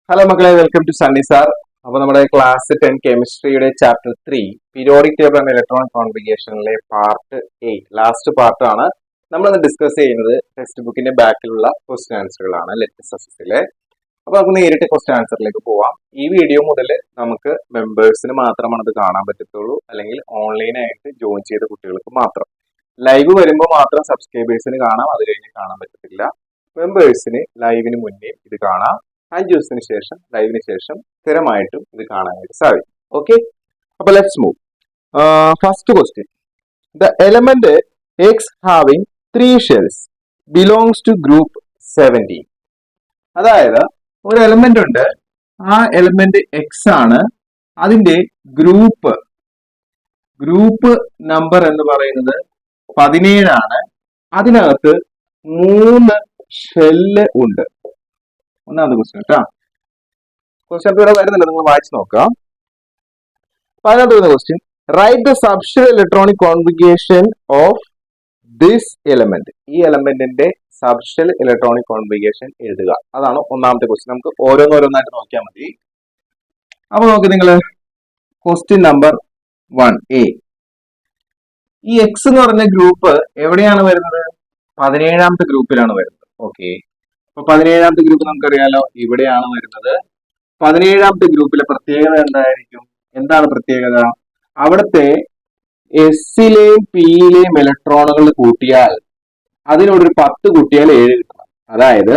Hello മക്കളെ, welcome to Sunny sir. അപ്പോൾ നമ്മുടെ ക്ലാസ് 10 കെമിസ്ട്രിയുടെ chapter 3 periodic table and electron കോൺഫിഗറേഷനിലെ പാർട്ട് 8 ലാസ്റ്റ് പാർട്ടാണ് നമ്മൾ ഡിസ്കസ് ചെയ്യുന്നത്. ടെക്സ്റ്റ് ബുക്കിന്റെ ബാക്കിലുള്ള ക്വസ്റ്റ്യൻ ആൻസറുകളാണ് ലെക്ചർസിലെ. അപ്പോൾ നമുക്ക് നേരിട്ട് ക്വസ്റ്റ്യൻ ആൻസറിലേക്ക് പോവാം. ഈ വീഡിയോ മുതൽ നമുക്ക് മെമ്പേഴ്സിന് മാത്രമാണ് അത് കാണാൻ പറ്റത്തുള്ളൂ, അല്ലെങ്കിൽ ഓൺലൈനായിട്ട് ജോയിൻ ചെയ്ത കുട്ടികൾക്ക് മാത്രം. ലൈവ് വരുമ്പോൾ മാത്രം സബ്സ്ക്രൈബേഴ്സിന് കാണാം, അത് കഴിഞ്ഞ് കാണാൻ പറ്റത്തില്ല. മെമ്പേഴ്സിന് ലൈവിന് മുന്നേ ഇത് കാണാം, 5 ദിവസത്തിന് ശേഷം ലൈവിന് ശേഷം സ്ഥിരമായിട്ടും ഇത് കാണാനായിട്ട് സാധിക്കും. ഓക്കെ, അപ്പൊ let's move. First question, the element X having 3 shells belongs to group 17. അതായത് ഒരു എലമെന്റ് ഉണ്ട്, ആ എലമെന്റ് എക്സ് ആണ്, അതിന്റെ ഗ്രൂപ്പ് നമ്പർ എന്ന് പറയുന്നത് 17 ആണ്. അതിനകത്ത് 3 ഷെല്ല് ഉണ്ട്. ഒന്നാമത്തെ ക്വസ്റ്റ്യൻ കേട്ടോ. ക്വസ്റ്റ്യൻ ഇവിടെ വരുന്നുണ്ട്, നിങ്ങൾ വായിച്ചു നോക്കാം. പതിനൊന്നാമത്തെ question, write the subshell electronic configuration of this element. ഈ എലമെന്റിന്റെ സബ്ഷെൽ ഇലക്ട്രോണിക് കോൺഫിഗറേഷൻ എഴുതുക. അതാണ് ഒന്നാമത്തെ ക്വസ്റ്റ്യൻ. നമുക്ക് ഓരോന്നോരോന്നായിട്ട് നോക്കിയാൽ മതി. അപ്പൊ നോക്കി നിങ്ങൾ, ക്വസ്റ്റ്യൻ നമ്പർ 1A. ഈ എക്സ് എന്ന് പറഞ്ഞ ഗ്രൂപ്പ് എവിടെയാണ് വരുന്നത്? 17ാമത്തെ ഗ്രൂപ്പിലാണ് വരുന്നത്. ഓക്കെ, അപ്പൊ 17ാമത്തെ ഗ്രൂപ്പ് നമുക്കറിയാലോ, ഇവിടെയാണ് വരുന്നത്. 17ാമത്തെ ഗ്രൂപ്പിലെ പ്രത്യേകത എന്തായിരിക്കും? എന്താണ് പ്രത്യേകത? അവിടുത്തെ എസിലെയും പിയിലെയും ഇലക്ട്രോണുകൾ കൂട്ടിയാൽ അതിനോടൊരു 10 കൂട്ടിയാൽ 7 കിട്ടണം. അതായത്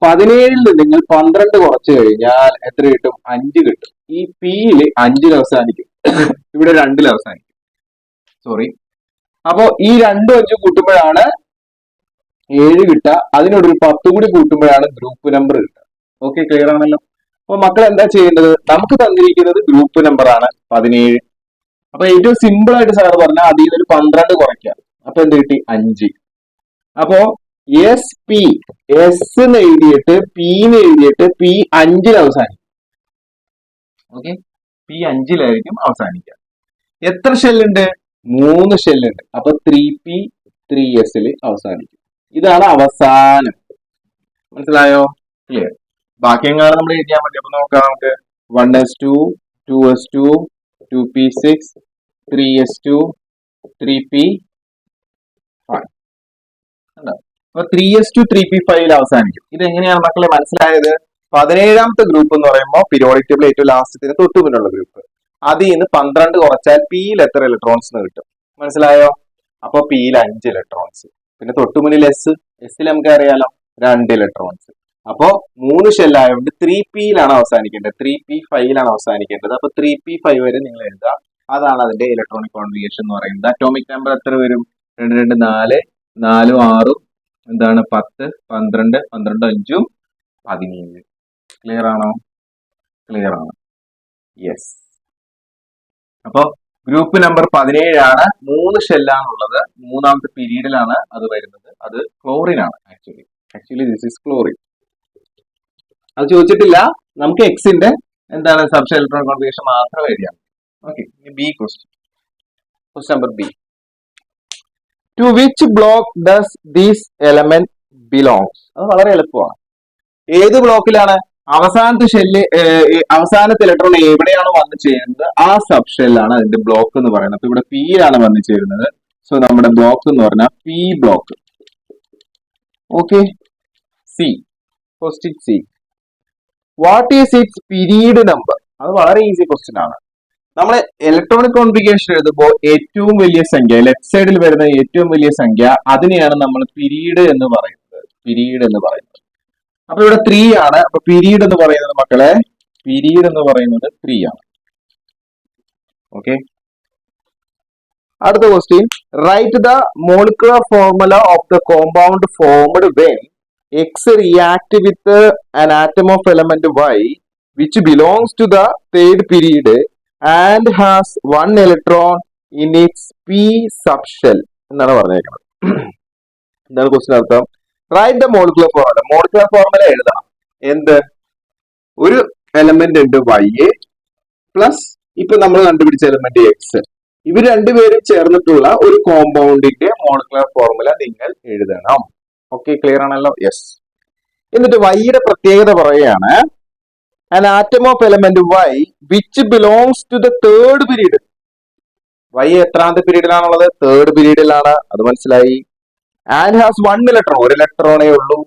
17ൽ നിങ്ങൾ 12 കുറച്ച് കഴിഞ്ഞാൽ എത്ര കിട്ടും? 5 കിട്ടും. ഈ പിയില് 5ൽ അവസാനിക്കും, ഇവിടെ 2ൽ അവസാനിക്കും. സോറി, അപ്പോ ഈ 2ഉം 5ഉം കൂട്ടുമ്പോഴാണ് 7 കിട്ടുക. അതിനോടൊരു 10 കൂടി കൂട്ടുമ്പോഴാണ് ഗ്രൂപ്പ് നമ്പർ കിട്ടുക. ഓക്കെ, ക്ലിയർ ആണല്ലോ. അപ്പൊ മക്കൾ എന്താ ചെയ്യേണ്ടത്? നമുക്ക് തന്നിരിക്കുന്നത് ഗ്രൂപ്പ് നമ്പർ ആണ് 17. അപ്പൊ ഏറ്റവും സിമ്പിൾ ആയിട്ട് സാർ പറഞ്ഞാൽ അതിൽ നിന്ന് ഒരു 12 കുറയ്ക്കാം. അപ്പൊ എന്ത് കിട്ടി? 5. അപ്പോ എസ് പി, എസ് എന്ന് എഴുതിയിട്ട് പി എന്ന് എഴുതിയിട്ട് പി 5ൽ അവസാനിക്കും. ഓക്കെ, പി 5ലായിരിക്കും അവസാനിക്കുക. എത്ര ഷെല്ലുണ്ട്? 3 ഷെല്ലുണ്ട്. അപ്പൊ 3p 3s അവസാനിക്കും. ഇതാണ് അവസാനം. മനസ്സിലായോ? ക്ലിയർ. ബാക്കി എങ്ങാനും നമ്മൾ എഴുതിയാൽ മതി. അപ്പൊ നോക്കാം, നമുക്ക് 1s2 2s2 2p6 3s2 3p5. അപ്പൊ 3s2 3p5 അവസാനിക്കും. ഇത് എങ്ങനെയാണ് മക്കളെ മനസ്സിലായത്? 17ാമത്തെ ഗ്രൂപ്പ് എന്ന് പറയുമ്പോൾ പീരിയോഡിക് ടേബിൾ ഏറ്റവും ലാസ്റ്റത്തിന് തൊട്ടു മുന്നുള്ള ഗ്രൂപ്പ്. അതിൽ നിന്ന് 12 കുറച്ചാൽ പിയിൽ എത്ര ഇലക്ട്രോൺസ് കിട്ടും? മനസ്സിലായോ? അപ്പൊ പിയിൽ 5 ഇലക്ട്രോൺസ്. പിന്നെ തൊട്ടുമുന്നിൽ എസ്സിൽ നമുക്ക് അറിയാലോ 2 ഇലക്ട്രോൺസ്. അപ്പോ 3 ഷെല്ലായതുകൊണ്ട് 3pയിലാണ് അവസാനിക്കേണ്ടത്, 3p5ലാണ് അവസാനിക്കേണ്ടത്. അപ്പൊ 3p5 വരെ നിങ്ങൾ എഴുതുക. അതാണ് അതിന്റെ ഇലക്ട്രോണിക് കോൺഫിഗറേഷൻ എന്ന് പറയുന്നത്. അറ്റോമിക് നമ്പർ എത്ര വരും? 2 2 4 4 6 എന്താണ് 10 12 12 5 17. ക്ലിയർ ആണോ? ക്ലിയർ ആണ്. യെസ്. അപ്പോ ഗ്രൂപ്പ് നമ്പർ 17 ആണ്. 3 ഷെല്ലാണുള്ളത്. 3ാമത്തെ പീരീഡിലാണ് അത് വരുന്നത്. അത് ക്ലോറിൻ ആണ്. Actually this is chlorine. അത് ചോദിച്ചിട്ടില്ല. നമുക്ക് എക്സിന്റെ എന്താണ് സബ്ഷെൽ ഇലക്ട്രോൺ കോൺഫിഗറേഷൻ മാത്രം എഴുതിയാൽ. Okay, B question. Question number B. To which block does this element belongs? അത് വളരെ എളുപ്പമാണ്. ഏത് ബ്ലോക്കിലാണ്? അവസാനത്തെ ഷെല്ല്, അവസാനത്തെ ഇലക്ട്രോൺ എവിടെയാണോ വന്നു ചേരുന്നത് ആ സബ് ഷെല്ലാണ് അതിന്റെ ബ്ലോക്ക് എന്ന് പറയുന്നത്. അപ്പൊ ഇവിടെ പിയിലാണ് വന്നു ചേരുന്നത്. സോ നമ്മുടെ ബ്ലോക്ക് എന്ന് പറഞ്ഞാൽ P block. Okay, C. Question C. What is it's period number? അത് വളരെ ഈസി ക്വസ്റ്റ്യൻ ആണ്. നമ്മൾ ഇലക്ട്രോണിക് കോൺഫിഗറേഷൻ എഴുതുമ്പോൾ ഏറ്റവും വലിയ സംഖ്യ, ലെഫ്റ്റ് സൈഡിൽ വരുന്ന ഏറ്റവും വലിയ സംഖ്യ, അതിനെയാണ് നമ്മൾ പീരീഡ് എന്ന് പറയുന്നത്. പീരീഡ് എന്ന് പറയുന്നത്. അപ്പൊ ഇവിടെ 3 ആണ്. അപ്പൊ പീരീഡ് എന്ന് പറയുന്നത് മക്കളെ, പീരീഡ് എന്ന് പറയുന്നത് 3 ആണ്. ഓക്കെ, അടുത്ത question. Write the molecular formula of the compound formed when X react with an atom of element Y which belongs to the third period and has 1 electron in its p subshell എന്നാണ് പറഞ്ഞേക്കുന്നത്. എന്താണ് question അർത്ഥം? Write the molecular formula. Molecular formula എഴുതണം. എന്ത്? ഒരു element ഉണ്ട് Y plus ഇപ്പൊ നമ്മൾ കണ്ടുപിടിച്ച എലമെന്റ് എക്സ്. ഇവർ രണ്ടുപേരും ചേർന്നിട്ടുള്ള ഒരു കോമ്പൗണ്ടിന്റെ മോളിക്കുലർ ഫോർമുല നിങ്ങൾ എഴുതണം. ഓക്കെ, ക്ലിയർ ആണല്ലോ? യെസ്. എന്നിട്ട് വൈയുടെ പ്രത്യേകത പറയുകയാണ്, an atom of element y which belongs to the third period. Y എത്രാമത്തെ പീരീഡിലാണുള്ളത്? തേർഡ് പീരീഡിലാണ്. അത് മനസ്സിലായി. ആൻഡ് ഹാസ് വൺ ഇലക്ട്രോൺ, ഒരു ഇലക്ട്രോണേ ഉള്ളൂ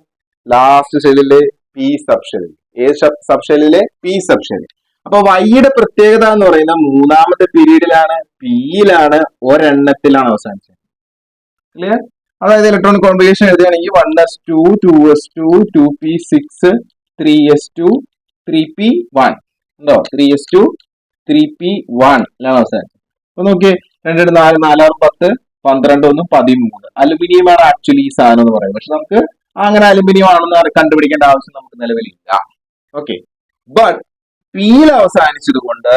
ലാസ്റ്റ് ഷെല്ലിലെ പി സബ് ഷെല്ലിൽ. ഏത് സബ് ഷെല്ലിലെ? പി സബ് ഷെല്ലിൽ. അപ്പൊ വൈയുടെ പ്രത്യേകത എന്ന് പറയുന്നത് മൂന്നാമത്തെ പീരീഡിലാണ്, പിയിലാണ്, ഒരെണ്ണത്തിലാണ് അവസാനിച്ചത്. ക്ലിയർ? അതായത് ഇലക്ട്രോണിക് കോൺഫിഗറേഷൻ എഴുതുകയാണെങ്കിൽ 1s2 2s2 2p6 3s2 3p1 ഉണ്ടോ? 3s2 3p1 ലാണ് അവസാനിച്ചത്. അപ്പൊ നോക്കിയേ, 2 4 4 10 12 1 13. അലുമിനിയം ആണ് ആക്ച്വലി ഈ സാധനം എന്ന് പറയുന്നത്. പക്ഷെ നമുക്ക് അങ്ങനെ അലുമിനിയം ആണെന്ന് കണ്ടുപിടിക്കേണ്ട ആവശ്യം നമുക്ക് നിലവിലില്ല. ഓക്കെ, ബട്ട് പിയിൽ അവസാനിച്ചത് കൊണ്ട്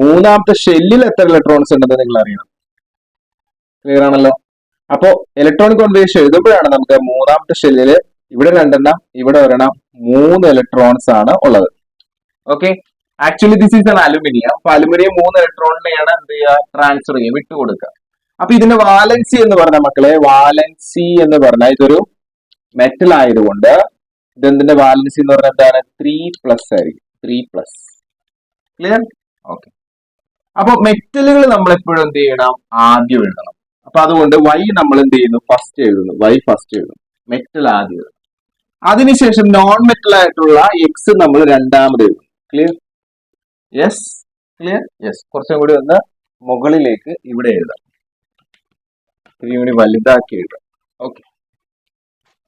മൂന്നാമത്തെ ഷെല്ലിൽ എത്ര ഇലക്ട്രോൺസ് ഉണ്ടെന്ന് നിങ്ങൾ അറിയണം. ക്ലിയർ ആണല്ലോ? അപ്പോ ഇലക്ട്രോണിക് കോൺഫിഗറേഷൻ എഴുതുമ്പോഴാണ് നമുക്ക് മൂന്നാമത്തെ ഷെല്ലില് ഇവിടെ 2 ഇവിടെ 1 3 ഇലക്ട്രോൺസ് ആണ് ഉള്ളത്. Okay, actually this is an aluminium. അപ്പൊ അലുമിനിയം 3 ഇലക്ട്രോണിനെയാണ് എന്ത് ചെയ്യുക? ട്രാൻസ്ഫർ ചെയ്യുക, വിട്ടുകൊടുക്കുക. അപ്പൊ ഇതിന്റെ വാലൻസി എന്ന് പറഞ്ഞ മക്കളെ, വാലൻസി എന്ന് പറഞ്ഞാൽ ഇതൊരു മെറ്റൽ ആയതുകൊണ്ട് ഇതെന്തിന്റെ വാലൻസി എന്ന് പറഞ്ഞാൽ എന്താണ്? 3+ ആയിരിക്കും. 3+. ക്ലിയർ? ഓക്കെ. അപ്പൊ മെറ്റലുകൾ നമ്മൾ എപ്പോഴും എന്ത് ചെയ്യണം? ആദ്യം എഴുതണം. അപ്പൊ അതുകൊണ്ട് വൈ നമ്മൾ എന്ത് ചെയ്യുന്നു? ഫസ്റ്റ് എഴുതുന്നു. വൈ ഫസ്റ്റ് എഴുതുന്നു. മെറ്റൽ ആദ്യം എഴുതുന്നു. അതിനുശേഷം നോൺ മെറ്റൽ ആയിട്ടുള്ള എക്സ് നമ്മൾ രണ്ടാമത് എഴുതുന്നു. ക്ലിയർ? Yes, clear? യെസ്. കുറച്ചും കൂടി ഒന്ന് മുകളിലേക്ക് ഇവിടെ എഴുതാം. ഇത്തിരി കൂടി വലുതാക്കി എഴുതാം. ഓക്കെ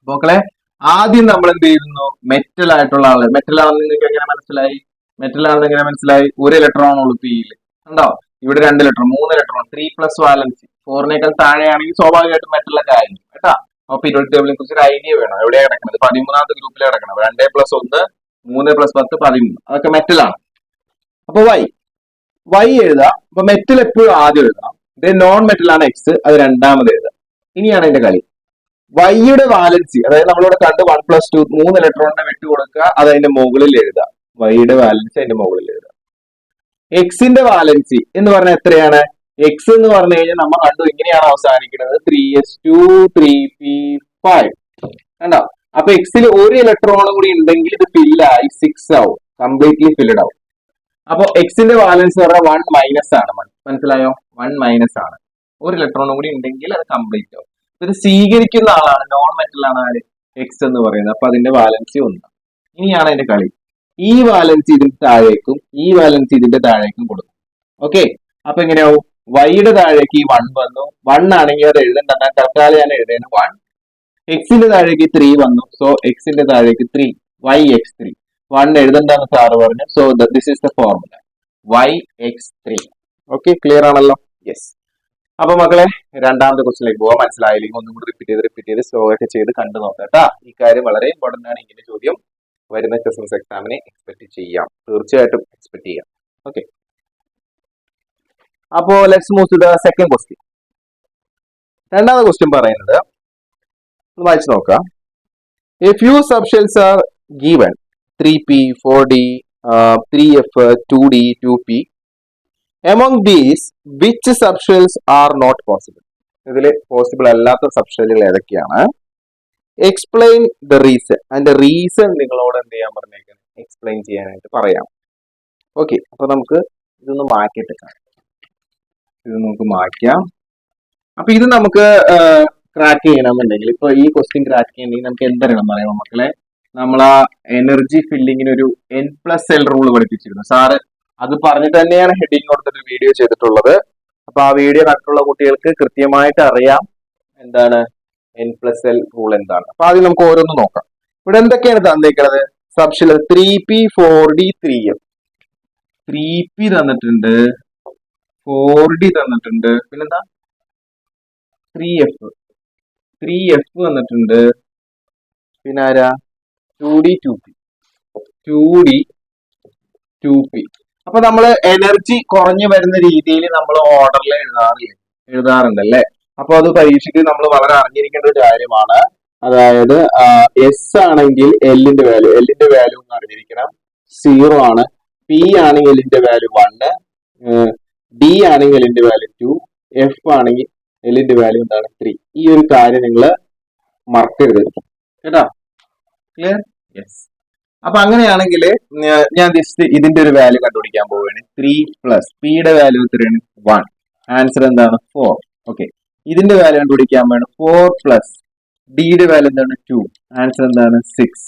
മക്കളെ, ആദ്യം നമ്മൾ എന്ത് ചെയ്യുന്നു? മെറ്റൽ ആയിട്ടുള്ള ആള്. മെറ്റൽ ആണെന്ന് നിങ്ങൾക്ക് എങ്ങനെ മനസ്സിലായി? മെറ്റൽ ആണെന്ന് എങ്ങനെ മനസ്സിലായി? ഒരു ഇലക്ട്രോൺ ഉള്ളൂ പിയിൽ. ഉണ്ടോ? ഇവിടെ 2 ഇലക്ട്രോൺ, 3 ഇലക്ട്രോൺ, 3+ വാലൻസി. 4നേക്കാൾ താഴെയാണെങ്കിൽ സ്വാഭാവികമായിട്ടും മെറ്റലൊക്കെ ആയിരിക്കും കേട്ടാ. അപ്പൊ പീരിയോഡിക് ടേബിളിനെ കുറിച്ച് ഒരു ഐഡിയ വേണം. എവിടെയാണ് കിടക്കുന്നത്? 13ാമത്തെ ഗ്രൂപ്പിലാണ് കിടക്കുന്നത്. 2+1 3+10 13. അതൊക്കെ മെറ്റലാണ്. അപ്പൊ വൈ എഴുതാം. അപ്പൊ മെറ്റൽ എപ്പോഴും ആദ്യം എഴുതാം. നോൺ മെറ്റൽ ആണ് എക്സ്, അത് രണ്ടാമത് എഴുതാം. ഇനിയാണ് അതിന്റെ കളി. വൈയുടെ വാലൻസി, അതായത് നമ്മളിവിടെ കണ്ട് 1+2 3 ഇലക്ട്രോണിനെ വിട്ടുകൊടുക്കുക, അത് അതിന്റെ മുകളിൽ എഴുതാം. വൈയുടെ വാലൻസി അതിന്റെ മുകളിൽ എഴുതാം. എക്സിന്റെ വാലൻസി എന്ന് പറഞ്ഞാൽ എത്രയാണ്? എക്സ് എന്ന് പറഞ്ഞു കഴിഞ്ഞാൽ നമ്മൾ കണ്ടു ഇങ്ങനെയാണ് അവസാനിക്കുന്നത്, 3s2 3p5 കണ്ടോ? അപ്പൊ എക്സിൽ ഒരു ഇലക്ട്രോൺ കൂടി ഉണ്ടെങ്കിൽ ഇത് ഫില്ലായി 6 ആവും, കംപ്ലീറ്റ്ലി ഫില്ലഡ് ആവും. അപ്പൊ എക്സിന്റെ വാലൻസ് പറഞ്ഞാൽ 1- ആണ്. മനസ്സിലായോ? 1- ആണ്. ഒരു ഇലക്ട്രോണും കൂടി ഉണ്ടെങ്കിൽ അത് കംപ്ലീറ്റ് ആവും. ഇത് സ്വീകരിക്കുന്ന ആളാണ്, നോൺ മെറ്റൽ ആണ് ആര്? എക്സ് എന്ന് പറയുന്നത്. അപ്പൊ അതിന്റെ വാലൻസി 1. ഇനിയാണ് അതിന്റെ കളി. ഈ വാലൻസി ഇതിന്റെ താഴേക്കും ഈ വാലൻസി ഇതിന്റെ താഴേക്കും കൊടുക്കും. ഓക്കെ, അപ്പൊ എങ്ങനെയാവും? വൈയുടെ താഴേക്ക് ഈ 1 വന്നു. 1 ആണെങ്കിൽ അത് എഴുതണ്ട, തൽക്കാലം ഞാൻ എഴുതുന്നത് 1. എക്സിന്റെ താഴേക്ക് 3 വന്നു. സോ എക്സിന്റെ താഴേക്ക് 3, yx3. 1 എഴുതണ്ടെന്ന് സാറ് പറഞ്ഞു. So this is the formula, yx3. Okay, clear ആണല്ലോ? യെസ്. അപ്പൊ മക്കളെ, രണ്ടാമത്തെ ക്വസ്റ്റിലേക്ക് പോവാം. മനസ്സിലായില്ലെങ്കിൽ ഒന്നും കൂടി റിപ്പീറ്റ് ചെയ്ത് സ്ലോ ഒക്കെ ചെയ്ത് കണ്ടു നോക്കാം. ഈ കാര്യം വളരെ ഇമ്പോർട്ടന്റ് ആണ്. ഇങ്ങനെ ചോദ്യം വരുന്ന ക്വസ്റ്റൻസ് എക്സാമിനെ എക്സ്പെക്ട് ചെയ്യാം, തീർച്ചയായിട്ടും എക്സ്പെക്ട് ചെയ്യാം. ഓക്കെ, അപ്പോ let's move to the second question. രണ്ടാമത്തെ ക്വസ്റ്റ്യൻ പറയുന്നത് വായിച്ചു നോക്കാം. A few subshells are given 3p 4d 3f 2d 2p. Among these, which subshells are not possible? ഇതിൽ പോസിബിൾ അല്ലാത്ത സബ്ഷെല്ലുകൾ ഏതൊക്കെയാണ്? Explain the reason. അതിന്റെ റീസൺ നിങ്ങളോട് എന്ത് ചെയ്യാൻ പറഞ്ഞേക്കുന്നത്? എക്സ്പ്ലെയിൻ ചെയ്യാനായിട്ട് പറയാം. ഓക്കെ, അപ്പൊ നമുക്ക് ഇതൊന്ന് മാറ്റിയിട്ട് കാണാം. ഇത് നമുക്ക് മാറ്റാം. അപ്പൊ ഇത് നമുക്ക് ക്രാക്ക് ചെയ്യണമെന്നുണ്ടെങ്കിൽ, ഇപ്പൊ ഈ ക്വസ്റ്റ്യൻ ക്രാക്ക് ചെയ്യണമെങ്കിൽ നമുക്ക് എന്തറിയണം പറയാമോ മക്കളെ? നമ്മൾ ആ എനർജി ഫില്ലിങ്ങിന് ഒരു n+l റൂൾ പഠിപ്പിച്ചിരുന്നു സാറ്. അത് പറഞ്ഞിട്ട് തന്നെയാണ് ഹെഡിങ് കൊടുത്തിട്ട് വീഡിയോ ചെയ്തിട്ടുള്ളത്. അപ്പൊ ആ വീഡിയോ കണ്ടിട്ടുള്ള കുട്ടികൾക്ക് കൃത്യമായിട്ട് അറിയാം എന്താണ് n+l റൂൾ എന്താണ്. അപ്പൊ ആദ്യം നമുക്ക് ഓരോന്ന് നോക്കാം. ഇവിടെ എന്തൊക്കെയാണ് തന്നിരിക്കുന്നത്? Subshell 3p 4d 3f. 3p തന്നിട്ടുണ്ട്, 4d തന്നിട്ടുണ്ട്, പിന്നെന്താ 3f തന്നിട്ടുണ്ട്, പിന്നെ ആരാ 2d 2p 2d 2p. അപ്പൊ നമ്മൾ എനർജി കുറഞ്ഞു വരുന്ന രീതിയിൽ നമ്മൾ ഓർഡറിൽ എഴുതാറുണ്ടല്ലേ? അപ്പൊ അത് പരീക്ഷയ്ക്ക് നമ്മൾ വളരെ അറിഞ്ഞിരിക്കേണ്ട ഒരു കാര്യമാണ്. അതായത് എസ് ആണെങ്കിൽ എല്ലിന്റെ വാല്യൂ എന്ന് അറിഞ്ഞിരിക്കണം, 0 ആണ്. പി ആണെങ്കിൽ എല്ലിന്റെ വാല്യൂ 1, ഡി ആണെങ്കിൽ എല്ലിന്റെ വാല്യൂ 2, എഫ് ആണെങ്കിൽ എല്ലിന്റെ വാല്യൂ എന്താണ് 3. ഈ ഒരു കാര്യം നിങ്ങൾ മറക്കരുത് കേട്ടോ. ക്ലിയർ? യെസ്. അപ്പൊ അങ്ങനെയാണെങ്കിൽ ഞാൻ ജസ്റ്റ് ഇതിന്റെ ഒരു വാല്യൂ കണ്ടുപിടിക്കാൻ പോവുകയാണ്. 3 പ്ലസ് പിയുടെ വാല്യൂ എത്രയാണ്? 1. ആൻസർ എന്താണ്? 4. ഓക്കെ, ഇതിന്റെ വാല്യൂ കണ്ടുപിടിക്കാൻ വേണം. 4 പ്ലസ് ഡിയുടെ വാല്യൂ എന്താണ്? 2. ആൻസർ എന്താണ്? 6.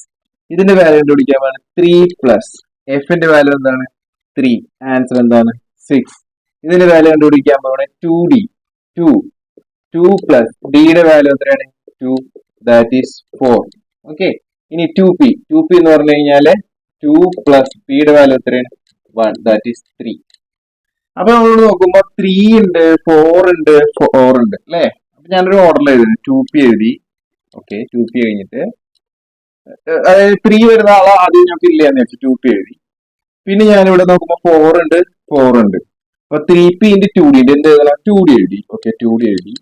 ഇതിന്റെ വാല്യൂ കണ്ടുപിടിക്കാൻ വേണം. 3 പ്ലസ് എഫിന്റെ വാല്യൂ എന്താണ്? 3. ആൻസർ എന്താണ്? 6. ഇതിന്റെ വാല്യൂ കണ്ടുപിടിക്കാൻ പോകണേ 2d. 2 പ്ലസ് ഡിയുടെ വാല്യൂ എത്രയാണ്? 2. That is 4. ഓക്കെ, ഇനി 2p എന്ന് പറഞ്ഞു കഴിഞ്ഞാല് 2 പ്ലസ് പിയുടെ വാല്യൂ എത്രയാണ്? 1. That is 3. അപ്പൊ നമ്മൾ നോക്കുമ്പോ 3 ഉണ്ട്, 4 ഉണ്ട്, 4 ഉണ്ട് അല്ലെ. അപ്പൊ ഞാനൊരു ഓർഡറിൽ എഴുതി 2p എഴുതി. ഓക്കെ, 2p കഴിഞ്ഞിട്ട് അതായത് 3 വരുന്ന ആളെ ആദ്യം ഞാൻ ഫില്ല് ചെയ്യാന്ന് വെച്ചു. 2p എഴുതി. പിന്നെ ഞാനിവിടെ നോക്കുമ്പോ 4 ഉണ്ട്, 4 ഉണ്ട്. അപ്പൊ 3p ഇൻറ്റു 2d ഉണ്ട്. എന്ത് എഴുതണം? 2d എഴുതി. ഓക്കെ, 2d എഴുതി.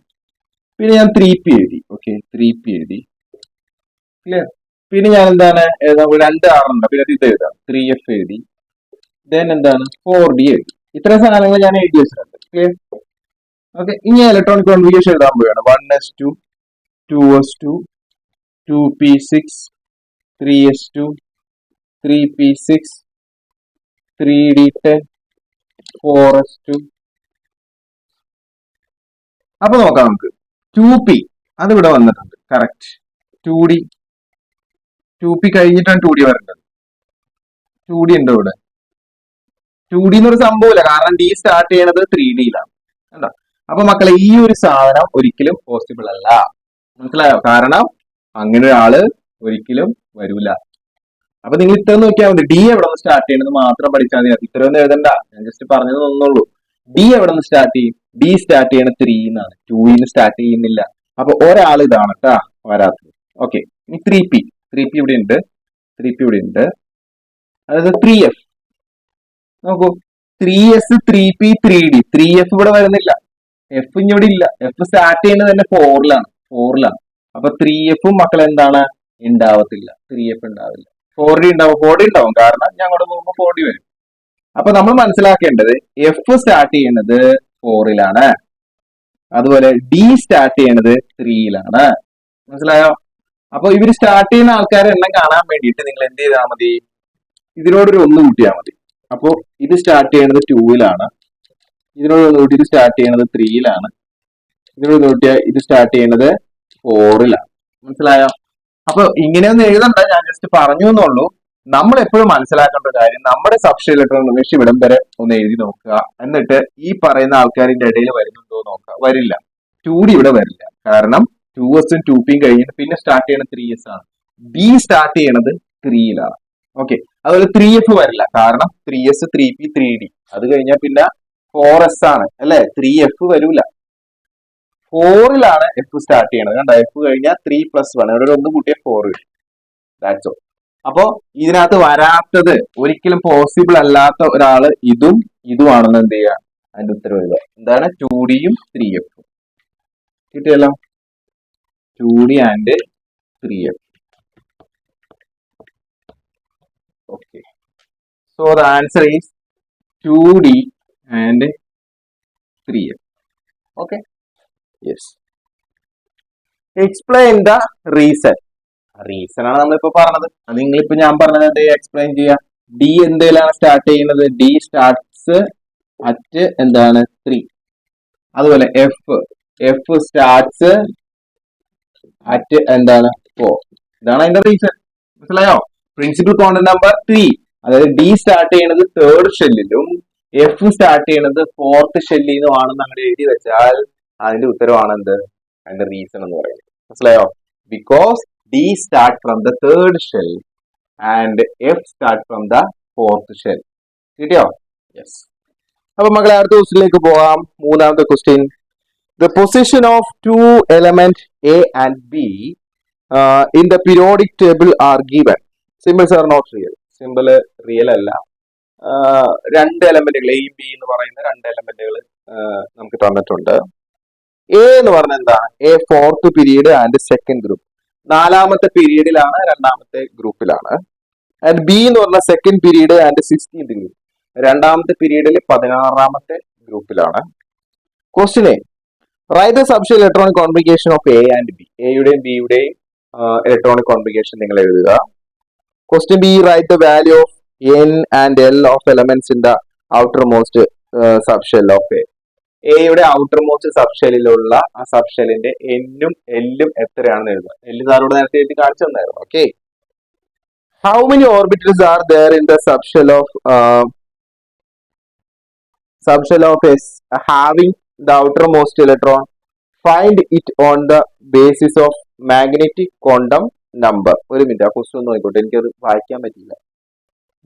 പിന്നെ ഞാൻ 3p എഴുതി. ഓക്കെ, 3p എഴുതി. ക്ലിയർ. പിന്നെ ഞാൻ എന്താണ് എഴുതാം? 2 r ഉണ്ട്. പിന്നെ ഇത് എഴുതാം. 3f എഴുതി. ദെൻ എന്താണ്? 4d എഴുതി. ഇത്രയും സാധനങ്ങൾ ഞാൻ എഴുതി വെച്ചിട്ടുണ്ട്. ക്ലിയർ. ഓക്കെ, ഇനി ഇലക്ട്രോണിക് കോൺഫിഗറേഷൻ എഴുതാൻ പോവുകയാണ്. 1s2, 2s2, 2p6, 3s2, 3p6, 3d10, 4s2. അപ്പൊ നോക്കാം നമുക്ക്. 2p അത് ഇവിടെ വന്നിട്ടുണ്ട്. കറക്റ്റ്. 2d, 2p കഴിഞ്ഞിട്ടാണ് 2d വരേണ്ടത്. 2d ഉണ്ട് ഇവിടെ. 2d എന്നൊരു സംഭവമില്ല, കാരണം d സ്റ്റാർട്ട് ചെയ്യണത് 3dയിലാണ്. കണ്ടോ? അപ്പൊ മക്കളെ ഈ ഒരു സാധനം ഒരിക്കലും പോസിബിൾ അല്ല. മനസ്സിലായോ? കാരണം അങ്ങനെ ഒരാള് ഒരിക്കലും വരൂല. അപ്പൊ നിങ്ങൾ ഇത്ര നോക്കിയാൽ മതി. ഡി എവിടെ നിന്ന് സ്റ്റാർട്ട് ചെയ്യണമെന്ന് മാത്രം പഠിച്ചാൽ മതി. ഇത്രയൊന്നും എഴുതണ്ട, ഞാൻ ജസ്റ്റ് പറഞ്ഞത് ഒന്നുള്ളൂ. ഡി എവിടെ നിന്ന് സ്റ്റാർട്ട് ചെയ്യും? ഡി സ്റ്റാർട്ട് ചെയ്യണ 3 എന്നാണ്, 2 സ്റ്റാർട്ട് ചെയ്യുന്നില്ല. അപ്പൊ ഒരാൾ ഇതാണ് കേട്ടാ വരാത്തത്. ഓക്കെ, ഇനി 3p ഇവിടെ ഉണ്ട്. 3p ഇവിടെ ഉണ്ട്. അതായത് 3f നോക്കൂ. 3s, 3p, 3d. 3f ഇവിടെ വരുന്നില്ല. എഫ് ഇനി ഇവിടെ ഇല്ല. എഫ് സ്റ്റാർട്ട് ചെയ്യുന്നത് തന്നെ 4ലാണ്. അപ്പൊ 3f മക്കൾ എന്താണ്? ഉണ്ടാവത്തില്ല. 3f ഉണ്ടാവില്ല. 4d ഉണ്ടാവും. 4d ഉണ്ടാവും, കാരണം ഞാൻ അങ്ങോട്ട് പോകുമ്പോൾ 4d വരും. അപ്പൊ നമ്മൾ മനസ്സിലാക്കേണ്ടത് എഫ് സ്റ്റാർട്ട് ചെയ്യുന്നത് 4ലാണ്. അതുപോലെ ഡി സ്റ്റാർട്ട് ചെയ്യുന്നത് 3ലാണ്. മനസ്സിലായോ? അപ്പൊ ഇവര് സ്റ്റാർട്ട് ചെയ്യുന്ന ആൾക്കാരെ എണ്ണം കാണാൻ വേണ്ടിയിട്ട് നിങ്ങൾ എന്ത് ചെയ്താൽ മതി? ഇതിനോടൊരു 1 കൂട്ടിയാൽ മതി. അപ്പോ ഇത് സ്റ്റാർട്ട് ചെയ്യണത് 2ലാണ്. ഇതിനോട് 1 കൂട്ടി ഇത് സ്റ്റാർട്ട് ചെയ്യണത് 3ലാണ്. ഇതിനോട് 1 കൂട്ടിയാൽ ഇത് സ്റ്റാർട്ട് ചെയ്യണത് 4ലാണ്. മനസ്സിലായോ? അപ്പൊ ഇങ്ങനെയൊന്നും എഴുതണ്ട, ഞാൻ ജസ്റ്റ് പറഞ്ഞു എന്നുള്ളൂ. നമ്മൾ എപ്പോഴും മനസ്സിലാക്കേണ്ട ഒരു കാര്യം, നമ്മുടെ സബ്സ്ട്രേറ്റ് ഇലക്ട്രോൺ നിമിഷം ഇവിടം വരെ ഒന്ന് എഴുതി നോക്കുക. എന്നിട്ട് ഈ പറയുന്ന ആൾക്കാരിന്റെ ഇടയിൽ വരുന്നുണ്ടോ നോക്കുക. വരില്ല. 2d ഇവിടെ വരില്ല, കാരണം 2s ഉം 2p കഴിഞ്ഞിട്ട് പിന്നെ സ്റ്റാർട്ട് ചെയ്യണത് 3s ആണ്. ബി സ്റ്റാർട്ട് ചെയ്യണത് 3ലാണ്. ഓക്കെ, അതുപോലെ 3f വരില്ല, കാരണം 3s, 3p, 3d അത് കഴിഞ്ഞാൽ പിന്നെ 4s ആണ് അല്ലെ. 3f വരൂല. 4ലാണ് എഫ് സ്റ്റാർട്ട് ചെയ്യണത്. കണ്ടോ? എഫ് കഴിഞ്ഞാൽ 3 + 1 ഇവിടെ 1 കൂട്ടിയ 4 വരും. That's all. അപ്പോ ഇതിനകത്ത് വരാത്തത്, ഒരിക്കലും പോസിബിൾ അല്ലാത്ത ഒരാള് ഇതുമാണെന്ന് എന്ത് ചെയ്യുക? അതിന്റെ ഉത്തരവ് എഴുതുക. എന്താണ്? 2dയും 3f. കിട്ടിയല്ലോ? 2d and 3f. Okay, so the answer is 2d and 3f. Okay, yes. Explain the reason. Reason ആണ് നമ്മളിപ്പോ പറഞ്ഞത്. അത് നിങ്ങളിപ്പോ ഞാൻ പറഞ്ഞത് എന്ത് എക്സ്പ്ലെയിൻ ചെയ്യാം. ഡി എന്തിലാണ് സ്റ്റാർട്ട് ചെയ്യുന്നത്? ഡി സ്റ്റാർട്ട്സ് അറ്റ് എന്താണ്? 3. അതുപോലെ എഫ് സ്റ്റാർട്ട്സ് അറ്റ് എന്താണ്? 4. ഇതാണ് അതിന്റെ റീസൺ. മനസ്സിലായോ? പ്രിൻസിപ്പൽ ക്വാണ്ടം നമ്പർ 3, അതായത് ഡി സ്റ്റാർട്ട് ചെയ്യുന്നത് 3rd ഷെല്ലിലും എഫ് സ്റ്റാർട്ട് ചെയ്യുന്നത് 4th ഷെല്ലിലും ആണെന്ന് അങ്ങനെ എഴുതി വെച്ചാൽ അതിന്റെ ഉത്തരവാണ് എന്ത്? അതിന്റെ റീസൺ എന്ന് പറയുന്നത്. മനസ്സിലായോ? Because D start from the 3rd shell and F start from the 4th shell. കിട്ടിയോ? യെസ്. അപ്പൊ മക്കളെ അടുത്ത ക്വസ്റ്റ്യനിലേക്ക് പോകാം. മൂന്നാമത്തെ question. The position of 2 elements A and B in the periodic table are given. Symbols are not real. Simple real അല്ല. 2 എലമെന്റുകൾ A B എന്ന് പറയുന്ന 2 എലമെന്റുകൾ നമുക്ക് തന്നിട്ടുണ്ട്. എ എന്ന് പറഞ്ഞ എന്താ? A 4th period and 2nd group. 4ാമത്തെ പീരീഡിലാണ്, 2ാമത്തെ ഗ്രൂപ്പിലാണ്. ആൻഡ് ബി എന്ന് പറഞ്ഞ 2nd period and 16th group. 2ാമത്തെ പീരീഡിൽ 16ാമത്തെ ഗ്രൂപ്പിലാണ്. Question A, right the subshell electronic configuration of A and B. എയുടെയും ബിയുടെയും ഇലക്ട്രോണിക് കോൺഫിഗറേഷൻ നിങ്ങൾ എഴുതുക. Question B, write the value of N and L of elements in the outermost subshell of A. എയുടെ outermost സബ്ഷെല്ലിലുള്ള ആ സബ്ഷെല്ലിന്റെ എന്നും എല്ലും എത്രയാണെന്ന് എഴുതുക. എല്ല് സാറോട് നേരത്തെ എഴുതി കാണിച്ചു തന്നായിരുന്നു. Okay. How many orbitals are there in the subshell of S having the outermost electron? Find it on the basis of magnetic quantum number. ഒരു മിനിറ്റ്, ആ ക്വസ്റ്റ്യൻ ഒന്ന് നോക്കിക്കോട്ടെ, എനിക്കത് വായിക്കാൻ പറ്റില്ല.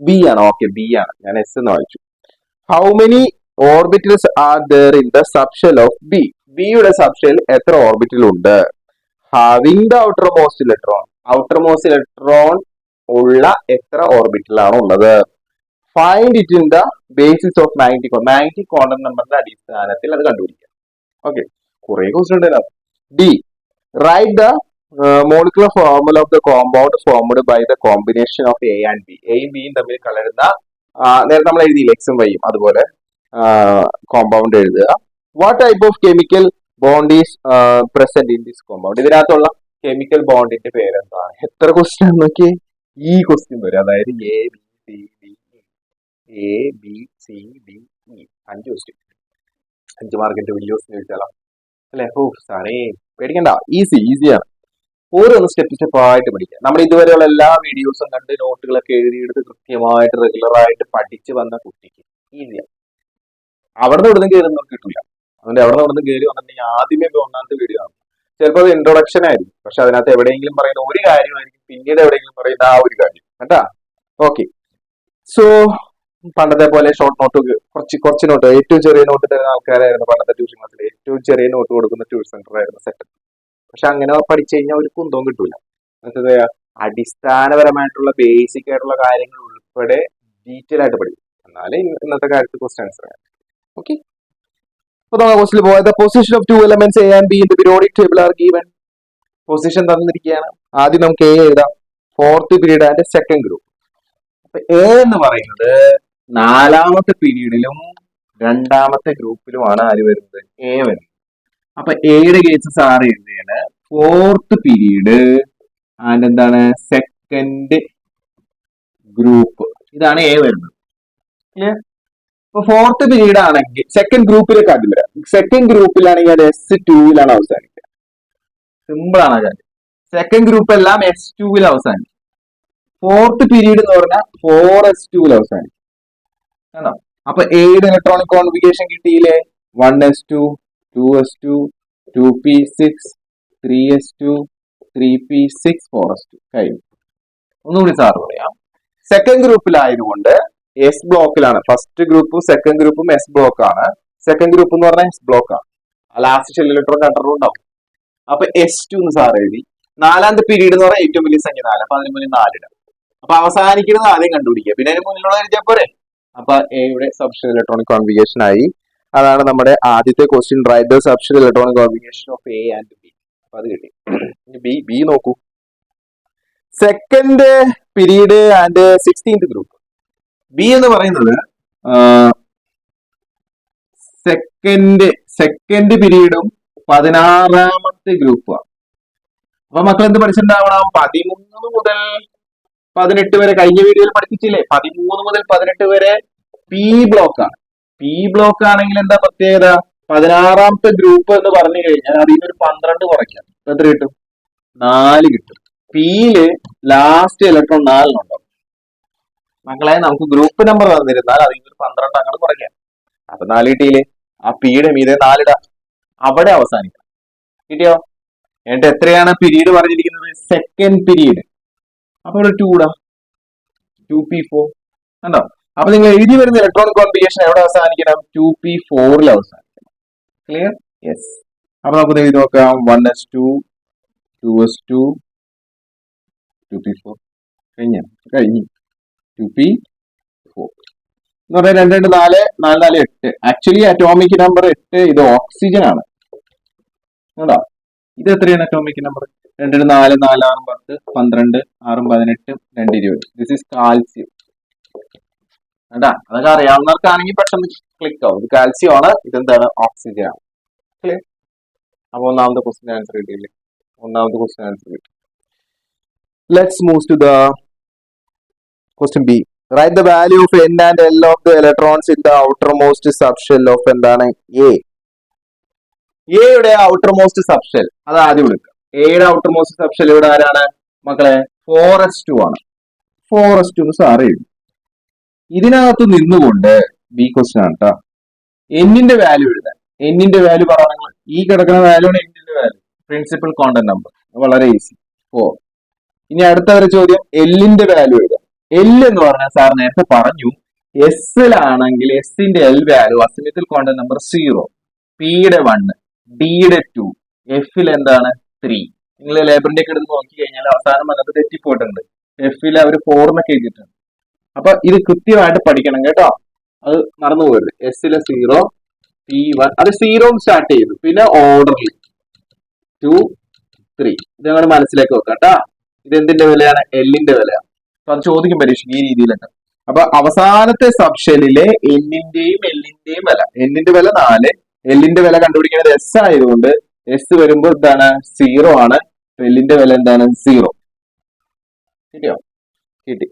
ബി ആണ്. ഓക്കെ, ബി ആണ്. ഞാൻ എസ് എന്ന് വായിച്ചു. How many orbitals are there in the subshell of B? ബിയുടെ സബ്ഷെൽ എത്ര ഓർബിറ്റൽ ഉണ്ട്? Having the outermost electron, outermost electron ഉള്ള എത്ര ഓർബിറ്റൽ ആണ് ഉള്ളത്? Find it in the basis of magnetic quantum നമ്പറിന്റെ അടിസ്ഥാനത്തിൽ അത് കണ്ടുപിടിക്കാം. ഓക്കെ, കുറെ ക്വസ്റ്റ്യൻ ഉണ്ട്. D, write the molecular formula of the compound formed by the combination of A and B. എയും ബിയും തമ്മിൽ കലരുന്ന നേരത്തെ നമ്മൾ എഴുതിയില്ല എക്സും വൈയും, അതുപോലെ കോമ്പൗണ്ട് എഴുതുക. What type of chemical bond is present in this compound? ഇതിനകത്തുള്ള കെമിക്കൽ ബോണ്ടിന്റെ പേരെന്താണ്? എത്ര ക്വസ്റ്റ്യൻ നോക്കിയേ, ഈ ക്വസ്റ്റ്യൻ വരും. അതായത് A B C D A B C D E 5 question, 5 മാർക്കിന്റെ വലിയ ക്വസ്റ്റ്യൻ ചോദിച്ചാലോ അല്ലെ? ഓ സാറേ പേടിക്കണ്ട, ഈസിയാണ്. ഓരോന്ന് സ്റ്റെപ്പ് ആയിട്ട് പഠിക്കാം. നമ്മൾ ഇതുവരെയുള്ള എല്ലാ വീഡിയോസും കണ്ട് നോട്ടുകളൊക്കെ എഴുതിയെടുത്ത് കൃത്യമായിട്ട് റെഗുലറായിട്ട് പഠിച്ചു വന്ന കുട്ടിക്ക് ഈസിയാണ്. അവിടെ നിന്ന് ഇവിടുന്ന് കയറുന്നവർ കിട്ടില്ല. അതുകൊണ്ട് അവിടെ നിന്ന് കയറി വന്നിട്ടുണ്ടെങ്കിൽ ആദ്യമേ ഒന്നാമത്തെ വീഡിയോ ആണ്. ചിലപ്പോൾ അത് ഇൻട്രൊഡക്ഷൻ ആയിരിക്കും, പക്ഷെ അതിനകത്ത് എവിടെയെങ്കിലും പറയുന്ന ഒരു കാര്യമായിരിക്കും പിന്നീട് എവിടെയെങ്കിലും പറയുന്ന ആ ഒരു കാര്യം കേട്ടാ. ഓക്കെ, സോ പണ്ടത്തെ പോലെ ഷോർട്ട് നോട്ട് കുറച്ച് നോട്ട്, ഏറ്റവും ചെറിയ നോട്ട് തരുന്ന ആൾക്കാരായിരുന്നു പണ്ടത്തെ ട്യൂഷൻ ക്ലാസ്സിൽ. ഏറ്റവും ചെറിയ നോട്ട് കൊടുക്കുന്ന ട്യൂഷൻ സെന്റർ ആയിരുന്നു സെറ്റപ്പ്. പക്ഷെ അങ്ങനെ പഠിച്ചു കഴിഞ്ഞാൽ ഒരു കുന്തവും കിട്ടൂല. എന്നുവെച്ചാൽ അടിസ്ഥാനപരമായിട്ടുള്ള ബേസിക് ആയിട്ടുള്ള കാര്യങ്ങൾ ഉൾപ്പെടെ ഡീറ്റെയിൽ ആയിട്ട് പഠിക്കും, എന്നാലേ ഇന്നത്തെ കാലത്ത് ക്വസ്റ്റ്യൻ ആൻസർ ആണ്. ഓക്കെ, അപ്പോൾ നമ്മൾ ക്വസ്റ്റ്യൻ പോയത് the position of 2 elements A and B in the periodic table are given. Position തന്നിരിക്കുകയാണ്. ആദ്യം നമുക്ക് എ എഴുതാം, 4th period and second group. അപ്പൊ എ എന്ന് പറയുന്നത് 4ാമത്തെ പീരീഡിലും 2ാമത്തെ ഗ്രൂപ്പിലുമാണ് ആര് വരുന്നത്? എ വരുന്നത്. അപ്പൊ എയുടെ കേസ് സാറ് എഴുതിയാണ് 4th പീരീഡ് ആൻഡ് എന്താണ് സെക്കൻഡ് ഗ്രൂപ്പ്. ഇതാണ് എ വരുന്നത്. ക്ലിയർ? ഇപ്പൊ 4th പീരീഡ് ആണെങ്കിൽ സെക്കൻഡ് ഗ്രൂപ്പിലേക്ക് ആദ്യം വരാം. സെക്കൻഡ് ഗ്രൂപ്പിലാണെങ്കിൽ അത് S2 അവസാനിക്കുക. സിമ്പിൾ ആണ് കാര്യം. സെക്കൻഡ് ഗ്രൂപ്പ് എല്ലാം S2 അവസാനിക്കും. 4th പീരീഡ് എന്ന് പറഞ്ഞാൽ 4s2 അവസാനിക്കും. ആണോ? അപ്പൊ എയുടെ ഇലക്ട്രോണിക് കോൺഫിഗറേഷൻ കിട്ടിയില്ലേ? 1s2 2s2 2p6 3s2 3p6 4s2 കഴിഞ്ഞു. ഒന്നുകൂടി സാറ് പറയാം. സെക്കൻഡ് ഗ്രൂപ്പിലായതുകൊണ്ട് എസ് ബ്ലോക്കിലാണ്. ഫസ്റ്റ് ഗ്രൂപ്പും സെക്കൻഡ് ഗ്രൂപ്പും എസ് ബ്ലോക്ക് ആണ്. സെക്കൻഡ് ഗ്രൂപ്പ് എന്ന് പറഞ്ഞാൽ എസ് ബ്ലോക്ക് ആണ്. ലാസ്റ്റ് ഷെൽ ഇലക്ട്രോൺ കൺട്രോൾ ഉണ്ടാവും. അപ്പൊ S2 എന്ന് സാർ എഴുതി. 4ാമത്തെ പീരീഡ് എന്ന് പറഞ്ഞാൽ ഏറ്റവും വലിയ സംഖ്യ 4. അപ്പൊ അതിന് മുന്നിൽ 4 ഇടാം. അപ്പൊ അവസാനിക്കുന്നത് ആദ്യം കണ്ടുപിടിക്കുക, പിന്നെ അതിന് മുന്നിലുള്ള എഴുതിയാൽ പോരെ. അപ്പൊ എയുടെ സബ്ഷെൽ ഇലക്ട്രോണിക് കോൺഫിഗറേഷൻ ആയി. അതാണ് നമ്മുടെ ആദ്യത്തെ question. Write the subshell electronic configuration of A and B. അപ്പൊ അത് കിട്ടി. ബി നോക്കൂ. Second period and 16th group. B എന്ന് പറയുന്നത് സെക്കൻഡ് പീരീഡും 16ാമത്തെ ഗ്രൂപ്പാണ്. അപ്പൊ മക്കൾ എന്ത് പഠിച്ചിട്ടുണ്ടാവണം? 13 മുതൽ 18 വരെ കഴിഞ്ഞ വീഡിയോയിൽ പഠിപ്പിച്ചില്ലേ? 13 മുതൽ 18 വരെ പി ബ്ലോക്ക് ആണ്. പി ബ്ലോക്ക് ആണെങ്കിൽ എന്താ പ്രത്യേകത? 16ാമത്തെ ഗ്രൂപ്പ് എന്ന് പറഞ്ഞു കഴിഞ്ഞാൽ അതിൽ നിന്ന് ഒരു 12 കുറയ്ക്കാം. എത്ര കിട്ടും? 4 കിട്ടും. പിയില് ലാസ്റ്റ് ഇലക്ട്രോൺ 4 ഉണ്ടാവും. മക്കളെ നമുക്ക് ഗ്രൂപ്പ് നമ്പർ തന്നിരുന്നാൽ അതിൽ നിന്ന് 12 അങ്ങോട്ട് കുറയ്ക്കാം. അപ്പൊ 4 കിട്ടിയില്ലേ? ആ പിയുടെ മീതെ 4 ഇടാം. അവിടെ അവസാനിക്കണം. കിട്ടിയോ? എന്നിട്ട് എത്രയാണ് പീരീഡ് പറഞ്ഞിരിക്കുന്നത്? Second period. അപ്പൊ ഇവിടെ 2 ഇടാം. 2p4 കണ്ടോ? അപ്പൊ നിങ്ങൾ എഴുതി വരുന്ന ഇലക്ട്രോണിക് കോൺഫിഗറേഷൻ എവിടെ അവസാനിക്കണം? 2p4 അവസാനിക്കണം. ക്ലിയർ? യെസ്. അപ്പൊ നമുക്ക് എഴുതി നോക്കാം. 1s2 2s2 2p4 കഴിഞ്ഞു 2p4 എന്ന് പറഞ്ഞാൽ 2 2 4 4 4 8. ആക്ച്വലി അറ്റോമിക് നമ്പർ 8 ഇത് ഓക്സിജൻ ആണ്. കേട്ടോ? ഇത് എത്രയാണ് atomic number? 2 4 4 6 10 12 6 18 2 20. This is calcium. കേട്ടാ? അതൊക്കെ അറിയാവുന്നവർക്കാണെങ്കിൽ പെട്ടെന്ന് ക്ലിക്ക് ആവും. ഇത് കാൽസ്യം ആണ്, ഇതെന്താണ്? ഓക്സിജൻ ആണ്. ക്ലിയർ? അപ്പൊ ഒന്നാമത്തെ ക്വസ്റ്റ്യൻ ആൻസർ കിട്ടിയില്ലേ? ഒന്നാമത്തെ ക്വസ്റ്റ്യൻ ആൻസർ കിട്ടി. Let's move to the question B, write the value of n and l of the electrons in the outermost subshell of എന്താണ് എ. എയുടെ ഔട്ടർ മോസ്റ്റ് സബ്ഷെൽ അത് ആദ്യം എടുക്കുക. എയുടെ ഔട്ടർ മോസ്റ്റ് സബ്ഷെൽ ഇവിടെ ആരാണ് മക്കളെ? 4s2 ആണ്. 4s2 എന്ന് സാറ് എഴുതി. ഇതിനകത്ത് നിന്നുകൊണ്ട് ബി ക്വസ്റ്റ്യൻ ആണ് കേട്ടോ. എന്നിന്റെ വാല്യൂ എഴുതാൻ. എന്നിന്റെ വാല്യൂ പറയുന്നത് ഈ കിടക്കുന്ന വാല്യൂ ആണ് എന്നിന്റെ വാല്യൂ, പ്രിൻസിപ്പൽ കോണ്ടന്റ് നമ്പർ. വളരെ ഈസി. 4. ഇനി അടുത്ത ഒരു ചോദ്യം, എല്ലിന്റെ വാല്യൂ എഴുതാം. എൽ എന്ന് പറഞ്ഞാൽ സാർ നേരത്തെ പറഞ്ഞു എസിലാണെങ്കിൽ എസിന്റെ എൽ വാല്യൂ അസിമിത്തിൽ കോണ്ടന്റ് നമ്പർ 0, പിയുടെ 1, ഡിയുടെ 2, എഫിൽ എന്താണ് 3. നിങ്ങൾ ലേബറിന്റെ ഒക്കെ എടുത്ത് നോക്കി കഴിഞ്ഞാൽ അവസാനം വന്നത് തെറ്റിപ്പോയിട്ടുണ്ട്. എഫിൽ അവർ 4 എന്നൊക്കെ എഴുതിയിട്ടുണ്ട്. അപ്പൊ ഇത് കൃത്യമായിട്ട് പഠിക്കണം കേട്ടോ, അത് മറന്നു പോകരുത്. എസിലെ 0, P1 അത് 0 സ്റ്റാർട്ട് ചെയ്തു, പിന്നെ ഓർഡറിൽ 2, 3 ഇത് ഞങ്ങൾ മനസ്സിലേക്ക് വെക്കാം കേട്ടാ. ഇത് എന്തിന്റെ വിലയാണ്? എല്ലിന്റെ വിലയാണ്. അപ്പൊ അത് ചോദിക്കും പരീക്ഷയ്ക്ക് ഈ രീതിയിലൊക്കെ. അപ്പൊ അവസാനത്തെ സബ്ഷെല്ലിലെ എന്നിന്റെയും എല്ലിന്റെയും വില, എന്നിന്റെ വില 4, എല്ലിന്റെ വില കണ്ടുപിടിക്കുന്നത് എസ് ആയതുകൊണ്ട് എസ് വരുമ്പോൾ എന്താണ് 0 ആണ്. എല്ലിന്റെ വില എന്താണ് 0. കിട്ടിയോ? കിട്ടി.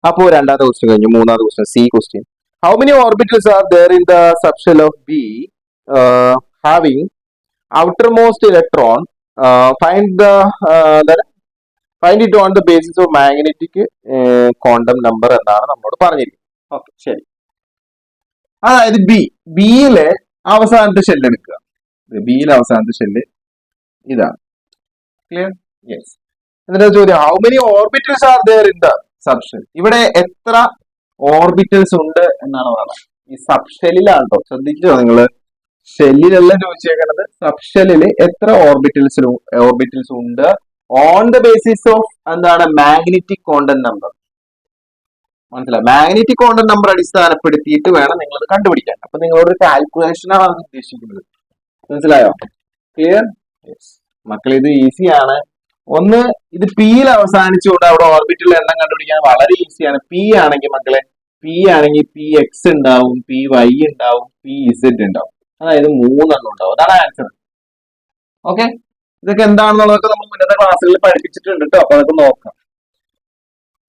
അപ്പോ രണ്ടാമത്തെ ക്വസ്റ്റ്യൻ കഴിഞ്ഞു. മൂന്നാമത്തെ question C question. How many orbitals are there in the subshell of be having outermost electron, find it on the basis of magnetic quantum number എന്നാണ് നമ്മളോട് പറഞ്ഞിരിക്കുന്നത്. ഓക്കെ ശരി. അതായത് ബിയിലെ അവസാനത്തെ ഷെല്ല് എടുക്കുക. ബിയിലെ അവസാനത്തെ ഷെല്ല് ഇതാണ്. ക്ലിയർ? യെസ്. എന്നിട്ട് ചോദ്യം, how many orbitals are there in the subshell. ഇവിടെ എത്ര ഓർബിറ്റൽസ് ഉണ്ട് എന്നാണ് പറയുന്നത്. ഈ സബ്ഷെല്ലിലാണ് കേട്ടോ, ശ്രദ്ധിച്ചോ നിങ്ങള്. ഷെല്ലിലല്ല ചോദിച്ചേക്കുന്നത്, സബ്ഷെല്ലിൽ എത്ര ഓർബിറ്റൽസ് ഉണ്ട് ഓൺ ദ ബേസിസ് ഓഫ് എന്താണ് മാഗ്നറ്റിക് കോണ്ടന്റ് നമ്പർ. മനസ്സിലായി? മാഗ്നറ്റിക് കോണ്ടന്റ് നമ്പർ അടിസ്ഥാനപ്പെടുത്തിയിട്ട് വേണം നിങ്ങൾ അത് കണ്ടുപിടിക്കാൻ. അപ്പൊ നിങ്ങളൊരു കാൽക്കുലേഷനാണ് അത് ഉദ്ദേശിക്കുന്നത്. മനസ്സിലായോ? ക്ലിയർ? മക്കൾ ഇത് ഈസിയാണ്. ഒന്ന്, ഇത് പിയിൽ അവസാനിച്ചുകൊണ്ട് അവിടെ ഓർബിറ്റൽ എണ്ണം കണ്ടുപിടിക്കാൻ വളരെ ഈസിയാണ്. പി ആണെങ്കിൽ മക്കളെ, പി ആണെങ്കിൽ പി എക്സ് ഉണ്ടാവും, പി വൈ ഉണ്ടാവും, പി ഇസഡ് ഉണ്ടാവും. അതായത് 3 എണ്ണം ഉണ്ടാവും. അതാണ് ആൻസർ. ഓക്കെ, ഇതൊക്കെ എന്താണെന്നുള്ളതൊക്കെ നമ്മൾ മുന്നത്തെ ക്ലാസ്സുകളിൽ പഠിപ്പിച്ചിട്ടുണ്ട് കേട്ടോ. അപ്പൊ അതൊക്കെ നോക്കാം.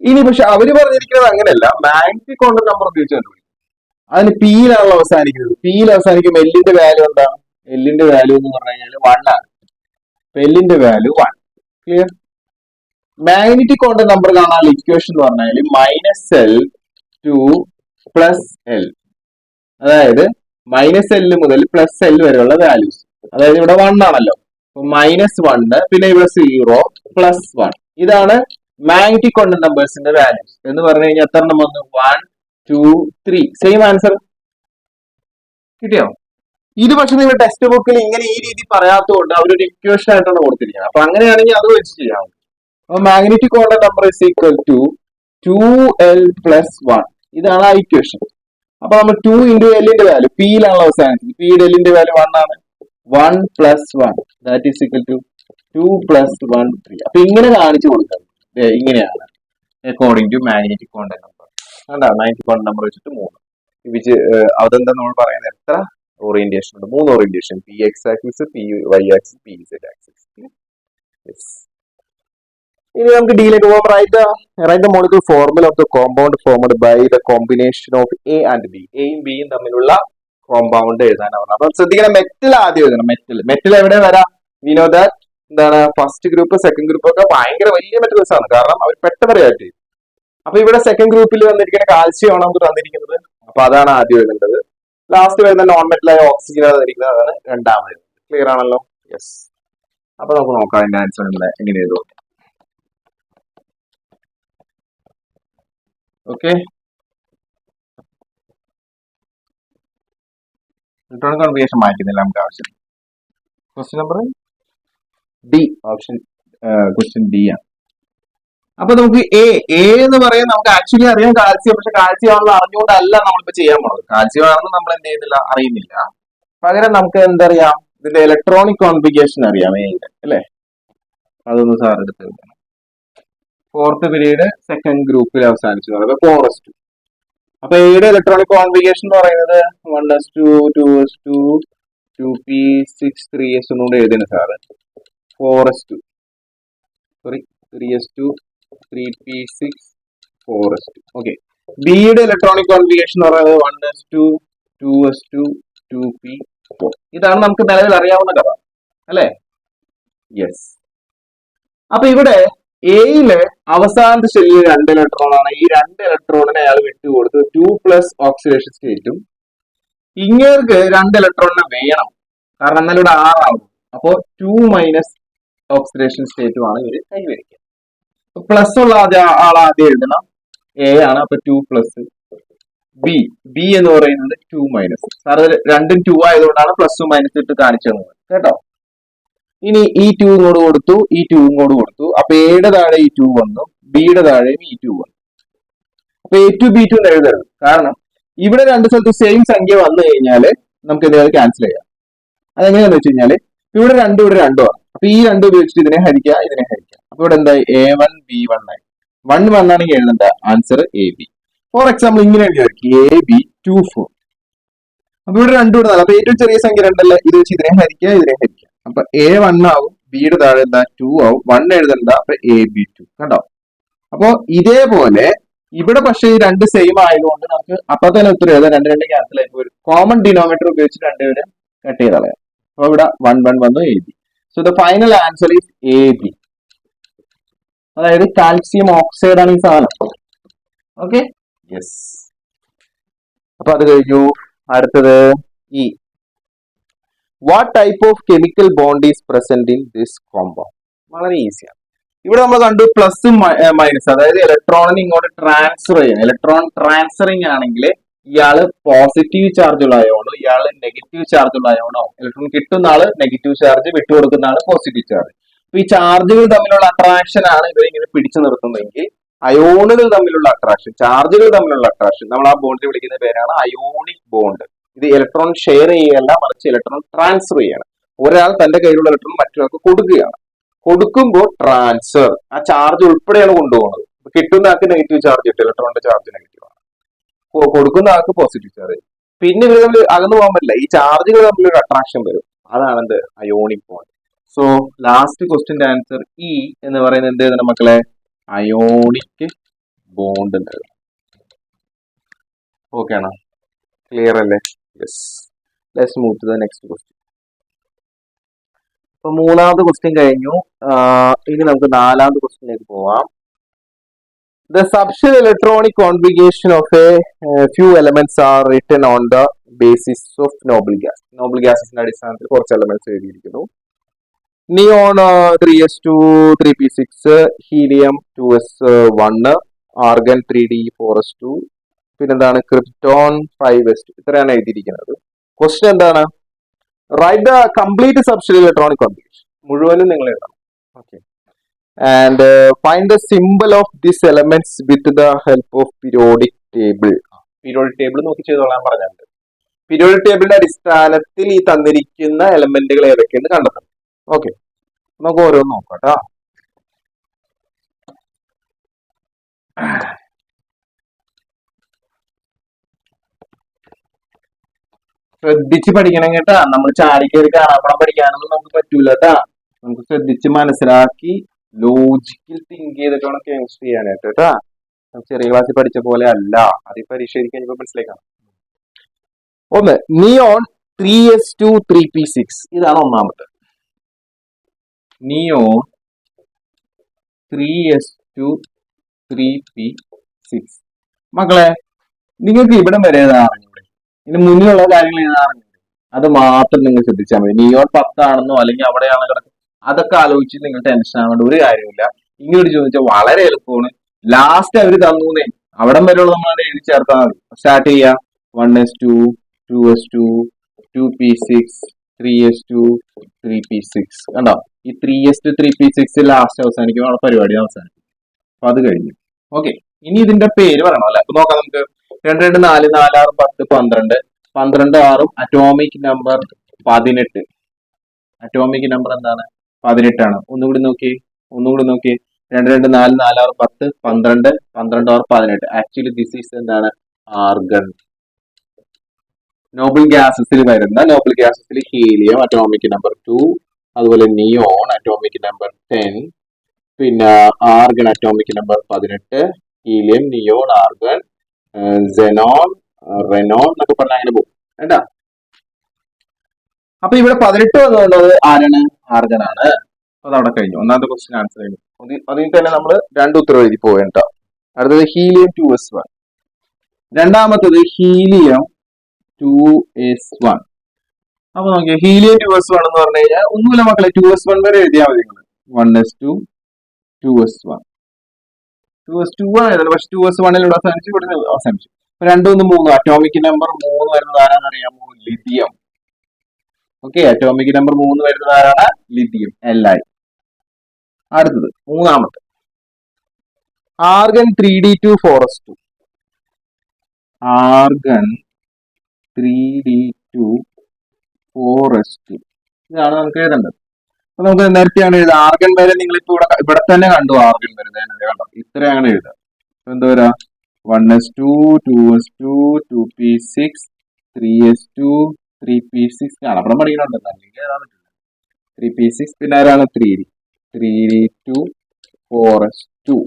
ഇനി പക്ഷെ അവര് പറഞ്ഞിരിക്കുന്നത് അങ്ങനെയല്ല, മാഗ്നറ്റിക് കോണ്ടന്റ് നമ്പർ ഉപയോഗിച്ച് കണ്ടുപിടിക്കും. അതിന് പിയിലാണല്ലോ അവസാനിക്കുന്നത്. പിയിൽ അവസാനിക്കുമ്പോൾ എല്ലിന്റെ വാല്യൂ എന്താണ്? എല്ലിന്റെ വാല്യൂ എന്ന് പറഞ്ഞു കഴിഞ്ഞാൽ 1 ആണ്. എല്ലിന്റെ value 1. Clear? Magnetic quantum number കാണാനുള്ള ഇക്വേഷൻ എന്ന് പറഞ്ഞാൽ -L to +L, അതായത് -L മുതൽ +L വരെയുള്ള വാല്യൂസ്. അതായത് ഇവിടെ 1 ആണല്ലോ, -1, പിന്നെ ഇവിടെ 0, +1. ഇതാണ് മാഗ്നറ്റിക് കോണ്ടന്റ് നമ്പേഴ്സിന്റെ വാല്യൂസ് എന്ന് പറഞ്ഞു കഴിഞ്ഞാൽ എത്ര എണ്ണം വന്നു? 1, 2, 3. Same answer. കിട്ടിയോ? ഇത് പക്ഷെ നിങ്ങൾ ടെക്സ്റ്റ് ബുക്കിൽ ഇങ്ങനെ ഈ രീതി പറയാത്തതുകൊണ്ട് അവരൊരു ഇക്വേഷൻ ആയിട്ടാണ് കൊടുത്തിരിക്കുന്നത്. അപ്പൊ അങ്ങനെയാണെങ്കിൽ അത് വെച്ച് ചെയ്യാം. അപ്പൊ magnetic quantum number is equal to 2L + 1. ഇതാണ് ആ ഇക്വേഷൻ. അപ്പൊ നമ്മൾ 2 × എല്ലിന്റെ വാല്യൂ, പിയിലാണല്ലോ അവസാനിച്ചത്, പിയുടെ എല്ലിന്റെ വാല്യൂ 1 ആണ്. 1 + 1 ദാറ്റ് ഈസ് ഈക്വൽ ടു 2 + 1 3. അപ്പൊ ഇങ്ങനെ കാണിച്ചു കൊടുക്കുന്നത് ഇങ്ങനെയാണ് according to magnetic quantum number. കണ്ടാ? മാഗ്നറ്റിക് കോണ്ടന്റ് നമ്പർ വെച്ചിട്ട് 3 വിച്ച് അതെന്താ നമ്മൾ പറയുന്നത്? എത്ര ഓറിയന്റേഷൻ ഉണ്ട്? 3 orientation, p x axis, p y axis, p z axis. ഇനി നമുക്ക് ഡിയിലേക്ക് പോകാം. Write the molecule formula of the compound formed by the combination of A and B. എയും ബിയും തമ്മിലുള്ള കോമ്പൗണ്ട് എഴുതാനാണ്. അപ്പൊ ശ്രദ്ധിക്കണം, മെറ്റൽ ആദ്യം എഴുതണം. മെറ്റൽ എവിടെ വരാം? വി നോ ദാറ്റ് എന്താണ് ഫസ്റ്റ് ഗ്രൂപ്പ്, സെക്കൻഡ് ഗ്രൂപ്പ് ഒക്കെ ഭയങ്കര വലിയ മെറ്റൽസ് ആണ്, കാരണം അവർ പെട്ടെന്ന് റിയാക്ട് ചെയ്യും. അപ്പൊ ഇവിടെ സെക്കൻഡ് ഗ്രൂപ്പിൽ വന്നിരിക്കുന്ന കാൽസ്യം ആണ് നമുക്ക് തന്നിരിക്കുന്നത്. അപ്പൊ അതാണ് ആദ്യം എഴുതേണ്ടത്. ലാസ്റ്റ് വരുന്ന നോൺ മെറ്റലായ ഓക്സിജൻ തന്നിരിക്കുന്നത്, അതാണ് രണ്ടാമത്. ക്ലിയർ ആണല്ലോ? യെസ്. അപ്പൊ നമുക്ക് നോക്കാം അതിന്റെ ആൻസർ എങ്ങനെ എഴുതും. ഓക്കെ, ഇലക്ട്രോണിക് കോൺഫിഗറേഷൻ മാറ്റുന്നില്ല നമുക്ക് ആവശ്യം. Question number D, option question D ആണ്. അപ്പൊ നമുക്ക് എ എന്ന് പറയാൻ നമുക്ക് ആക്ച്വലി അറിയാം കാൽസ്യം, പക്ഷെ കാൽസ്യം ആണെന്ന് അറിഞ്ഞുകൊണ്ടല്ല നമ്മളിപ്പോ ചെയ്യാൻ പോണത്. കാൽസ്യം ആണെന്ന് നമ്മൾ എന്ത് ചെയ്യുന്നില്ല, അറിയുന്നില്ല. പകരം നമുക്ക് എന്തറിയാം? ഇതിന്റെ ഇലക്ട്രോണിക് കോൺഫിഗറേഷൻ അറിയാം എയുടെ, അല്ലെ? അതൊന്ന് സാർ എടുത്ത് വെക്കണം. 4th പീരീഡ് സെക്കൻഡ് ഗ്രൂപ്പിൽ അവസാനിച്ചു. 4s2. അപ്പൊ എയുടെ ഇലക്ട്രോണിക് കോൺഫിഗറേഷൻ എന്ന് പറയുന്നത് 1s2, 2s2, 2p6, 3s ഒന്നുകൂടെ എഴുതുന്നു sir. 4s2, sorry 3s2, 3p6, 4s2. Okay, ബിയുടെ ഇലക്ട്രോണിക് കോൺഫിഗറേഷൻ എന്ന് പറയുന്നത് 1s2 2s2 2p4. ഇതാണ് നമുക്ക് നിലവിൽ അറിയാവുന്ന കഥ അല്ലെ? യെസ്. അപ്പൊ ഇവിടെ എയില് അവസാനത്തെ ഷെല്ലിൽ 2 ഇലക്ട്രോൺ ആണ്. ഈ 2 ഇലക്ട്രോണിനെ അയാൾ വിട്ടുകൊടുത്ത് 2+ ഓക്സിഡേഷൻ സ്റ്റേറ്റും, ഇങ്ങേർക്ക് 2 ഇലക്ട്രോണിനെ വേണം, കാരണം എന്നാലും ഇവിടെ 6 ആവും. അപ്പോ 2- ഓക്സിഡേഷൻ സ്റ്റേറ്റും ആണ് ഇവര് കൈവരിക്കുക. പ്ലസ് ഉള്ള ആദ്യം എഴുതണം, എ ആണ്. അപ്പൊ 2+. ബി എന്ന് പറയുന്നത് 2-. സാർ രണ്ടും 2 ആയതുകൊണ്ടാണ് പ്ലസും മൈനസ് ഇട്ട് കാണിച്ചത് കേട്ടോ. ഇനി ഈ 2 ഇങ്ങോട്ട് കൊടുത്തു, ഈ 2 ഇങ്ങോട്ട് കൊടുത്തു. അപ്പൊ എയുടെ താഴെ ഈ 2 വന്നു, ബിയുടെ താഴെയും ഈ 2 വന്നു. അപ്പൊ A2 B2 എന്ന് എഴുതരുത്, കാരണം ഇവിടെ രണ്ട് സ്ഥലത്ത് സെയിം സംഖ്യ വന്നു കഴിഞ്ഞാൽ നമുക്ക് ഇത് ക്യാൻസൽ ചെയ്യാം. അതെങ്ങനെയാന്ന് വെച്ച് കഴിഞ്ഞാല് ഇവിടെ 2 ഇവിടെ 2 ആണ്. അപ്പൊ ഈ 2 ഉപയോഗിച്ചിട്ട് ഇതിനെ ഹരിക്കുക, ഇതിനെ ഹരിക്കുക. അപ്പൊ ഇവിടെ എന്തായി? A1 B1 ആയി. 1 വന്നാണെങ്കിൽ എഴുതണ്ട, ആൻസർ AB. ഫോർ എക്സാമ്പിൾ ഇങ്ങനെ എഴുതി AB 2 4. അപ്പൊ ഇവിടെ 2 ഇവിടെ 4. അപ്പൊ ഏറ്റവും ചെറിയ സംഖ്യ 2 അല്ലേ, ഇത് വെച്ച് ഇതിനെ ഹരിക്കുക, ഇതിനെ ഹരിക്കുക. അപ്പൊ A1 ആവും, ബിയുടെ താഴെ എന്താ 2 ആവും. 1 എഴുതണ്ട, അപ്പൊ AB2 കണ്ടോ. അപ്പൊ ഇതേപോലെ ഇവിടെ പക്ഷേ ഈ 2 സെയിം ആയതുകൊണ്ട് നമുക്ക് അപ്പൊ തന്നെ ഉത്തരം എഴുതാം. 2 ക്യാൻസൽ ആയി പോരും. കോമൺ ഡിനോമിനേറ്റർ ഉപയോഗിച്ച് 2 കട്ട് ചെയ്ത് കളയാം. അപ്പൊ ഇവിടെ 1 1 വന്നു, AB. So the final answer is AB. അതായത് കാൽസ്യം ഓക്സൈഡ് ആണ് ഈ സാധനം. Okay, yes. അപ്പൊ അത് കഴിഞ്ഞു. അടുത്തത് ഈ what type of chemical bond is present in this compound? വളരെ ഈസിയാണ്. ഇവിടെ നമ്മൾ കണ്ടു പ്ലസും മൈനസ്, അതായത് ഇലക്ട്രോണിന് ഇങ്ങോട്ട് ട്രാൻസ്ഫർ ചെയ്യണം. ഇലക്ട്രോൺ ട്രാൻസ്ഫറിങ് ആണെങ്കിൽ ഇയാള് പോസിറ്റീവ് ചാർജുള്ള അയോണോ, ഇയാള് നെഗറ്റീവ് ചാർജുള്ള അയോണോ. ഇലക്ട്രോൺ കിട്ടുന്ന ആള് നെഗറ്റീവ് ചാർജ്, വിട്ടുകൊടുക്കുന്ന ആള് പോസിറ്റീവ് ചാർജ്. അപ്പൊ ഈ ചാർജുകൾ തമ്മിലുള്ള അട്രാക്ഷൻ ആണ് ഇവരെ ഇങ്ങനെ പിടിച്ചു നിർത്തുന്നതെങ്കിൽ അയോണുകൾ തമ്മിലുള്ള അട്രാക്ഷൻ, ചാർജുകൾ തമ്മിലുള്ള അട്രാക്ഷൻ, നമ്മൾ ആ ബോണ്ടിനെ വിളിക്കുന്ന പേരാണ് അയോണിക് ബോണ്ട്. ഇത് ഇലക്ട്രോൺ ഷെയർ ചെയ്യുകയല്ല, മറിച്ച് ഇലക്ട്രോൺ ട്രാൻസ്ഫർ ചെയ്യണം. ഒരാൾ തന്റെ കയ്യിലുള്ള ഇലക്ട്രോൺ മറ്റൊരാൾക്ക് കൊടുക്കുകയാണ്. കൊടുക്കുമ്പോൾ ട്രാൻസ്ഫർ, ആ ചാർജ് ഉൾപ്പെടെയാണ് കൊണ്ടുപോകുന്നത്. കിട്ടുന്ന ആൾക്ക് നെഗറ്റീവ് ചാർജ് കിട്ടും, ഇലക്ട്രോണിന്റെ ചാർജ് നെഗറ്റീവ് ആണ്. കൊടുക്കുന്ന ആൾക്ക് പോസിറ്റീവ് ചാർജ്. പിന്നെ ഇവർ തമ്മിൽ അകന്നു പോകാൻ പറ്റില്ല, ഈ ചാർജുകൾ തമ്മിൽ ഒരു അട്രാക്ഷൻ വരും. അതാണ് എന്ത്? Ionic bond. സോ ലാസ്റ്റ് ക്വസ്റ്റിന്റെ ആൻസർ ഇ എന്ന് പറയുന്നത് എന്ത് എഴുതണം മക്കളെ? അയോണിക് ബോണ്ട് എന്ന് എഴുതണം. ഓക്കെ ആണോ? ക്ലിയർ അല്ലേ? Yes. Let's move to the next question. അപ്പൊ മൂന്നാമത്തെ ക്വസ്റ്റ്യൻ കഴിഞ്ഞു. ഇനി നമുക്ക് നാലാമത്തെ ക്വസ്റ്റ്യനിലേക്ക് പോവാം. The subshell electronic configuration of a few elements are written on the basis of noble gas. Noble gasന്റെ അടിസ്ഥാനത്തിൽ കുറച്ച് എലമെന്റ്സ് എഴുതിയിരിക്കുന്നു. Neon 3s2 3p6, helium 2s1, argon 3d4s2, പിന്നെന്താണ് ക്രിപ്റ്റോൺ 5s2. ഇത്രയാണ് എഴുതിയിരിക്കുന്നത്. ക്വസ്റ്റ്യൻ എന്താണ്? Write the complete subshell electronic configuration. മുഴുവനും നിങ്ങൾ എഴുതണം. Okay. And find the symbol of these elements with the help of periodic table. Periodic table നോക്കി ചെയ്തോളാൻ പറഞ്ഞിട്ടുണ്ട്. Periodic ടേബിളിന്റെ അടിസ്ഥാനത്തിൽ ഈ തന്നിരിക്കുന്ന എലമെന്റുകൾ ഏതൊക്കെയെന്ന് കണ്ടെത്തണം. ഓക്കെ, നമുക്ക് ഓരോന്ന് നോക്കാം കേട്ടോ. ശ്രദ്ധിച്ച് പഠിക്കണം കേട്ടാ. നമ്മൾ ചാടിക്കയറി കാണാപ്പണം പഠിക്കാനൊന്നും നമുക്ക് പറ്റൂല കേട്ടാ. നമുക്ക് ശ്രദ്ധിച്ച് മനസ്സിലാക്കി ലോജിക്കൽ തിങ്ക് ചെയ്തിട്ട് വേണം കെമിസ്ട്രി ചെയ്യാനായിട്ട് കേട്ടാ. ചെറിയ ക്ലാസ്സിൽ പഠിച്ച പോലെ അല്ല. അത് ഈ പരീക്ഷ എനിക്ക് എനിക്ക് മനസ്സിലാക്കണം. ഒന്ന്, നിയോൺ 3s2 3p6. ഇതാണ് ഒന്നാമത്തെ. Neon 3s2 3p6. മക്കളെ, നിങ്ങൾക്ക് ഇവിടെ വരെ അറിഞ്ഞൂടെ? ഇതിന് മുന്നിലുള്ള കാര്യങ്ങൾ അറിഞ്ഞൂടെ? അത് മാത്രം നിങ്ങൾ ശ്രദ്ധിച്ചാൽ മതി. നിയോൺ 10 ആണെന്നോ അല്ലെങ്കിൽ അവിടെയാണ് കിടക്കുന്നത് അതൊക്കെ ആലോചിച്ച് നിങ്ങൾ ടെൻഷൻ ആവേണ്ട ഒരു കാര്യമില്ല. ഇങ്ങോട്ട് ചോദിച്ചാൽ വളരെ എളുപ്പമാണ്. ലാസ്റ്റ് അവർ തന്നൂന്നേ, അവിടം വരെയുള്ള നമ്മൾ എഴുതി ചേർത്താൽ മതി. സ്റ്റാർട്ട് ചെയ്യാം. 1s2 2s2 2p6 3s2 3p6. കണ്ടോ? ഈ 3s2 3p6 ലാസ്റ്റ് അവസാനിക്കുമ്പോൾ നമ്മുടെ പരിപാടി അവസാനിക്കും. അപ്പൊ അത് കഴിഞ്ഞു. ഓക്കെ, ഇനി ഇതിന്റെ പേര് പറയണം അല്ലെ? അപ്പൊ നോക്കാം നമുക്ക്. 2 2 4 4 6 10 12 12 6 അറ്റോമിക് നമ്പർ 18. അറ്റോമിക് നമ്പർ എന്താണ്? 18 ആണ്. ഒന്നുകൂടി നോക്കി 2 2 4 4 6 10 12 12 6 18. ആക്ച്വലി ദിസ് ഈസ് എന്താണ്? ആർഗൺ. നോബിൾ ഗ്യാസസിൽ വരുന്ന നോബിൾ ഗ്യാസസിൽ ഹീലിയം അറ്റോമിക് നമ്പർ 2, അതുപോലെ നിയോൺ അറ്റോമിക് നമ്പർ 10, പിന്നെ argon atomic number 18, helium, neon, argon, xenon, radon എന്നൊക്കെ പറഞ്ഞാൽ അങ്ങനെ പോകും കേട്ടാ. അപ്പൊ ഇവിടെ 18 വന്നുള്ളത് ആരാണ്? ആർഗൺ ആണ്. അത് അവിടെ കഴിഞ്ഞു. ഒന്നാമത്തെ ക്വസ്റ്റ്യൻ ആൻസർ കഴിഞ്ഞു. അതിൽ തന്നെ നമ്മൾ 2 ഉത്തരം എഴുതി പോകേണ്ട. അടുത്തത് ഹീലിയം 2s1. രണ്ടാമത്തത് ഹീലിയം 2s1. അപ്പൊ നോക്കിയാൽ ഹീലിയം 2s1 എന്ന് പറഞ്ഞു കഴിഞ്ഞാൽ ഒന്നുമില്ല മക്കളെ, 2s1 വരെ എഴുതിയാൽ മതി നിങ്ങൾ. 1s2, 2s1, 2s2 ആണ് എഴുതുന്നത്. പക്ഷെ 2s1 ഇവിടെ അവസാനിച്ചു, ഇവിടെ അവസാനിച്ചു. 2, 1, 3 അറ്റോമിക് നമ്പർ 3 വരുന്നത് ആരാന്ന് അറിയാമോ? ലിഥിയം. ഓക്കെ, അറ്റോമിക് നമ്പർ 3 വരുന്നത് ആരാണ്? Lithium, Li. അടുത്തത് മൂന്നാമത്തെ argon 3d2 4s2. Argon 3d2 4s2 ഇതാണ് നമുക്ക് എഴുതേണ്ടത്. അപ്പൊ നമുക്ക് നേരത്തെയാണ് എഴുതുക. ആർഗൺ വരെ നിങ്ങൾ ഇപ്പൊ ഇവിടെ തന്നെ കണ്ടു. ആർഗൺ വരുന്നത് കണ്ടോ? ഇത്രയാണ് എഴുതുക. എന്താ വരാ? 1s2, 2s2, 2p6, 3s2, 3p6 ആണ്. അവിടെ പഠിക്കണുണ്ടല്ലോ, അല്ലെങ്കിൽ എഴുതാൻ പറ്റില്ല. 3p6 പിന്നെ ആരാണ്? 3d, 3d2 4s2.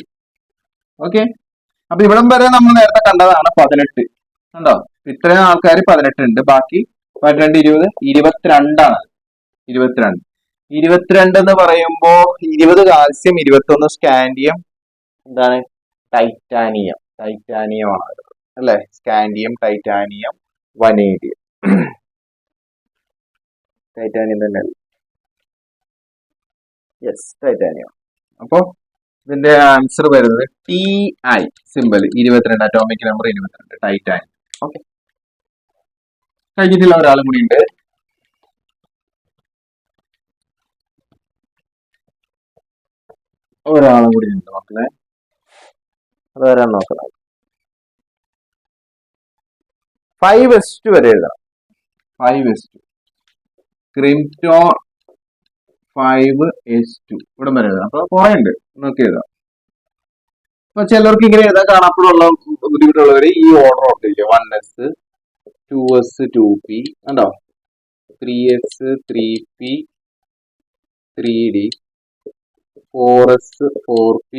ഓക്കെ, അപ്പൊ ഇവിടം വരെ നമ്മൾ നേരത്തെ കണ്ടതാണ് 18. കണ്ടോ? ഇത്രയും ആൾക്കാർ 18 ഉണ്ട്. ബാക്കി 12, 20, 22 ആണ്. 22 എന്ന് പറയുമ്പോ 20 കാൽസ്യം, 21 സ്കാൻഡിയം, എന്താണ്? ടൈറ്റാനിയം. ടൈറ്റാനിയം ആണ് അല്ലെ? Scandium, titanium, vanadium. ടൈറ്റാനിയം തന്നെ, യെസ്, ടൈറ്റാനിയം. അപ്പൊ ഇതിന്റെ ആൻസർ വരുന്നത് TI simple 22, atomic number 22, titanium. Okay, കഴിഞ്ഞിട്ടുള്ള ഒരാളും കൂടി ഉണ്ട്. ഒരാളും കൂടി ഉണ്ട് മക്കളെ, അത് വരാൻ നോക്കണം. 5s2 വരെ എഴുതണം. 5s2 ക്രിംറ്റോൺ 5s2 ഇവിടെ വരെ എഴുതാം. അപ്പൊ കുറെ ഉണ്ട്, നോക്കി എഴുതാം. അപ്പൊ ചിലർക്ക് ഇങ്ങനെ എഴുതാൻ കാണാപ്പോഴുള്ള ബുദ്ധിമുട്ടുള്ളവര് ഈ ഓർഡർ ഓർത്തിരിക്കുക. 1s, 2s, 2p കണ്ടോ? 3s, 3p, 3d, 4s, 4p,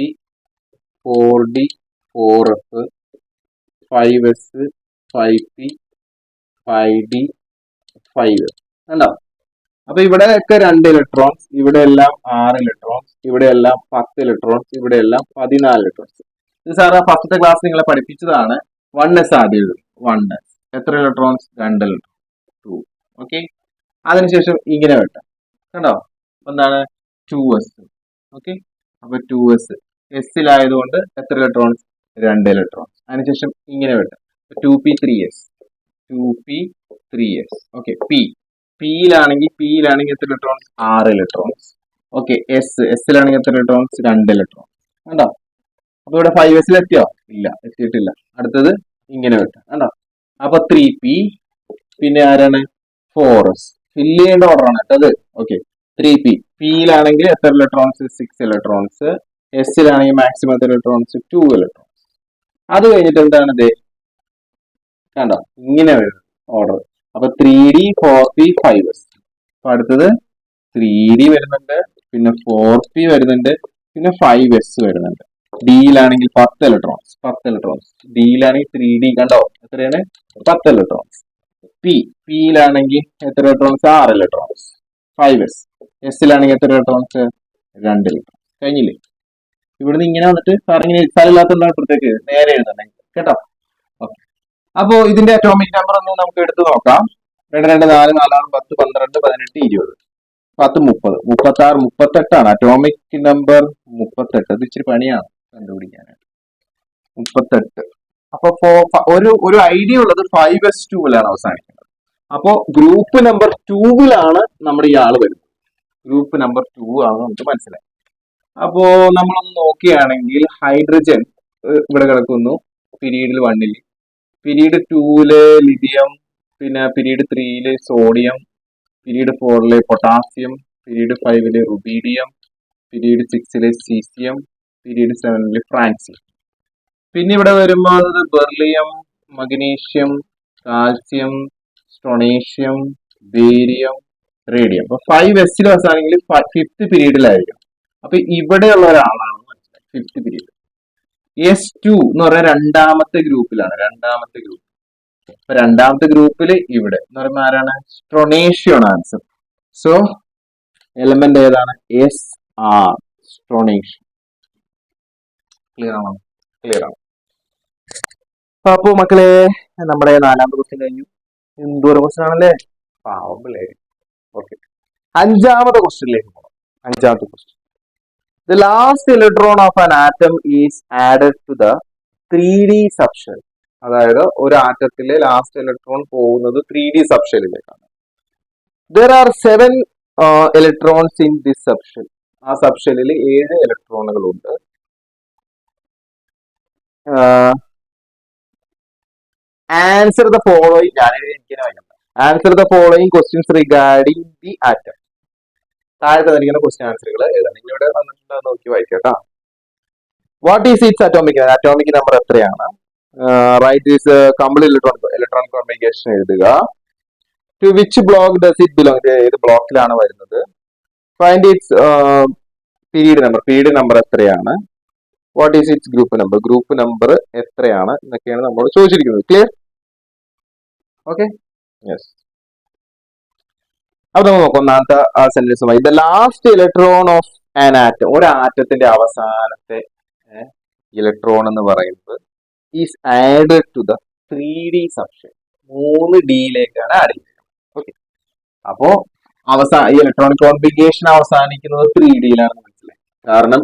4d, 4f, 5s, 5p, 5d, 5f കണ്ടോ? അപ്പൊ ഇവിടെ ഒക്കെ 2 ഇലക്ട്രോൺസ്, ഇവിടെ എല്ലാം 6 ഇലക്ട്രോൺസ്, ഇവിടെ എല്ലാം 10 ഇലക്ട്രോൺസ്, ഇവിടെ എല്ലാം 14 ഇലക്ട്രോൺസ്. ഇത് സാറ് ഫസ്റ്റത്തെ ക്ലാസ് നിങ്ങളെ പഠിപ്പിച്ചതാണ്. 1s ആദ്യം എഴുതും. 1s എത്ര ഇലക്ട്രോൺസ്? 2 ഇലക്ട്രോൺസ്, 2. ഓക്കെ, അതിനുശേഷം ഇങ്ങനെ വെട്ടാം. കണ്ടോ? എന്താണ്? 2s. ഓക്കെ, അപ്പൊ 2s എസിലായതുകൊണ്ട് എത്ര ഇലക്ട്രോൺസ്? 2 ഇലക്ട്രോൺസ്. അതിനുശേഷം ഇങ്ങനെ വെട്ടാം. 2p3s, 2p3s. ഓക്കെ, പിയിലാണെങ്കിൽ എത്ര ഇലക്ട്രോൺസ്? 6 ഇലക്ട്രോൺസ്. ഓക്കെ, എസിലാണെങ്കിൽ എത്ര ഇലക്ട്രോൺസ്? 2 ഇലക്ട്രോൺസ്. കണ്ടോ? അപ്പൊ ഇവിടെ 5s എത്തിയോ? ഇല്ല, എത്തിയിട്ടില്ല. അടുത്തത് ഇങ്ങനെ വെട്ടാം. കണ്ടോ? അപ്പൊ 3p, പിന്നെ ആരാണ്? 4s. ഫില്ല് ചെയ്യേണ്ട ഓർഡർ ആണ് കേട്ടത്. ഓക്കെ, 3p പിയിലാണെങ്കിൽ എത്ര ഇലക്ട്രോൺസ്? 6 ഇലക്ട്രോൺസ്. എസിലാണെങ്കിൽ മാക്സിമം എത്ര ഇലക്ട്രോൺസ്? 2 ഇലക്ട്രോൺസ്. അത് കഴിഞ്ഞിട്ട് എന്താണ് ഇത്? കണ്ടോ? ഇങ്ങനെ വരും ഓർഡർ. അപ്പൊ 3d, 4p, 5s. അപ്പൊ അടുത്തത് 3d വരുന്നുണ്ട്, പിന്നെ 4p വരുന്നുണ്ട്, പിന്നെ 5s വരുന്നുണ്ട്. ഡിയിലാണെങ്കിൽ 10 ഇലക്ട്രോൺസ്, 10 ഇലക്ട്രോൺസ്. ഡിയിലാണെങ്കിൽ 3d കണ്ടോ? എത്രയാണ്? 10 ഇലക്ട്രോൺസ്. പിയിലാണെങ്കിൽ എത്ര ഇലക്ട്രോൺസ്? 6 ഇലക്ട്രോൺസ്. 5s. എസിലാണെങ്കിൽ എത്ര ഇലക്ട്രോൺസ്? 2 ഇലക്ട്രോൺസ്. കഴിഞ്ഞില്ലേ? ഇവിടുന്ന് ഇങ്ങനെ വന്നിട്ട് സാറിങ്ങനെ സ്ഥലമില്ലാത്തതുകൊണ്ട് അപ്പുറത്തേക്ക് നേരെ എഴുതണേ കേട്ടോ. ഓക്കെ, അപ്പോ ഇതിന്റെ അറ്റോമിക് നമ്പർ ഒന്ന് നമുക്ക് എടുത്തു നോക്കാം. 2, 2, 4, 4, 6, 10, 12, 18, 20, 10, 30, 36, 38 അറ്റോമിക് നമ്പർ 38. അത് ഇച്ചിരി പണിയാണ് കണ്ടുപിടിക്കാനായിട്ട്. 38. അപ്പൊ ഒരു ഐഡിയ ഉള്ളത് 5s2ലാണ് അവസാനിക്കുന്നത്. അപ്പോ ഗ്രൂപ്പ് നമ്പർ 2ലാണ് നമ്മുടെ ഈ ആള് വരുന്നത്. ഗ്രൂപ്പ് നമ്പർ 2 ആണ് നമുക്ക് മനസ്സിലായി. അപ്പോ നമ്മളൊന്ന് നോക്കുകയാണെങ്കിൽ ഹൈഡ്രജൻ ഇവിടെ കിടക്കുന്നു പീരീഡിൽ 1. പീരീഡ് 2 ലിഥിയം, പിന്നെ period 3 sodium, period 4 potassium, period 5 rubidium, period 6 caesium, period 7 francium. പിന്നെ ഇവിടെ വരുമ്പോൾ അത് beryllium, magnesium, calcium, strontium, barium, radium. അപ്പൊ 5s അവസാനെങ്കിൽ 5th പീരീഡിലായിരിക്കും. അപ്പൊ ഇവിടെയുള്ള ഒരാളാണ് മനസ്സിലായി 5th പീരീഡ്. S2 എന്ന് പറയുന്ന രണ്ടാമത്തെ ഗ്രൂപ്പിലാണ്. രണ്ടാമത്തെ ഗ്രൂപ്പ്. അപ്പൊ രണ്ടാമത്തെ ഗ്രൂപ്പിൽ ഇവിടെ എന്ന് പറയുമ്പോൾ ആരാണ്? സ്ട്രോണേഷ്യാണ് ആൻസർ. സോ എലമെന്റ് ഏതാണ്? SR, സ്ട്രോണേഷ്യ. ക്ലിയർ ആണോ? ക്ലിയർ ആണ്. അപ്പൊ മക്കളെ നമ്മുടെ നാലാമത്തെ ക്വസ്റ്റ്യൻ കഴിഞ്ഞു. എന്തോരം ക്വസ്റ്റ്യൻ ആണല്ലേ, പാവല്ലേ. ഓക്കെ, അഞ്ചാമത്തെ ക്വസ്റ്റ്യനിലേക്ക് പോകാം. അഞ്ചാമത്തെ question. The last electron of an atom is added to the 3D subshell. അതായത് ഒരു ആറ്റത്തിലെ ലാസ്റ്റ് ഇലക്ട്രോൺ പോകുന്നത് 3D സബ്ഷെല്ലിലേക്കാണ്. There are 7 electrons in this subshell. ആ സബ്ഷെല്ലിൽ 7 ഇലക്ട്രോണുകളുണ്ട്. Answer the following. Answer the following questions regarding the atom. താഴെ തന്നിരിക്കുന്ന question ആൻസറുകൾ ഏതാണ്? ഇവിടെ വന്നിട്ടുണ്ടോ നോക്കി വായിക്കാം. What is its atomic? Atomic number എത്രയാണ്? Write is complete electronic configuration എഴുതുക. To which block does it belong? ഏത് ബ്ലോക്കിലാണ് വരുന്നത്? ഫൈൻഡ് ഇറ്റ്സ് പീരീഡ് നമ്പർ എത്രയാണ്? What is its group number എത്രയാണ് എന്നൊക്കെയാണ് നമ്മൾ ചോദിച്ചിരിക്കുന്നത്. ക്ലിയർ? Okay, yes. അപ്പൊ നമുക്ക് നോക്കാം ഒന്നാമത്തെ സെന്റൻസുമായി. The last electron of an atom. ഒരു ആറ്റത്തിന്റെ അവസാനത്തെ ഇലക്ട്രോൺ എന്ന് പറയുന്നത് is added to the 3D subshell. 3Dയിലേക്കാണ് ആഡ് ചെയ്യുന്നത്. ഓക്കെ, അപ്പോ ഈ ഇലക്ട്രോണിക് കോൺഫിഗറേഷൻ അവസാനിക്കുന്നത് 3Dയിലാണ്. മനസ്സിലായി? കാരണം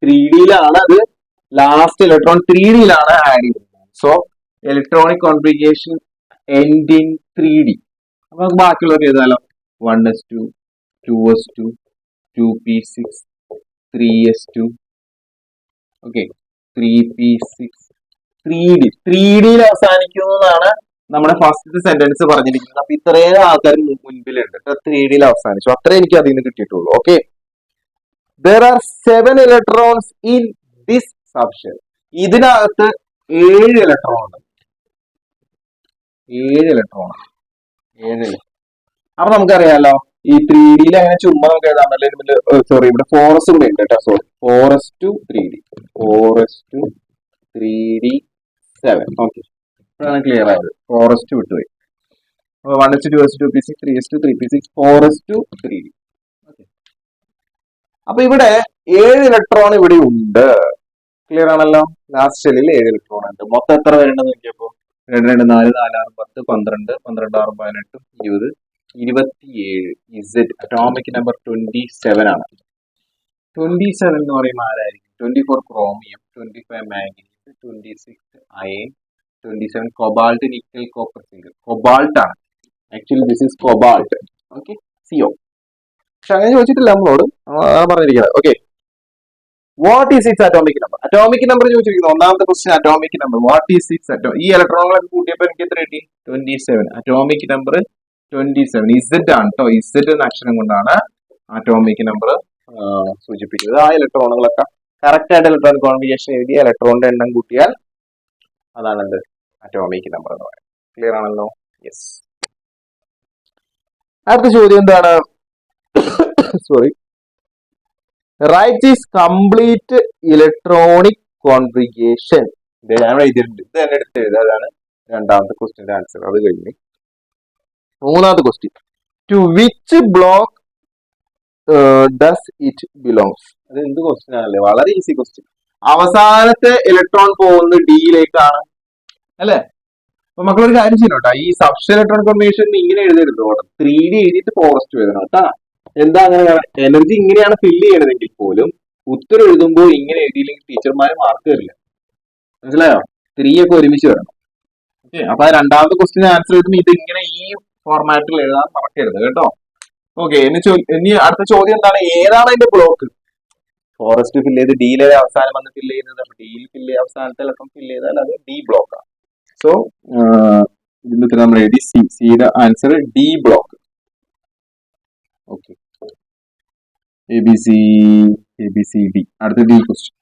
3Dയിലാണ് അത് ലാസ്റ്റ് ഇലക്ട്രോൺ 3Dയിലാണ് ആഡ് ചെയ്യുന്നത്. So electronic configuration end in 3D. അപ്പൊ ബാക്കിയുള്ളവർ ഏതായാലോ 1s2, 2s2, 2p6, 3s2, okay, 3p6, 3Dയിൽ അവസാനിക്കുന്നതാണ് നമ്മുടെ ഫസ്റ്റ് സെന്റൻസ് പറഞ്ഞിരിക്കുന്നത്. അപ്പൊ ഇത്രയും ആൾക്കാർ മുൻപിലുണ്ട്. 3Dയിൽ അവസാനിച്ചു. അത്രേ എനിക്ക് അതിൽ നിന്ന് കിട്ടിയിട്ടുള്ളൂ. Okay, there are 7 electrons in this subshell. ഇതിനകത്ത് 7 ഇലക്ട്രോൺ ഉണ്ട്. 7 ഇലക്ട്രോൺ. അപ്പൊ നമുക്കറിയാലോ ഈ 3Dയിൽ അങ്ങനെ ചുമ്മാ നമുക്ക് എഴുതാൻ പറ്റില്ല. സോറി, ഇവിടെ 4s കൂടെ ഉണ്ട് കേട്ടോ. Sorry, 4s to 3D, 4s to 3D 7. Okay, ഇപ്പോഴാണ് ക്ലിയർ ആയത്. 4s to വിട്ടുപോയി. 1s to 2s to 2p6, 3s to 3p6, 4s to 3D. Okay, അപ്പൊ ഇവിടെ 7 ഇലക്ട്രോൺ ഇവിടെ ഉണ്ട്. ക്ലിയർ ആണല്ലോ? ലാസ്റ്റ് ഷെല്ലിൽ 7 ഇലക്ട്രോൺ ഉണ്ട്. മൊത്തം എത്ര വരേണ്ടത് നോക്കിയപ്പോ 2, 2, 4, 4, 6, 10, 12, 12, 6, 18, 20, 27. ഇസഡ് അറ്റോമിക് നമ്പർ 27 ആണ്. 27 എന്ന് പറയുമ്പോൾ ആരായിരിക്കും? 24 chromium, 25 manganese, 26 iron, 27 cobalt, nickel, copper, zinc. Cobalt ആണ് actually. This is cobalt. Okay, CO. പക്ഷെ അങ്ങനെ ചോദിച്ചിട്ടില്ല നമ്മളോട്, പറഞ്ഞിരിക്കുന്നത്. Okay, what is its atomic number? Atomic number ചോദിച്ചിരിക്കുന്നത്. ഒന്നാമത്തെ question atomic number. What is its atomic? ഈ ഇലക്ട്രോണുകളൊക്കെ കൂട്ടിയപ്പോൾ എനിക്ക് എത്ര കിട്ടി? 27. Atomic number 27. ഇസഡ് ആണ് കേട്ടോ. ഇസഡ് എന്ന അക്ഷരം കൊണ്ടാണ് അറ്റോമിക് നമ്പർ സൂചിപ്പിക്കുന്നത്. ആ ഇലക്ട്രോണുകളൊക്കെ കറക്റ്റ് ആയിട്ട് ഇലക്ട്രോണിക് കോൺഫിഗറേഷൻ എഴുതി ഇലക്ട്രോണിന്റെ എണ്ണം കൂട്ടിയാൽ അതാണ് എന്ത്? അറ്റോമിക് നമ്പർ എന്ന് പറയുന്നത്. ക്ലിയർ ആണല്ലോ? യെസ്. അടുത്ത ചോദ്യം എന്താണ്? Sorry, write is complete electronic configuration. ഇത് ഞാൻ എഴുതിയിട്ടുണ്ട്. ഇത് തന്നെ എടുത്ത് എഴുതുക. അതാണ് രണ്ടാമത്തെ ക്വസ്റ്റ്യന്റെ ആൻസർ. അത് കഴിഞ്ഞ് മൂന്നാമത്തെ question. To which block does it belongs? അത് എന്ത് ക്വസ്റ്റ്യൻ ആണല്ലേ? വളരെ ഈസി ക്വസ്റ്റ്യൻ. അവസാനത്തെ ഇലക്ട്രോൺ പോകുന്നത് ഡിയിലേക്കാണ് അല്ലെ? അപ്പൊ മക്കളൊരു കാര്യം ചെയ്യണം കേട്ടോ. ഈ സബ്ഷെൽ ഇലക്ട്രോൺ കോൺഫിഗറേഷൻ ഇങ്ങനെ എഴുതരുത്. 3D എഴുതിയിട്ട് ഫോറസ്റ്റ് എഴുതണം കേട്ടാ. എന്താ അങ്ങനെ? എനർജി ഇങ്ങനെയാണ് ഫില്ല് ചെയ്യണതെങ്കിൽ പോലും ഉത്തരം എഴുതുമ്പോൾ ഇങ്ങനെ എഴുതിയില്ലെങ്കിൽ ടീച്ചർമാര് മാർക്ക് തരില്ല. മനസ്സിലായോ? 3 ഒക്കെ ഒരുമിച്ച് വരണം. ഓക്കെ, അപ്പൊ രണ്ടാമത്തെ ക്വസ്റ്റ്യൻ ആൻസർ എഴുതുമ്പോൾ ഇത് ഇങ്ങനെ ഈ ഫോർമാറ്റിൽ എഴുതാൻ മറക്കരുത് കേട്ടോ. ഓക്കെ, ഇനി അടുത്ത ചോദ്യം എന്താണ്? ഏതാണ് അതിന്റെ ബ്ലോക്ക്? ഫോറസ്റ്റ് ഫില്ല് ചെയ്ത് ഡിയിലെ അവസാനം വന്ന് ഫില്ല് ചെയ്യുന്നത്. ഡിയിൽ ഫില്ല് ചെയ്ത് അവസാനത്തെ ഇലക്ട്രോൺ ഫില്ല് ചെയ്താൽ അത് ഡി ബ്ലോക്ക് ആണ്. സോ ഇതിന്റെ ഉത്തരം നമ്മൾ എഴുതി. സിയുടെ answer D block. Okay, ABCD. അടുത്ത D question.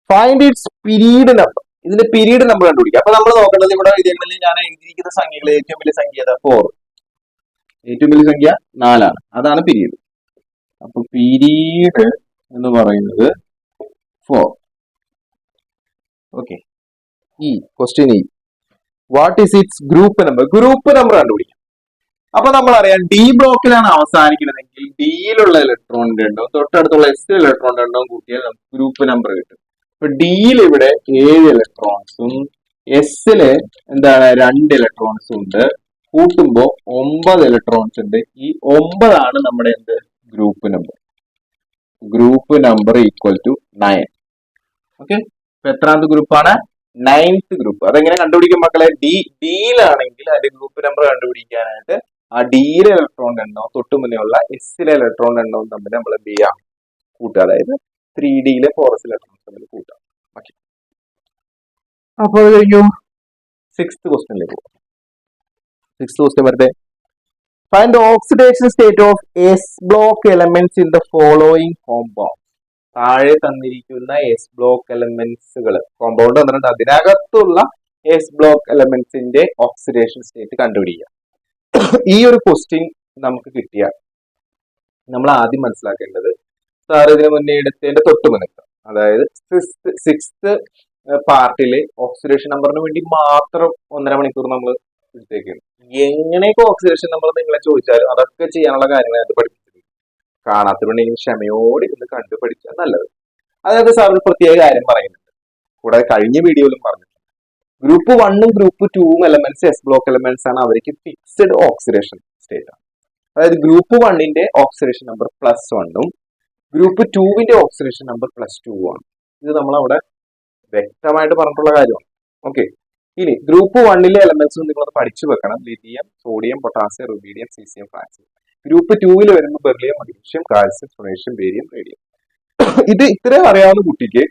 Find its period number. ഇതിന്റെ പീരീഡ് നമ്പർ കണ്ടുപിടിക്കുക. അപ്പൊ നമ്മൾ നോക്കേണ്ടത് ഇവിടെ ഇതിൽ ഞാൻ എഴുതിയിരിക്കുന്ന സംഖ്യകൾ ഏറ്റവും വലിയ സംഖ്യ 4, ഏറ്റവും വലിയ സംഖ്യ 4 ആണ്. അതാണ് പീരീഡ്. അപ്പൊ പീരീഡ് എന്ന് പറയുന്നത് 4. Okay, question E, what is its group number? Group number കണ്ടുപിടിക്കാം. അപ്പൊ നമ്മൾ അറിയാം ഡി ബ്ലോക്കിലാണ് അവസാനിക്കുന്നതെങ്കിൽ ഡിയിലുള്ള ഇലക്ട്രോണിന്റെ എണ്ണവും തൊട്ടടുത്തുള്ള എസ് ഇലക്ട്രോണിന്റെ എണ്ണവും കൂട്ടിയാൽ നമുക്ക് ഗ്രൂപ്പ് നമ്പർ കിട്ടും. ഇപ്പൊ ഡിയിൽ ഇവിടെ 7 ഇലക്ട്രോൺസും എസില് എന്താണ് 2 ഇലക്ട്രോൺസും ഉണ്ട്. കൂട്ടുമ്പോ 9 ഇലക്ട്രോൺസ് ഉണ്ട്. ഈ 9 നമ്മുടെ എന്ത് group number. Group number equal to 9. Okay, ഇപ്പൊ എത്രാമത്തെ ഗ്രൂപ്പാണ്? 9th group. അതെങ്ങനെ കണ്ടുപിടിക്കും മക്കളെ? ഡിയിലാണെങ്കിൽ അതിന്റെ ഗ്രൂപ്പ് നമ്പർ കണ്ടുപിടിക്കാനായിട്ട് ആ ഡിയിലെ ഇലക്ട്രോണിന്റെ എണ്ണവും തൊട്ട് മുന്നേ ഉള്ള എസിലെ ഇലക്ട്രോണിന്റെ എണ്ണവും തമ്മിൽ നമ്മൾ എന്ത് ചെയ്യാം? കൂട്ടുക. അതായത് 3ഡിയിലെ 4s ഇലക്ട്രോൺസ് തമ്മിൽ കൂട്ടാം. ഓക്കെ, അപ്പോൾ അത് കഴിഞ്ഞു. 6th ക്വസ്റ്റ്യനിലേക്ക് പോകും. 6th ക്വസ്റ്റ്യൻ വരട്ടെ. Find the oxidation state of S block elements in the following compound. താഴെ തന്നിരിക്കുന്ന എസ് ബ്ലോക്ക് എലമെന്റ്സുകൾ കോമ്പൗണ്ട് വന്നിട്ടുണ്ട്. അതിനകത്തുള്ള എസ് ബ്ലോക്ക് എലമെന്റ്സിന്റെ ഓക്സിഡേഷൻ സ്റ്റേറ്റ് കണ്ടുപിടിക്കുക. ഈ ഒരു ക്വസ്റ്റ്യൻ നമുക്ക് കിട്ടിയാൽ നമ്മൾ ആദ്യം മനസ്സിലാക്കേണ്ടത്, സാർ ഇതിനു മുന്നേ എടുത്തതിന്റെ തൊട്ട് മുന്നേ, അതായത് 6th പാർട്ടിലെ ഓക്സിഡേഷൻ നമ്പറിന് വേണ്ടി മാത്രം 1.5 മണിക്കൂർ നമ്മൾ എടുത്തേക്കാണ്. എങ്ങനെയൊക്കെ ഓക്സിഡേഷൻ നമ്പർ നിങ്ങളെ ചോദിച്ചാലും അതൊക്കെ ചെയ്യാനുള്ള കാര്യങ്ങളായിട്ട് പഠിപ്പിച്ചിട്ടുണ്ട്. കാണാത്തതുണ്ടെങ്കിൽ ക്ഷമയോടെ ഇന്ന് കണ്ടു പഠിച്ചാൽ നല്ലത്. അതായത് സാർ ഒരു പ്രത്യേക കാര്യം പറയുന്നുണ്ട്, കൂടാതെ കഴിഞ്ഞ വീഡിയോയിലും പറഞ്ഞിട്ടുണ്ട്. ഗ്രൂപ്പ് 1ഉം ഗ്രൂപ്പ് 2ഉം എലമെന്റ്സ് എസ് ബ്ലോക്ക് എലമെന്റ്സ് ആണ്. അവർക്ക് ഫിക്സഡ് ഓക്സിഡേഷൻ സ്റ്റേറ്റ് ആണ്. അതായത് ഗ്രൂപ്പ് 1ന്റെ ഓക്സിഡേഷൻ നമ്പർ +1ഉം ഗ്രൂപ്പ് 2വിന്റെ ഓക്സിഡേഷൻ നമ്പർ +2 ആണ്. ഇത് നമ്മളവിടെ വ്യക്തമായിട്ട് പറഞ്ഞിട്ടുള്ള കാര്യമാണ്. ഓക്കെ, ഇനി ഗ്രൂപ്പ് 1ലെ എലമെന്റ്സ് നിങ്ങൾ പഠിച്ചു വെക്കണം. Lithium, sodium, potassium, rubidium, caesium, francium. Group 2വിൽ വരുമ്പോൾ beryllium, magnesium, calcium, strontium, barium, radium. ഇത് ഇത്രയും അറിയാവുന്ന കുട്ടിക്ക്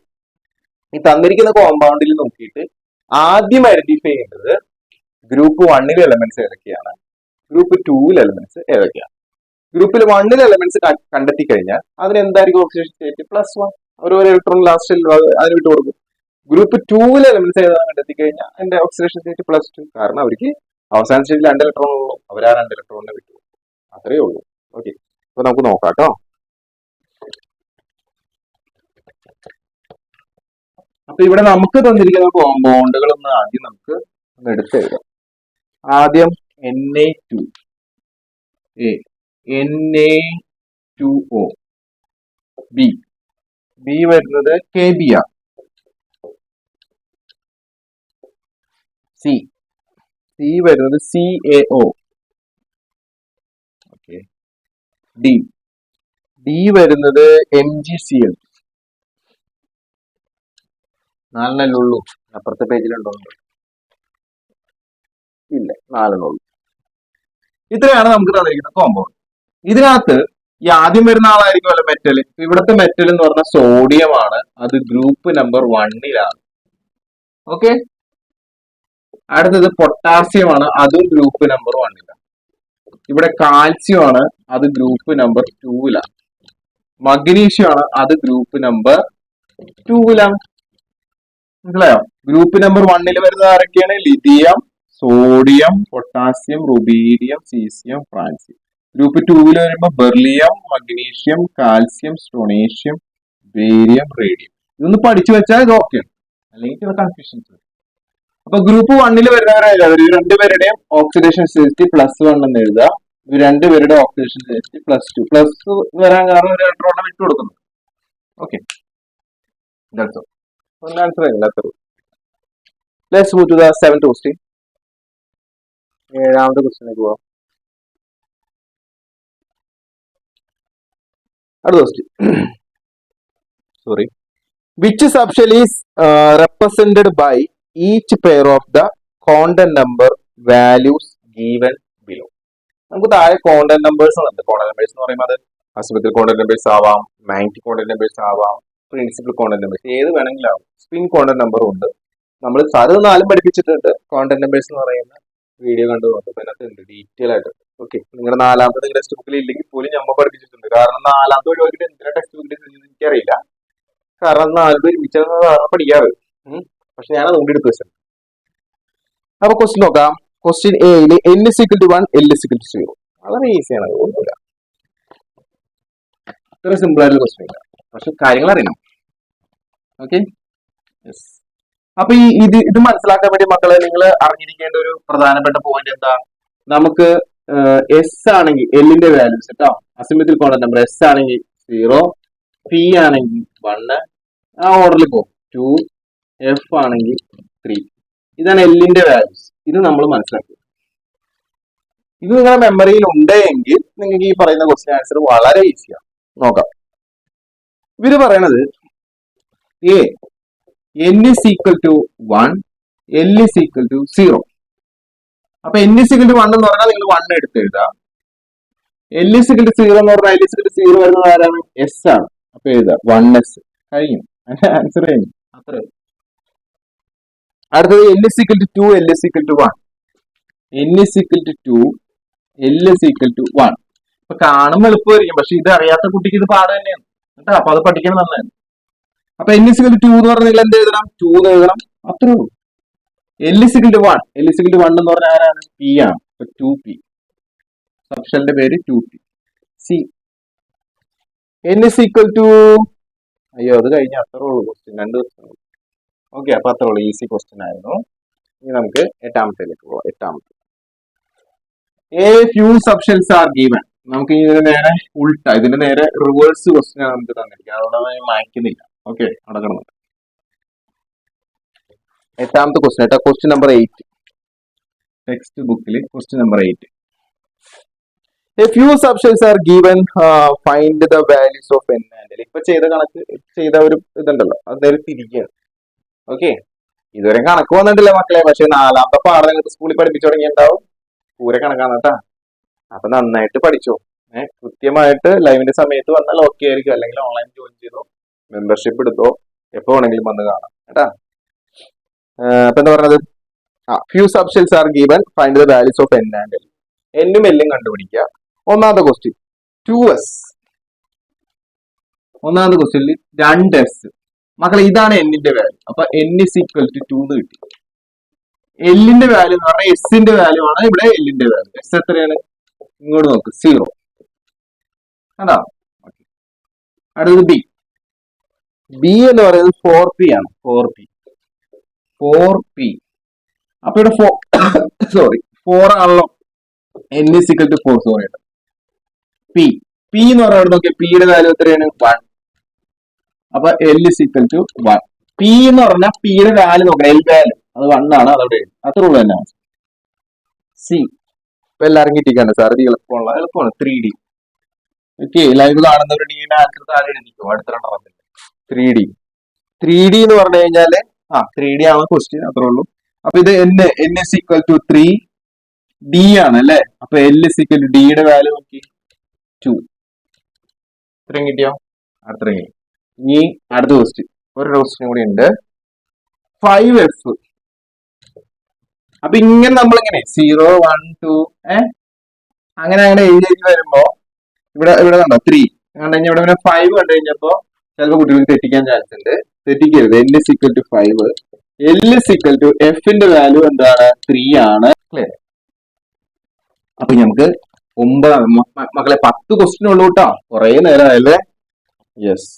ഈ തന്നിരിക്കുന്ന കോമ്പൗണ്ടിൽ നോക്കിയിട്ട് ആദ്യം ഐഡന്റിഫൈ ചെയ്യേണ്ടത് ഗ്രൂപ്പ് 1ലെ എലമെന്റ്സ് ഏതൊക്കെയാണ്, ഗ്രൂപ്പ് 2വിലെ എലമെന്റ്സ് ഏതൊക്കെയാണ്. ഗ്രൂപ്പിൽ 1ലെ എലമെന്റ്സ് കണ്ടെത്തി കഴിഞ്ഞാൽ അതിന് എന്തായിരിക്കും ഓക്സിഡേഷൻ സ്റ്റേറ്റ്? +1. ഒരു ഇലക്ട്രോൺ ലാസ്റ്റ് അതിന് വിട്ടു കൊടുക്കും. ഗ്രൂപ്പ് 2വിലെ എലമെന്റ്സ് ഏതാണ് കണ്ടെത്തി കഴിഞ്ഞാൽ അതിന്റെ ഓക്സിഡേഷൻ സ്റ്റേറ്റ് +2. കാരണം അവർക്ക് അവസാന സ്റ്റേജിൽ 2 ഇലക്ട്രോൺ ഉള്ളൂ. അവർ ആ 2 ഇലക്ട്രോണിനെ വിട്ടു. അത്രയേ ഉള്ളൂ. ഓക്കെ, അപ്പൊ നമുക്ക് നോക്കാം കേട്ടോ. അപ്പൊ ഇവിടെ നമുക്ക് തന്നിരിക്കുന്ന കോമ്പൗണ്ടുകൾ ഒന്ന് ആദ്യം നമുക്ക് ഒന്ന് എടുത്തെഴുതാം. ആദ്യം Na2, Na2O, B വരുന്നത് KBr, C വരുന്നത് CaO, ഓക്കെ, D വരുന്നത് MgCl. 4 ഉള്ളൂ. അപ്പുറത്തെ പേജിലുണ്ടോ? ഇല്ല, 4 ഉള്ളൂ. ഇത്രയാണ് നമുക്ക് തന്നിരിക്കുന്ന കോമ്പൗണ്ട്. ഇതിനകത്ത് ഈ ആദ്യം വരുന്ന ആളായിരിക്കും അല്ല മെറ്റൽ. ഇവിടുത്തെ മെറ്റൽ എന്ന് പറഞ്ഞാൽ സോഡിയം ആണ്. അത് ഗ്രൂപ്പ് നമ്പർ 1ലാണ്. ഓക്കെ, അടുത്തത് പൊട്ടാസ്യം ആണ്. അതും ഗ്രൂപ്പ് നമ്പർ 1ലാണ്. ഇവിടെ കാൽസ്യം ആണ്. അത് ഗ്രൂപ്പ് നമ്പർ 2ലാണ്. മഗ്നീഷ്യം ആണ്. അത് ഗ്രൂപ്പ് നമ്പർ 2ലാണ്. മനസ്സിലായോ? ഗ്രൂപ്പ് നമ്പർ 1ൽ വരുന്നത് ആരൊക്കെയാണ്? Lithium, sodium, potassium, rubidium, caesium, francium. Group 2ൽ വരുമ്പോൾ beryllium, magnesium, calcium, strontium, barium, radium. ഇതൊന്ന് പഠിച്ചു വെച്ചാൽ ഇത് ഓക്കെ, അല്ലെങ്കിൽ ചില കൺഫ്യൂഷൻസ് വരും. അപ്പൊ ഗ്രൂപ്പ് 1ൽ വരുന്നവരായാലും അവർ രണ്ടുപേരുടെയും ഓക്സിഡേഷൻ സ്റ്റേറ്റ് +1 എന്ന് എഴുതുക. ഇവർ രണ്ടുപേരുടെ ഓക്സിഡേഷൻ സ്റ്റേറ്റ് +2. പ്ലസ് വരാൻ കാരണം ഒരു ഇലക്ട്രോണിനെ വിട്ടു കൊടുക്കുന്നു. ഓക്കെ, ആൻസർ ഇല്ലാത്തത്. Let's move to the 7th question. 7ാമത്തെ ക്വസ്റ്റ്യനിലേക്ക് പോവാം. അടുത്ത question, sorry, which subshell is represented by each pair of the content number values given below. നമുക്ക് താഴെ കോണ്ടന്റ് നമ്പേഴ്സ് ഉണ്ട്. കോണ്ടന്റ് നമ്പേഴ്സ് എന്ന് പറയുമ്പോൾ അത് ആശുപത്രി കോണ്ടന്റ് നമ്പേഴ്സ് ആവാം, മാഗ്നറ്റിക് കോണ്ടന്റ് നമ്പേഴ്സ് ആവാം, പ്രിൻസിപ്പൽ കോണ്ടന്റ് നമ്പേഴ്സ്, ഏത് വേണമെങ്കിലും ആവും. സ്പിൻ കോണ്ടന്റ് നമ്പറും ഉണ്ട്. നമ്മൾ സാറ് 4 പഠിപ്പിച്ചിട്ടുണ്ട്. കോണ്ടന്റ് നമ്പേഴ്സ് എന്ന് പറയുന്ന വീഡിയോ കണ്ടുകൊണ്ട് അതിനകത്ത് ഉണ്ട് ഡീറ്റെയിൽ ആയിട്ട്. ഓക്കെ, നിങ്ങളുടെ 4ാമത്തെ ടെക്സ്റ്റ് ബുക്കിൽ ഇല്ലെങ്കിൽ പോലും നമ്മൾ പഠിപ്പിച്ചിട്ടുണ്ട്. കാരണം 4ാമത്തെ ഒഴിവാക്കിയിട്ട് എന്തിനാ ടെക്സ്റ്റ് ബുക്കിൽ എനിക്കറിയില്ല. കാരണം 4 ഒരുമിച്ചാണ് പഠിക്കാറ്. പക്ഷെ ഞാൻ അതുകൊണ്ട് എടുത്തു വെച്ചത്. അപ്പൊ ക്വസ്റ്റ്യൻ നോക്കാം. ക്വസ്റ്റ്യൻ എയില് n=1, l=0. വളരെ ഈസിയാണ്, ഒന്നുമില്ല. ഇത്ര സിമ്പിൾ ആയിട്ടുള്ള ക്വസ്റ്റ്യൻ ഇല്ല, പക്ഷെ കാര്യങ്ങൾ അറിയണം. ഓക്കെ. യെസ്. അപ്പൊ ഇത് മനസ്സിലാക്കാൻ വേണ്ടി മക്കളെ നിങ്ങൾ അറിഞ്ഞിരിക്കേണ്ട ഒരു പ്രധാനപ്പെട്ട പോയിന്റ് എന്താ, നമുക്ക് എസ് ആണെങ്കിൽ എല്ലിന്റെ വാല്യൂസ് കേട്ടോ, അസിമെട്രിക് കോൺസ്റ്റന്റ് നമ്പർ എസ് ആണെങ്കിൽ 0, പി ആണെങ്കിൽ 1, ആ ഓർഡറിൽ പോകും 2, എഫ് ആണെങ്കിൽ 3. ഇതാണ് എല്ലിന്റെ വാല്യൂസ്. ഇത് നമ്മൾ മനസ്സിലാക്കുക. ഇത് നിങ്ങളുടെ മെമ്മറിയിൽ ഉണ്ടെങ്കിൽ നിങ്ങൾക്ക് ഈ പറയുന്ന ക്വസ്റ്റ്യൻ ആൻസർ വളരെ ഈസിയാണ്. നോക്കാം. ഇവര് പറയണത് A n is equal to 1, L is equal to 0. അപ്പൊ n is equal to 1 എന്ന് പറഞ്ഞാൽ നിങ്ങൾ 1 എടുത്ത് എഴുതാം. L is equal to 0 എന്ന് പറഞ്ഞാൽ L is equal to 0 വരുന്നത് ആരാണ്? S ആണ്. അപ്പൊ എഴുതാം 1s. കഴിഞ്ഞു. അതിന്റെ ആൻസർ കഴിഞ്ഞു. അത്രേ. അടുത്തത് L is equal to 2, L is equal to 1. n is equal to 2, L is equal to 1. അപ്പൊ കാണുമ്പോൾ എളുപ്പമായിരിക്കും, പക്ഷെ ഇത് അറിയാത്ത കുട്ടിക്ക് ഇത് പാട് തന്നെയാണ് കേട്ടോ. അപ്പൊ അത് പഠിക്കണം നന്നായി. അപ്പൊ n is equal to 2 എന്ന് പറഞ്ഞാൽ നിങ്ങൾ എന്ത് എഴുതണം? 2 എന്ന് എഴുതണം. അത്രേ ഉള്ളൂ. L is equal to 1, L is equal to 1 എന്ന് പറഞ്ഞാൽ ആരാണ്? P ആണ്. അപ്പൊ 2p. സബ്ഷെല്ലിന്റെ പേര് 2p. C. n is equal to, അയ്യോ അത് കഴിഞ്ഞ അത്രേ ഉള്ളൂ ക്വസ്റ്റ്യൻ. 2 ക്വസ്റ്റ്യൻ. ഓക്കെ, അപ്പൊ അത്രേ ഉള്ളൂ. ഈസി ക്വസ്റ്റ്യൻ ആയിരുന്നു. ഇനി നമുക്ക് എട്ടാമത്തേലേക്ക് പോവാം. എട്ടാമത്തെ A few subshells are given. നമുക്ക് ഇതിന് നേരെ ഉൾട്ട, ഇതിന്റെ നേരെ റിവേഴ്സ് ക്വസ്റ്റ്യൻ ആണ് നമുക്ക് തന്നിരിക്കുന്നത്. അതുകൊണ്ട് ഞാൻ മായ്ക്കുന്നില്ല. ഓക്കെ, അവിടെ കിടന്നു. എട്ടാമത്തെ ക്വസ്റ്റ്യൻ കേട്ടോ, ക്വസ്റ്റ്യൻ നമ്പർ 8. ടെക്സ്റ്റ് ബുക്കിൽ question number 8. A few subshells are given, find the values of n and l. ഇപ്പൊ ചെയ്ത കണക്ക് ചെയ്ത ഒരു ഇതുണ്ടല്ലോ, അത് നേരെ തിരിക്കുകയാണ്. ഓക്കെ, ഇതുവരെ കണക്ക് വന്നിട്ടില്ല മക്കളെ, പക്ഷെ 4ാമത്തെ പാഠം നിങ്ങൾക്ക് സ്കൂളിൽ പഠിപ്പിച്ചു തുടങ്ങിയിട്ടുണ്ടാവും. പൂരെ കണക്കാണ് കേട്ടാ. അപ്പൊ നന്നായിട്ട് പഠിച്ചോ. കൃത്യമായിട്ട് ലൈവിന്റെ സമയത്ത് വന്നാൽ ഓക്കെ ആയിരിക്കും, അല്ലെങ്കിൽ ഓൺലൈൻ ജോയിൻ ചെയ്തോ, മെമ്പർഷിപ്പ് എടുത്തോ, എപ്പോ വേണമെങ്കിലും വന്ന് കാണാം കേട്ടാ. അപ്പൊ എന്താ പറഞ്ഞത്? Few subshells are given, find the values of n and l. എന്നും എല്ലും കണ്ടുപിടിക്കുക. ഒന്നാമത്തെ ക്വസ്റ്റ്യൻ 2s. ഒന്നാമത്തെ ക്വസ്റ്റ്യനിൽ 2s. മക്കളെ ഇതാണ് എന്നിന്റെ വാല്യൂ. അപ്പൊ n is equal to 2 എന്ന് കിട്ടി. എല്ലിന്റെ വാല്യൂ എന്ന് പറഞ്ഞാൽ എസിന്റെ വാല്യൂ ആണ് ഇവിടെ എല്ലിന്റെ വാല്യൂ. എസ് എത്രയാണ്? ഇങ്ങോട്ട് നോക്ക്, 0. അതാ. അടുത്തത് ബി. ബി എന്ന് പറയുന്നത് 4p ആണ്. 4p. അപ്പൊ ഇവിടെ 4 ആണല്ലോ. n is equal to 4. Sorry. P എന്ന് പറയുന്നത് നോക്കിയാൽ പിയുടെ വാല്യൂ എത്രയാണ്? 1. അപ്പൊ l is equal to 1. P എന്ന് പറഞ്ഞാൽ പിയുടെ വാല്യൂ നോക്കണം, എൽ വാല്യൂ അത് 1 ആണ്. അതവിടെ അത്ര ഉള്ളൂ തന്നെ. സി. ഇപ്പൊ എല്ലാവരും കിട്ടിക്കാണ് സാർ, ഇത് എളുപ്പമാണ്. 3D. ഓക്കെ, ലൈവ് കാണുന്നവരുടെ ഡീന്റെ ആൻസർ താഴെ എഴുതിക്കും. അടുത്ത 3D എന്ന് പറഞ്ഞു കഴിഞ്ഞാല് 3D ആണ് ക്വസ്റ്റ്യൻ, അത്രേ ഉള്ളൂ. അപ്പൊ ഇത് n is equal to 3, d ആണ് അല്ലെ. അപ്പൊ l is equal to d യുടെ വാല്യൂ നോക്കി 2. ഇത്രയും കിട്ടിയോ? അത്രയും കിട്ടി. ഇനി അടുത്ത ക്വസ്റ്റ്യൻ, ഒരു ക്വസ്റ്റ്യൻ കൂടി ഉണ്ട്. 5f. അപ്പൊ ഇങ്ങനെ നമ്മളിങ്ങനെ 0, 1, 2 അങ്ങനെ എഴുതി വരുമ്പോ ഇവിടെ കണ്ടോ 3 കണ്ടു കഴിഞ്ഞാൽ ഇവിടെ 5 കണ്ടു കഴിഞ്ഞപ്പോ ചിലപ്പോ കുട്ടികൾക്ക് തെറ്റിക്കാൻ ചാൻസ് ഉണ്ട്. തെറ്റിക്കരുത്. l is equal to 5. l is equal to fന്റെ വാല്യൂ എന്താണ്? 3 ആണ്. ക്ലിയർ? അപ്പൊ നമുക്ക് 9 മക്കളെ 10 ക്വസ്റ്റ്യൻ ഉള്ളൂ കേട്ടോ. കുറെ നേരം ആയല്ലേ. യെസ്,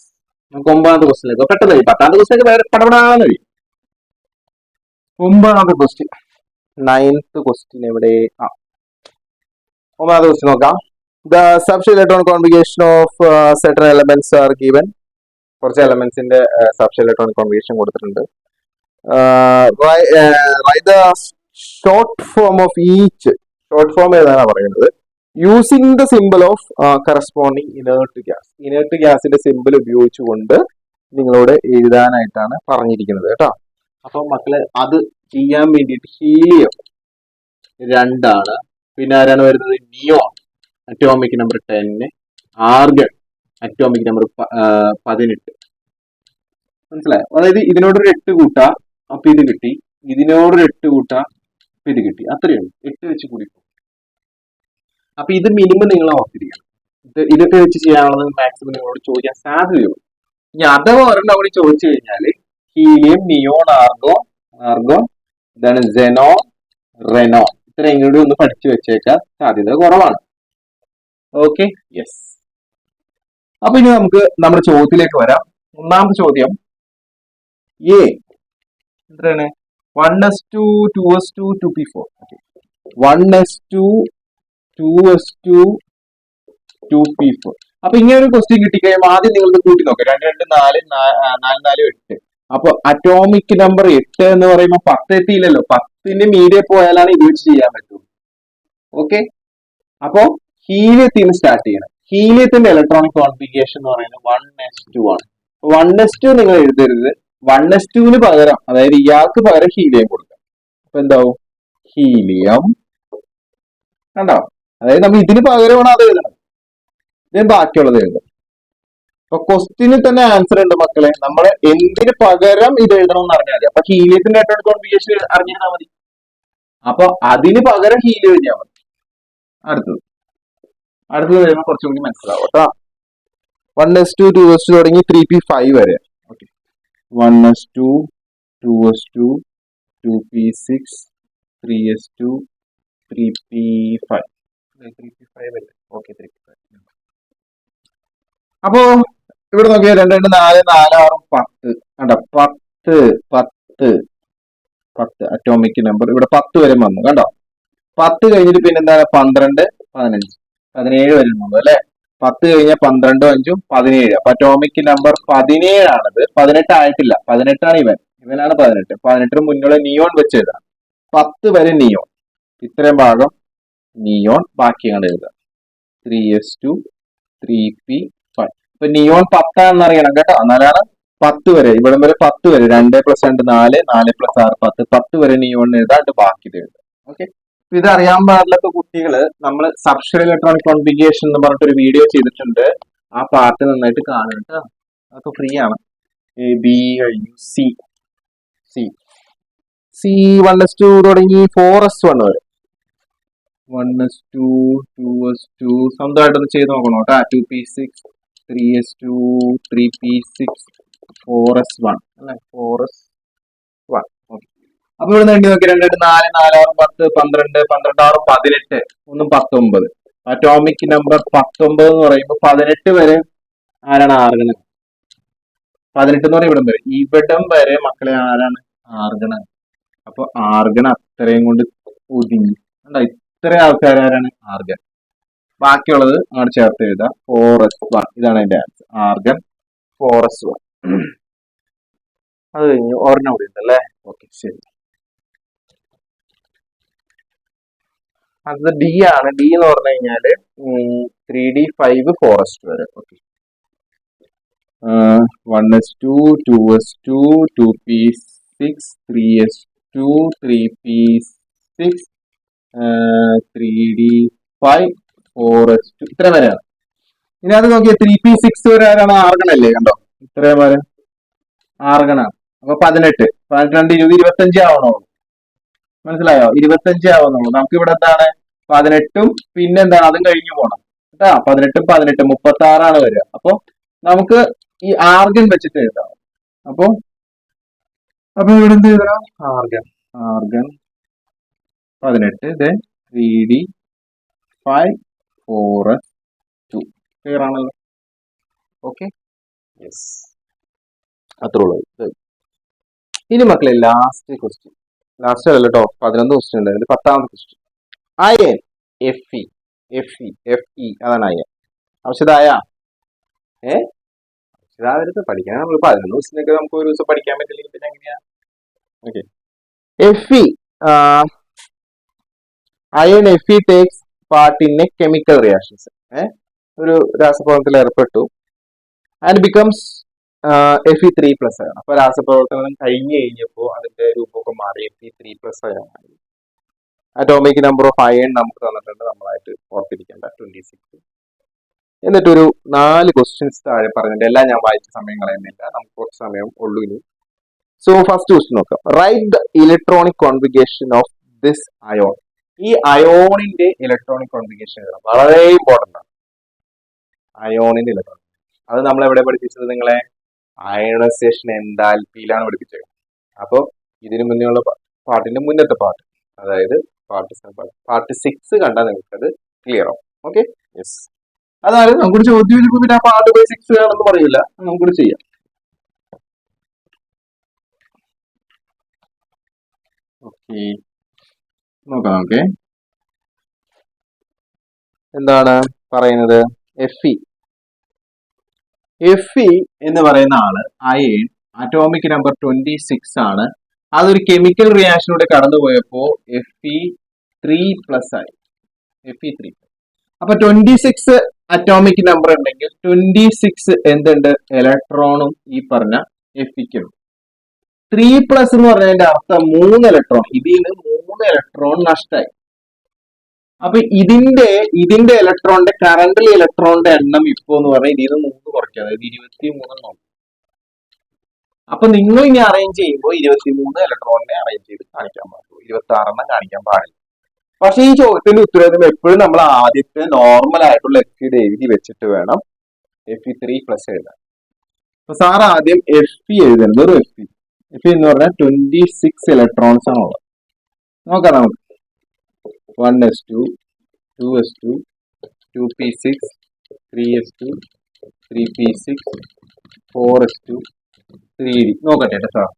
നമുക്ക് 9ാമത്തെ ക്വസ്റ്റ്യനിലേക്ക് പെട്ടെന്ന് കഴിയും. 10ാമത്തെ ക്വസ്റ്റ്യൻ വേറെ പടപെടാന്ന് കഴിയും. 9ാമത്തെ ക്വസ്റ്റ്യൻ, 9th ക്വസ്റ്റ്യൻ എവിടെ? 9ാമത്തെ ക്വസ്റ്റ്യൻ നോക്കാം. The subshell electron configuration of certain elements R given. കുറച്ച് എലമെന്റ്സിന്റെ സബ്ഷെൽ ഇലക്ട്രോൺ കോൺഫിഗറേഷൻ കൊടുത്തിട്ടുണ്ട്. Write the short form of each. Short form ഏതാണ് പറയുന്നത്? Using the simple of corresponding inert gas. Inert ഗ്യാസിന്റെ simple ഉപയോഗിച്ചുകൊണ്ട് നിങ്ങളോട് എഴുതാനായിട്ടാണ് പറഞ്ഞിരിക്കുന്നത് കേട്ടോ. അപ്പൊ മക്കളെ അത് ചെയ്യാൻ വേണ്ടിയിട്ട് ഹീലിയം 2 ആണ്. പിന്നെ ആരാണ് വരുന്നത്? Neon atomic number 10, argon atomic number 18. മനസ്സിലായോ? അതായത് ഇതിനോടൊരു 8 കൂട്ടാ, അപ്പൊ ഇത് കിട്ടി. ഇതിനോടൊരു 8 കൂട്ടാ, അപ്പൊ ഇത് കിട്ടി. അത്രയുള്ളൂ. 8 വെച്ച് കൂടി. അപ്പൊ ഇത് മിനിമം നിങ്ങൾ ഓർത്തിരിക്കണം. ഇതൊക്കെ വെച്ച് ചെയ്യാനുള്ളത് മാക്സിമം നിങ്ങളോട് ചോദിക്കാൻ സാധ്യതയുള്ളൂ. ഇനി അഥവാ ഒരെണ്ണം കൂടി ചോദിച്ചു കഴിഞ്ഞാല് ഹീലിയം, നിയോൺ, ആർഗോൺ, ഇതാണ് സെനോ, റെനോ. ഇത്രയും കൂടി ഒന്ന് പഠിച്ചു വെച്ചേക്കാൻ സാധ്യത കുറവാണ്. Okay, yes. അപ്പൊ ഇനി നമുക്ക് നമ്മുടെ ചോദ്യത്തിലേക്ക് വരാം. ഒന്നാമത്തെ ചോദ്യം, എ എത്രയാണ് 1s2 2s2 2p4 1s2 2s2 2p4. അപ്പൊ ഇങ്ങനെ ഒരു ക്വസ്റ്റ്യൻ കിട്ടിക്കഴിയുമ്പോൾ ആദ്യം നിങ്ങൾക്ക് കൂട്ടി നോക്കാം 2 2 4 4 4 8. അപ്പൊ അറ്റോമിക് നമ്പർ 8 എന്ന് പറയുമ്പോൾ 10 എത്തിയില്ലല്ലോ, 10ന്റെ മീഡിയ പോയാലാണ് ഇത് വെച്ച് ചെയ്യാൻ പറ്റുള്ളൂ. ഓക്കെ, അപ്പോ ഹീലിയത്തിന് സ്റ്റാർട്ട് ചെയ്യണം. ഹീലിയത്തിന്റെ ഇലക്ട്രോണിക് കോൺഫിഗറേഷൻ എന്ന് പറയുന്നത് 1s2 ആണ്. 1s2 നിങ്ങൾ എഴുതരുത്, 1s2 പകരം, അതായത് ഇയാൾക്ക് പകരം ഹീലിയം കൊടുക്കാം. അപ്പൊ എന്താവും ഹീലിയം, കണ്ടോ? അതായത് നമ്മൾ ഇതിന് പകരമാണ് അത് എഴുതണം, ഇതിന് ബാക്കിയുള്ളത് എഴുതാം. അപ്പൊ ക്വസ്റ്റിന് തന്നെ ആൻസർ ഉണ്ട് മക്കളെ, നമ്മൾ എന്തിന് പകരം ഇത് എഴുതണം എന്ന് അറിഞ്ഞാൽ മതി. അപ്പൊ ഹീലിയത്തിന്റെ ഇലക്ട്രോണിക് കോൺഫിഗറേഷൻ അറിഞ്ഞാൽ മതി, അപ്പൊ അതിന് പകരം ഹീലിയം എഴുതിയാൽ മതി. അടുത്തത് വരുമ്പോൾ കുറച്ചും കൂടി മനസ്സിലാവും കേട്ടോ. 1s2 2s2 തുടങ്ങി 3p5 വരെ. Okay, 1s2 2s2 2p6 3s2 3p5 3p5 വരെ. Okay, 3p5. അപ്പോ ഇവിടെ നോക്കിയാൽ 2 2 4 4 6 10 കണ്ടോ, 10 10 10 അറ്റോമിക് നമ്പർ ഇവിടെ 10 വരെ വന്നു കണ്ടോ. 10 കഴിഞ്ഞിട്ട് പിന്നെ എന്താണ് 12 15 17 വരെ വന്നു അല്ലെ. 10 കഴിഞ്ഞാൽ 12 5 17. അപ്പൊ അറ്റോമിക് നമ്പർ 17 ആണത്. 18 ആയിട്ടില്ല, 18 ആണ് ഇവനാണ് 18. 18 മുന്നുള്ള നിയോൺ വെച്ച് എഴുതാം. 10 വരെ നിയോൺ, ഇത്രയും ഭാഗം നിയോൺ, ബാക്കി അങ്ങോട്ട് എഴുതാം 3s2 3p5. ഇപ്പൊ നിയോൺ 10 ആണെന്ന് അറിയണം കേട്ടോ, എന്നാലാണ് 10 വരെ, ഇവിടം വരെ 10 വരെ, 2 + 2 4 4 + 6 10 10 വരെ നിയോൺ എഴുതാണ്ട് ബാക്കി എഴുതാം. ഓക്കെ, ഇത് അറിയാൻ പാടില്ലാത്ത കുട്ടികള് നമ്മൾ സബ്ഷൽ ഇലക്ട്രോണിക് കോൺഫിഗറേഷൻ എന്ന് പറഞ്ഞിട്ട് ഒരു വീഡിയോ ചെയ്തിട്ടുണ്ട്. ആ പാർട്ട് നന്നായിട്ട് കാണുക കേട്ടോ, അതൊക്കെ ഫ്രീ ആണ്. ബി കഴിഞ്ഞു, സി സി സി 1s2 തുടങ്ങി 4s1 വരെ. 1s2 2s2 സ്വന്തമായിട്ടൊന്ന് ചെയ്ത് നോക്കണം കേട്ടോ. 2p6 3s2 3p6 4s1 അല്ലെ, 4s1. ഓക്കെ, അപ്പൊ ഇവിടെ നേടി നോക്കി 2 2 4 4 6 10 12 12 6 18 ഒന്നും 19. അറ്റോമിക് നമ്പർ 19 എന്ന് പറയുമ്പോൾ 18 വരെ ആരാണ് ആർഗൺ. 18 എന്ന് പറയുമ്പോൾ ഇവിടം വരെ മക്കളെ ആരാണ് ആർഗൺ. അപ്പൊ ആർഗൺ അത്രയും കൊണ്ട് ഒതുങ്ങി. ഇത്രയും ആൾക്കാരാണ് ആർഗൺ. ബാക്കിയുള്ളത് അങ്ങോട്ട് ചേർത്ത് എഴുതാം 4s1. ഇതാണ് അതിന്റെ ആൻസർ, ആർഗൺ 4s1. അത് കഴിഞ്ഞു, ഒരെണ്ണം കൂടി ഉണ്ടല്ലേ. ഓക്കെ, ശരി. അത് ഡി ആണ്. ഡി എന്ന് പറഞ്ഞു കഴിഞ്ഞാല് 3d5 4s2 വരെ. Okay, 1s2 2s2 2p6 3s2 3p6 3d5 4s2 ഇത്ര വരെയാണ്. ഇനി അത് നോക്കിയ 3p6 വരെ ആരാണ് ആർഗൺ അല്ലേ, കണ്ടോ ഇത്രയും വരെ ആർഗണാണ്. അപ്പൊ 18 18 20 25 ആവണോ, മനസ്സിലായോ? 25 ആവുന്നുള്ളൂ. നമുക്ക് ഇവിടെ എന്താണ് 18ഉം പിന്നെ എന്താണ് അതും കഴിഞ്ഞു പോണം കേട്ടാ. 18 18 36 വരിക. അപ്പൊ നമുക്ക് ഈ ആർഗൺ വെച്ചിട്ട് എഴുതാം. അപ്പൊ ഇവിടെ എന്ത് എഴുതണം, argon argon 18 3d5 4s2. Clear ആണല്ലോ. ഓക്കെ, യെസ്, അത്രേ ഉള്ളൂ. ഇനി മക്കളെ ലാസ്റ്റ് ക്വസ്റ്റ്യൻ, ലാസ്റ്റ് അല്ല കേട്ടോ, 11 ക്വസ്റ്റ്യൻ ഉണ്ടായിരുന്നു. 10ാമത്തെ question, iron Fe Fe Fe അതാണ് അയൺ. ആവശ്യതായ ആവശ്യതാവരുത്, പഠിക്കാൻ നമ്മൾ 11 ക്വസ്റ്റ്യനൊക്കെ നമുക്ക് ഒരു ദിവസം പഠിക്കാൻ പറ്റില്ലെങ്കിൽ പിന്നെ എങ്ങനെയാ. Okay, Fe iron Fe takes part in A chemical reactions. ഒരു രാസപ്രവർത്തനത്തിൽ ഏർപ്പെട്ടു ആൻഡ് ബിക്കംസ് Fe3+ ആണ്. അപ്പൊ രാസപ്രവർത്തനം കഴിഞ്ഞു കഴിഞ്ഞപ്പോൾ അതിന്റെ രൂപമൊക്കെ മാറി Fe3+ ആണ്. അറ്റോമിക് നമ്പർ ഓഫ് അയൺ നമുക്ക് തന്നിട്ടുണ്ട്, നമ്മളായിട്ട് ഓർത്തിരിക്കേണ്ട 26. എന്നിട്ടൊരു 4 ക്വസ്റ്റ്യൻസ് താഴെ പറഞ്ഞിട്ട്, എല്ലാം ഞാൻ വായിച്ച സമയം കളയുന്നില്ല, നമുക്ക് കുറച്ച് സമയം ഉള്ളൂ ഇനി. സോ ഫസ്റ്റ് ക്വസ്റ്റ്യൻ നോക്കാം. Right the electronic configuration of this ion. ഈ അയോണിന്റെ ഇലക്ട്രോണിക് കോൺഫിഗറേഷൻ വളരെ ഇമ്പോർട്ടന്റ് ആണ്. അയോണിന്റെ ഇലക്ട്രോണിക്, അത് നമ്മൾ എവിടെ പഠിപ്പിച്ചത് നിങ്ങളെ? അയണൈസേഷൻ എൻതാൽപ്പിയിലാണ് പഠിപ്പിച്ചത്. അപ്പോൾ ഇതിനു മുന്നേ ഉള്ള പാർട്ടിന്റെ മുന്നത്തെ പാർട്ട്, അതായത് പാർട്ട് 6 കണ്ടാൽ നിങ്ങൾക്കത് ക്ലിയർ ആവും. Okay, yes. അതായത് നമുക്കൊരു ചോദ്യം പിന്നെ ആ പാർട്ട് 6 ആണെന്ന് പറയില്ല, നമുക്കിത് ചെയ്യാം. നോക്കാം നമുക്ക് എന്താണ് പറയുന്നത്. Fe എന്ന് പറയുന്ന ആള് അയൺ, അറ്റോമിക് നമ്പർ 26 ആണ്. അതൊരു കെമിക്കൽ റിയാക്ഷനിലൂടെ കടന്നുപോയപ്പോ Fe3+ ആയി. Fe3. അപ്പൊ 26 അറ്റോമിക് നമ്പർ ഉണ്ടെങ്കിൽ 26 എന്തുണ്ട്, ഇലക്ട്രോണും ഈ പറഞ്ഞ Feക്കും. 3+ എന്ന് പറഞ്ഞതിന്റെ അർത്ഥം 3 ഇലക്ട്രോൺ. ഇതിൽ നിന്ന് 3 ഇലക്ട്രോൺ നഷ്ടമായി. അപ്പൊ ഇതിന്റെ ഇലക്ട്രോണിന്റെ കറന്റിൽ ഇലക്ട്രോണിന്റെ എണ്ണം ഇപ്പോ എന്ന് പറഞ്ഞാൽ ഇതിൽ നിന്ന് 3 കുറയ്ക്കുക, അതായത് 23 അപ്പൊ നിങ്ങൾ ഇനി അറേഞ്ച് ചെയ്യുമ്പോൾ 23 ഇലക്ട്രോണിനെ അറേഞ്ച് ചെയ്ത് കാണിക്കാൻ പാടുള്ളൂ, 26 കാണിക്കാൻ പാടില്ല. പക്ഷെ ഈ ചോദ്യത്തിന്റെ ഉത്തരവാദിത്വം എപ്പോഴും നമ്മൾ ആദ്യത്തെ നോർമൽ ആയിട്ടുള്ള Fe എഴുതി വെച്ചിട്ട് വേണം Fe3+ എഴുതാൻ. അപ്പൊ സാർ ആദ്യം Fe എഴുതുന്നത് ഒരു Fe എന്ന് പറഞ്ഞാൽ 26 ഇലക്ട്രോൺസ് ആണുള്ളത്. നോക്കാം നമുക്ക്. 1s2, 2s2, 2p6, 3s2, 3p6, 4s2, 3d. നോക്കട്ടെ സാർ.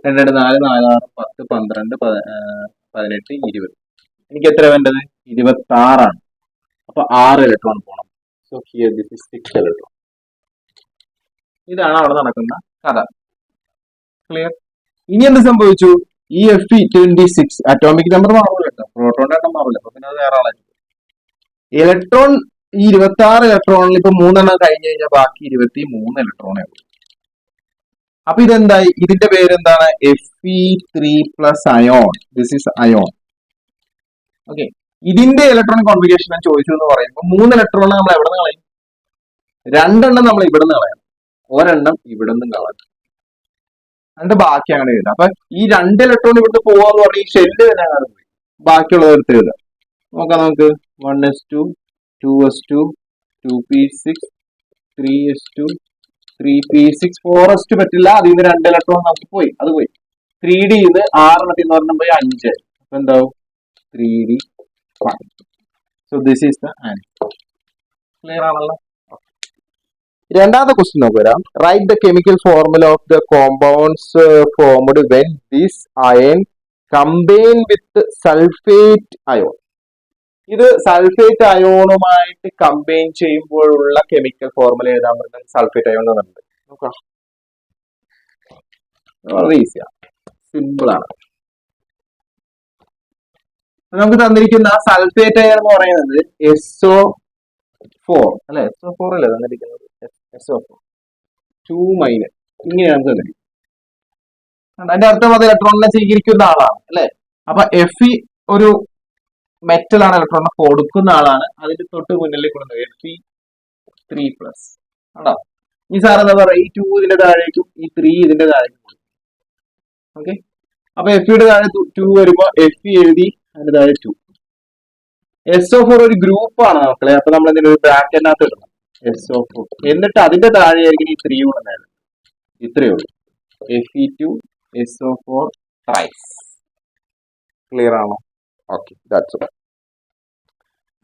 2, 2, 4, 4, 6, 10, 12, 18, 20. എനിക്ക് എത്ര വേണ്ടത്? 26 ആണ്. അപ്പൊ 6 ഇലക്ട്രോൺ പോകണം. So here this is 6 electron. ഇതാണ് അവിടെ നടക്കുന്ന കഥ. ക്ലിയർ? ഇനി എന്ത് സംഭവിച്ചു? ഈ Fe26 അറ്റോമിക് നമ്പർ മാറില്ല, പ്രോട്ടോണിന്റെ എണ്ണം മാറില്ല. അപ്പൊ പിന്നെ അത് വേറെ ആളായി. ഇലക്ട്രോൺ ഈ 26 ഇലക്ട്രോണിൽ ഇപ്പൊ 3 കഴിഞ്ഞു കഴിഞ്ഞാൽ ബാക്കി 23 ഇലക്ട്രോണേ ഉള്ളൂ. അപ്പൊ ഇതെന്തായി? ഇതിന്റെ പേരെന്താണ്? Fe3+ ion. This is ion. Okay. ഇതിന്റെ ഇലക്ട്രോണിക് കോൺഫിഗറേഷൻ ഞാൻ ചോദിച്ചു എന്ന് പറയുമ്പോൾ 3 ഇലക്ട്രോൺ നമ്മൾ എവിടെ നിന്ന് കളയും? 2 നമ്മൾ ഇവിടെ നിന്ന് കളയാം, ഒരെണ്ണം ഇവിടെ നിന്നും കളയാം. അതിന്റെ ബാക്കി അങ്ങനെ എഴുതാം. അപ്പൊ ഈ 2 ഇലക്ട്രോൺ ഇവിടുന്ന് പോവാന്ന് പറഞ്ഞാൽ ഈ ഷെല്ല് തന്നെ അങ്ങനെ പോയി, ബാക്കിയുള്ളത് എടുത്ത് എഴുതാം. നോക്കാം നമുക്ക്. 1s2, 2s2, 2p6, 3s2, 3p6, 4s2 പറ്റില്ല. അതിൽ നിന്ന് 2 ഇലക്ട്രോൺ നമുക്ക് പോയി, അത് പോയി. 3d 6 എന്ന് പറഞ്ഞാൽ പോയി 5. അപ്പൊ എന്താവും? 3d. So this is the answer. Clear ആണല്ലോ? രണ്ടാമത്തെ ക്വസ്റ്റ്യൻ നോക്കുക. Write the chemical formula of the compounds formed when this iron combine with sulphate ion. ഇത് സൾഫേറ്റ് അയോണുമായിട്ട് കമ്പൈൻ ചെയ്യുമ്പോഴുള്ള കെമിക്കൽ ഫോർമുല എഴുതാൻ പറ്റുന്ന സൾഫേറ്റ് അയോൺ എന്നുണ്ട്. നോക്കാം. വളരെ ഈസിയാണ്, സിമ്പിൾ ആണ്. നമുക്ക് തന്നിരിക്കുന്ന സൾഫേറ്റ് അയോൺ എന്ന് പറയുന്നത് SO4 അല്ലെ? SO4 അല്ലേ തന്നിരിക്കുന്നത്? SO4 2- ഇങ്ങനെയാണ് തന്നിരിക്കുന്നത്. അതിന്റെ അർത്ഥം അത് ഇലക്ട്രോണിനെ സ്വീകരിക്കുന്ന ആളാണ് അല്ലെ? അപ്പൊ Fe ഒരു മെറ്റൽ ആണ്, ഇലക്ട്രോണിനെ കൊടുക്കുന്ന ആളാണ്. അതിന്റെ തൊട്ട് മുന്നിൽ കൊടുക്കുന്നത് Fe3+ ആണോ? ഈ സാർ എന്താ പറയുക? ഈ 2 ഇതിന്റെ താഴേക്കും ഈ 3 ഇതിന്റെ താഴേക്കും കൊടുക്കും. ഓക്കെ. അപ്പൊ Feയുടെ താഴെ 2 വരുമ്പോ Fe എഴുതി, അതിന്റെ താഴെ 2. SO4 ഒരു ഗ്രൂപ്പാണ് മക്കളെ. അപ്പൊ നമ്മൾ എന്തെങ്കിലും ഒരു ബ്രാക്കറ്റിനകത്ത് ഇടണം SO4. എന്നിട്ട് അതിന്റെ താഴെ ആയിരിക്കും ഈ 3 കൊണ്ടുവന്നത്. ഇത്രയേ ഉള്ളൂ. Fe2 SO4 thrice. ക്ലിയർ ആണോ? Okay, that's all.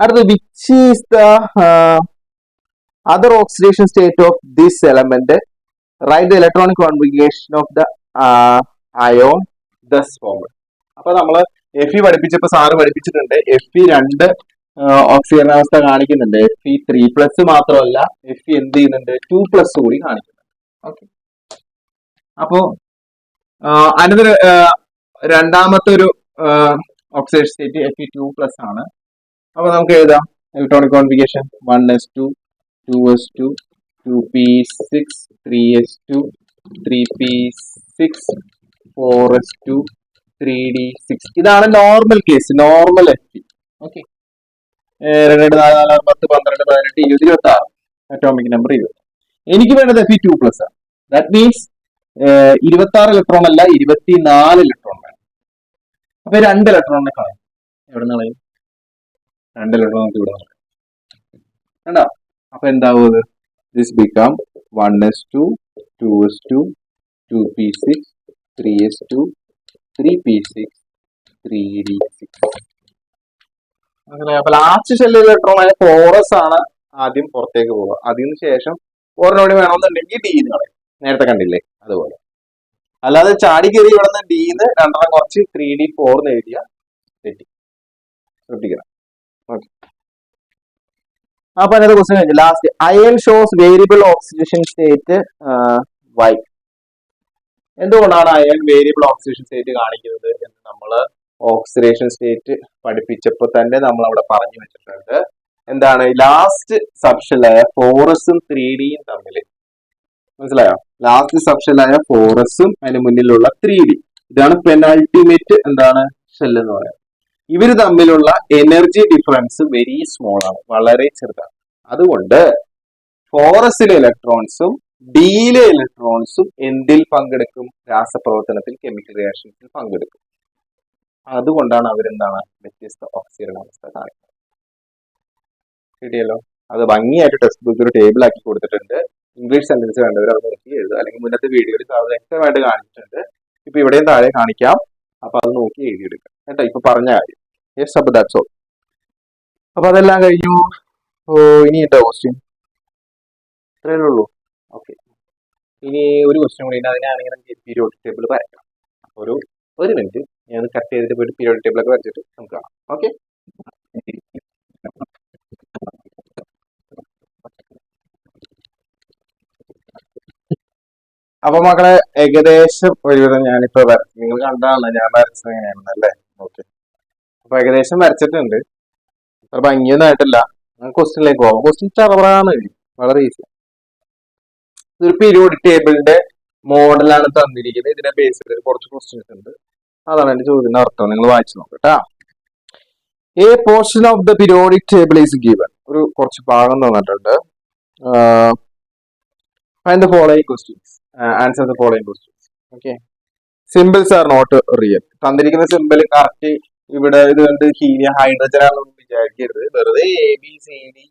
അടുത്ത, which is the other oxidation state of this element? Write the electronic configuration of the ion thus formed. അപ്പൊ നമ്മള് Fe പഠിപ്പിച്ചപ്പോ സാറ് പഠിപ്പിച്ചിട്ടുണ്ട്. Fe2 ഓക്സിജനാവസ്ഥ കാണിക്കുന്നുണ്ട്. Fe3+ മാത്രമല്ല, Fe എന്ത് ചെയ്യുന്നുണ്ട്? 2+ കൂടി കാണിക്കുന്നുണ്ട്. ഓക്കെ. അപ്പോ അതിന്റെ രണ്ടാമത്തെ ഒരു ഓക്സിഡേഷൻ സ്റ്റേറ്റ് Fe2+ ആണ്. അപ്പൊ നമുക്ക് എഴുതാം electronic configuration 1s2, 2s2, 2p6, 3s2, 3p6, 4s2, 3d6. ഇതാണ് normal case, normal Fe. Okay. 2, 4, 4, 10, 12, 18, 20, 26 atomic number 20. എനിക്ക് വേണ്ടത് Fe2+ ആണ്. ദാറ്റ് മീൻസ് 26 ഇലക്ട്രോൺ അല്ല, 24 ഇലക്ട്രോൺ വേണം. അപ്പൊ 2 ഇലക്ട്രോണിനെ കളയും. എവിടെ നിന്ന് കളയും? 2 ഇലക്ട്രോൺ നമുക്ക് ഇവിടെ കളയും. കണ്ടോ? അപ്പൊ എന്താവും? This become 1s2, 2s2, 2p6, 3s2, 3p6, 3d6. അങ്ങനെ. അപ്പൊ ലാസ്റ്റ് ഷെല്ലിൽ ഇലക്ട്രോൺ ആയ 4s ആണ് ആദ്യം പുറത്തേക്ക് പോവുക. അതിന് ശേഷം ഒരെണ്ണോടി വേണമെന്നുണ്ടെങ്കിൽ D കളയും. നേരത്തെ കണ്ടില്ലേ? അതുപോലെ. അല്ലാതെ ചാടി കയറി ഇവിടെ നിന്ന് ഡിന്ന് രണ്ടെണ്ണം കുറച്ച് 3D 4 എന്ന് എഴുതിയ തെറ്റി. ശ്രദ്ധിക്കണം. ഓക്കെ. അപ്പൊ അതിനകത്ത് ക്വസ്റ്റ്യൻ കഴിഞ്ഞു. Last iron shows variable oxidation state why. എന്തുകൊണ്ടാണ് അയൺ വേരിയബിൾ ഓക്സിഡേഷൻ സ്റ്റേറ്റ് കാണിക്കുന്നത് എന്ന് നമ്മൾ ഓക്സിഡേഷൻ സ്റ്റേറ്റ് പഠിപ്പിച്ചപ്പോൾ തന്നെ നമ്മൾ അവിടെ പറഞ്ഞു വെച്ചിട്ടുണ്ട്. എന്താണ് ലാസ്റ്റ് സബ്ഷനിലായ 4s-ഉം 3Dയും തമ്മിൽ മനസ്സിലായോ? ലാസ്റ്റ് സബ്ഷനിലായ 4s-ഉം അതിന് മുന്നിലുള്ള 3D, ഇതാണ് പെനൾട്ടിമേറ്റ് എന്താണ് ഷെൽ എന്ന് പറയുന്നത്. ഇവര് തമ്മിലുള്ള എനർജി ഡിഫറൻസ് വെരി സ്മോൾ ആണ്, വളരെ ചെറുതാണ്. അതുകൊണ്ട് 4s-ലെ ഇലക്ട്രോൺസും ഡിയിലെ ഇലക്ട്രോൺസും എന്തിൽ പങ്കെടുക്കും? രാസപ്രവർത്തനത്തിൽ, കെമിക്കൽ റിയാക്ഷൻസിൽ പങ്കെടുക്കും. അതുകൊണ്ടാണ് അവരെന്താണ് വ്യത്യസ്ത ഓക്സിജനാവസ്ഥ കാണിക്കുന്നത്. ശരിയല്ലോ? അത് ഭംഗിയായിട്ട് ടെക്സ്റ്റ് ബുക്കിൽ ഒരു ടേബിൾ ആക്കി കൊടുത്തിട്ടുണ്ട്. ഇംഗ്ലീഷ് സെന്റൻസ് വേണ്ടവർ അത് നോക്കി എഴുതുക, അല്ലെങ്കിൽ മുന്നത്തെ വീഡിയോയിൽ അത് വ്യക്തമായിട്ട് കാണിച്ചിട്ടുണ്ട്. ഇപ്പൊ ഇവിടെയും താഴെ കാണിക്കാം. അപ്പൊ അത് നോക്കി എഴുതിയെടുക്കുക കേട്ടോ, ഇപ്പൊ പറഞ്ഞ കാര്യം. യെസ്, അപ്പൊ ദാറ്റ്സ് ഓൾ. അപ്പൊ അതെല്ലാം കഴിഞ്ഞു. ഇനി ഉണ്ടോ ക്വസ്റ്റ്യൻ? ഇത്രയേ ഉള്ളൂ. ഓക്കെ, ഇനി ഒരു ക്വസ്റ്റ്യൻ കൂടി ഉണ്ട്. അതിനാണെങ്കിൽ നമുക്ക് പീരിയോഡിക് ടേബിൾ വരയ്ക്കണം. ഒരു മിനിറ്റ് ഞാൻ കട്ട് ചെയ്തിട്ട് പോയിട്ട് പീരിയോഡിക് ടേബിൾ ഒക്കെ വരച്ചിട്ട് നമുക്ക് കാണാം. ഓക്കെ. അപ്പൊ മക്കളെ ഏകദേശം ഒരുവിധം ഞാനിപ്പോ നിങ്ങൾ കണ്ടാണ് ഞാൻ വരച്ചത് എങ്ങനെയാണെന്നല്ലേ. ഓക്കെ, അപ്പൊ ഏകദേശം വരച്ചിട്ടുണ്ട്. അത്ര ഭംഗിയൊന്നും ആയിട്ടില്ല. ക്വസ്റ്റ്യനിലേക്ക് പോകാം. ക്വസ്റ്റ്യൻ ചറവറാണ്, വളരെ ഈസി. ഇതൊരു പീരിയോഡിക് ടേബിളിന്റെ മോഡലാണ് തന്നിരിക്കുന്നത്. ഇതിനെ ബേസ് ചെയ്ത് കുറച്ച് ക്വസ്റ്റ്യൻസ് ഉണ്ട്. അതാണ് എന്റെ ചോദ്യത്തിന്റെ അർത്ഥം. നിങ്ങൾ വായിച്ചു നോക്കട്ടാ. A portion of the periodic table is given. ഒരു കുറച്ച് ഭാഗം തന്നിട്ടുണ്ട്. Find the following questions, answer the following questions. Okay. Symbols are not real. തന്നിരിക്കുന്ന സിമ്പിൾ കറക്റ്റ് ഇവിടെ ഇത് കണ്ട് ഹീലിയം ഹൈഡ്രജൻ ആണെന്ന് വിചാരിക്കരുത്. വെറുതെ ABCDEFGHIJK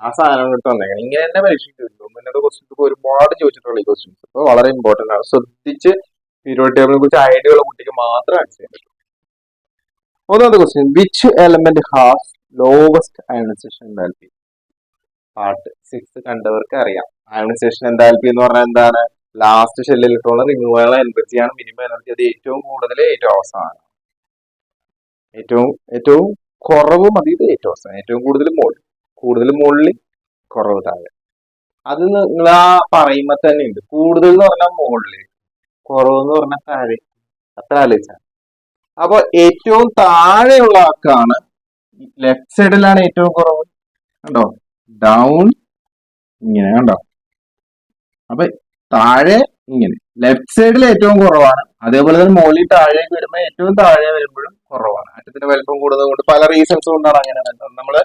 ആ സാധനം ഇട്ട് വന്നേക്കണം. ഇങ്ങനെ തന്നെ പരീക്ഷയ്ക്ക് കിട്ടും. മുന്നത്തെ ക്വസ്റ്റ്യൻസ് ഒരുപാട് ചോദിച്ചിട്ടുള്ള ഈ ക്വസ്റ്റ്യൻസ് അപ്പോൾ വളരെ ഇമ്പോർട്ടന്റ് ആണ്. ശ്രദ്ധിച്ച് പീരിയോഡിക് ടേബിളിനെ കുറിച്ച് ഐഡിയ ഉള്ള കുട്ടിക്ക് മാത്രം ആൻസർ ചെയ്യാൻ പറ്റും. ഒന്നാമത്തെ question, which element has lowest ionisation enthalpy? Part 6 കണ്ടവർക്ക് അറിയാം. അയണൈസേഷൻ എൻതാൽപ്പി എന്ന് പറഞ്ഞാൽ എന്താണ്? ലാസ്റ്റ് ഷെൽ ഇലക്ട്രോൺ റിമൂവ് ചെയ്യാനുള്ള എനർജിയാണ് മിനിമം എനർജി. അത് ഏറ്റവും കൂടുതൽ ഏറ്റവും അവസാനം, ഏറ്റവും കുറവ് മതി ഇത് ഏറ്റവും അവസാനം, ഏറ്റവും കൂടുതൽ മുകളിൽ കുറവ് താഴെ. അത് നിങ്ങൾ ആ പറയുമ്പോ തന്നെ ഉണ്ട്. കൂടുതൽ എന്ന് പറഞ്ഞാൽ മുകളിൽ, കുറവ് എന്ന് പറഞ്ഞാൽ താഴെ. അത്ര ആലോചിച്ചാൽ. അപ്പൊ ഏറ്റവും താഴെയുള്ള ആൾക്കാണ് ലെഫ്റ്റ് സൈഡിലാണ് ഏറ്റവും കുറവ്. കണ്ടോ? ഡൗൺ ഇങ്ങനെ കണ്ടോ? അപ്പൊ താഴെ ഇങ്ങനെ ലെഫ്റ്റ് സൈഡിൽ ഏറ്റവും കുറവാണ്. അതേപോലെ തന്നെ മുകളിൽ താഴേക്ക് വരുമ്പോൾ ഏറ്റവും താഴെ വരുമ്പോഴും കുറവാണ്. ആറ്റത്തിന്റെ വലിപ്പം കൂടുന്നത് കൊണ്ട് പല റീസൺസ് കൊണ്ടാണ് അങ്ങനെ വരുന്നത്. നമ്മള്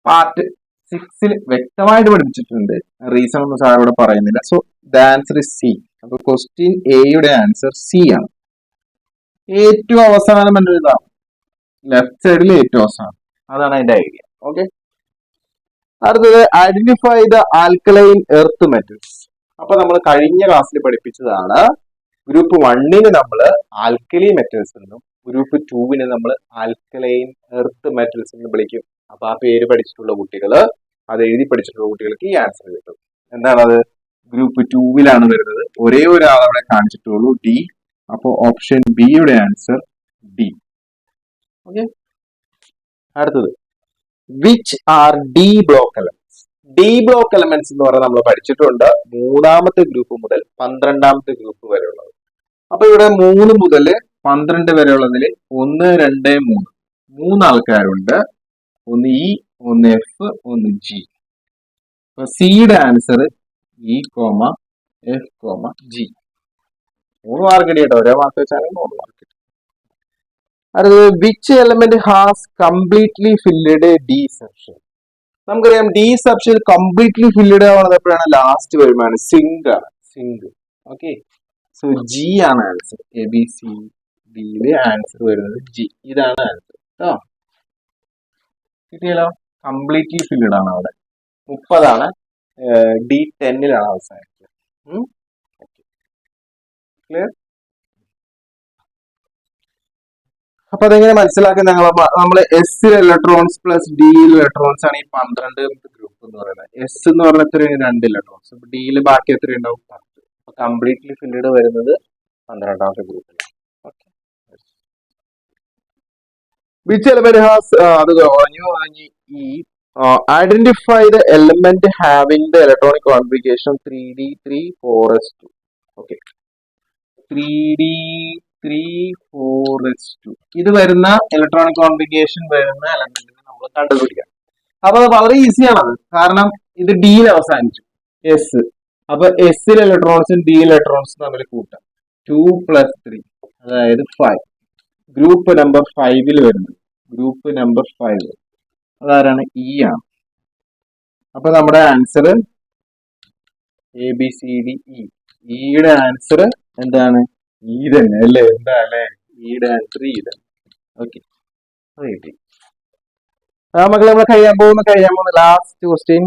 പാർട്ട് 6 വ്യക്തമായിട്ട് പഠിപ്പിച്ചിട്ടുണ്ട്. റീസൺ ഒന്നും സാർ ഇവിടെ പറയുന്നില്ല. So the answer is C. അപ്പൊ ക്വസ്റ്റ്യൻ എയുടെ ആൻസർ സി ആണ്. ഏറ്റവും അവസാനം എന്റെ ഇതാണ്, ലെഫ്റ്റ് സൈഡിൽ ഏറ്റവും അവസാനം. അതാണ് അതിന്റെ ഐഡിയ. ഓക്കെ. അടുത്തത് identify the alkaline earth metals. അപ്പൊ നമ്മൾ കഴിഞ്ഞ ക്ലാസ്സിൽ പഠിപ്പിച്ചതാണ്. ഗ്രൂപ്പ് 1-ന് നമ്മൾ ആൽക്കലി മെറ്റൽസ് എന്നും ഗ്രൂപ്പ് 2-ന് നമ്മൾ ആൽക്കലൈൻ എർത്ത് മെറ്റൽസ് എന്ന് വിളിക്കും. അപ്പൊ ആ പേര് പഠിച്ചിട്ടുള്ള കുട്ടികള്, അത് എഴുതി പഠിച്ചിട്ടുള്ള കുട്ടികൾക്ക് ഈ ആൻസർ കിട്ടും. എന്താണത്? ഗ്രൂപ്പ് 2-ലാണ് വരുന്നത്. ഒരേ ഒരാൾ അവിടെ കാണിച്ചിട്ടുള്ളൂ, ഡി. അപ്പോ ഓപ്ഷൻ ബിയുടെ ആൻസർ ഡി. ഓക്കെ. അടുത്തത് which are D block elements. D block elements എന്ന് പറഞ്ഞാൽ നമ്മൾ പഠിച്ചിട്ടുണ്ട് 3ാമത്തെ ഗ്രൂപ്പ് മുതൽ 12ാമത്തെ ഗ്രൂപ്പ് വരെ ഉള്ളത്. അപ്പൊ ഇവിടെ 3 മുതൽ 12 വരെ ഉള്ളതിൽ 1, 2, 3 മൂന്ന് ആൾക്കാരുണ്ട്. ഒന്ന് ഇ, ഒന്ന് എഫ്, ഒന്ന് ജി. അപ്പൊ സിയുടെ answer E, F, G. 3 mark കിട്ടിയോ? ഒരേ മാർക്ക് വെച്ചാലും 3 മാർക്ക് കിട്ടും. അടുത്തത് which element has completely filled D section. നമുക്കറിയാം ഡി സബ്ഷൻ കംപ്ലീറ്റ്ലി ഫില്ലഡ് ആവുന്നത് എപ്പോഴാണ്? ലാസ്റ്റ് വരുമ്പോഴാണ്. സിങ്ക് ആണ്, സിങ്ക്. ഓക്കെ. സോ ജി ആണ് ആൻസർ. ABCDയിലെ ആൻസർ വരുന്നത് ജി. ഇതാണ് ആൻസർ കേട്ടോ. കിട്ടിയല്ലോ? കംപ്ലീറ്റ്ലി ഫില്ലഡ് ആണ് അവിടെ. 30 D10-ലാണ് അവസാനിക്കുക. ക്ലിയർ? അപ്പൊ അതെങ്ങനെ മനസ്സിലാക്കുന്ന? നമ്മള് S electrons plus D electrons ആണ് ഈ 12 ഗ്രൂപ്പ് എന്ന് പറയുന്നത്. എസ് എന്ന് പറഞ്ഞ എത്രയാണ്? 2 ഇലക്ട്രോൺസ്. ഡിയിൽ ബാക്കി എത്ര ഉണ്ടാവും? 10. കംപ്ലീറ്റ്ലി ഫിൽഡ് വരുന്നത് 12ാമത്തെ ഗ്രൂപ്പിൽ. ഓക്കെ, വിച്ച് എലമെന്റ് ഹാസ് അത് പറഞ്ഞു ഈ identify the element having the electronic configuration 3d3 4s2. Okay, 3d3 4s2 ഇത് വരുന്ന ഇലക്ട്രോണിക് കോൺഫിഗറേഷൻ വരുന്ന എലമെന്റിനെ നമ്മൾ കണ്ടുപിടിക്കാം. അപ്പൊ അത് വളരെ ഈസിയാണത്, കാരണം ഇത് ഡിയിൽ അവസാനിച്ചു, എസ്. അപ്പൊ എസിൽ ഇലക്ട്രോൺസും ഡി ഇലക്ട്രോൺസും തമ്മിൽ കൂട്ടാം. 2 + 3 അതായത് 5. ഗ്രൂപ്പ് നമ്പർ 5 വരുന്നത്, ഗ്രൂപ്പ് നമ്പർ 5 അതാരാണ്? ഇ ആണ്. അപ്പൊ നമ്മുടെ ആൻസർ ABCD E. ഇയുടെ ആൻസർ എന്താണ്? ഇ തന്നെ അല്ലേ? എന്താ അല്ലേ? ഇയുടെ ആൻസർ ഇ തന്നെ. ഓക്കെ, കിട്ടി. മക്കളെ നമ്മൾ കഴിയാൻ പോകുന്ന last question.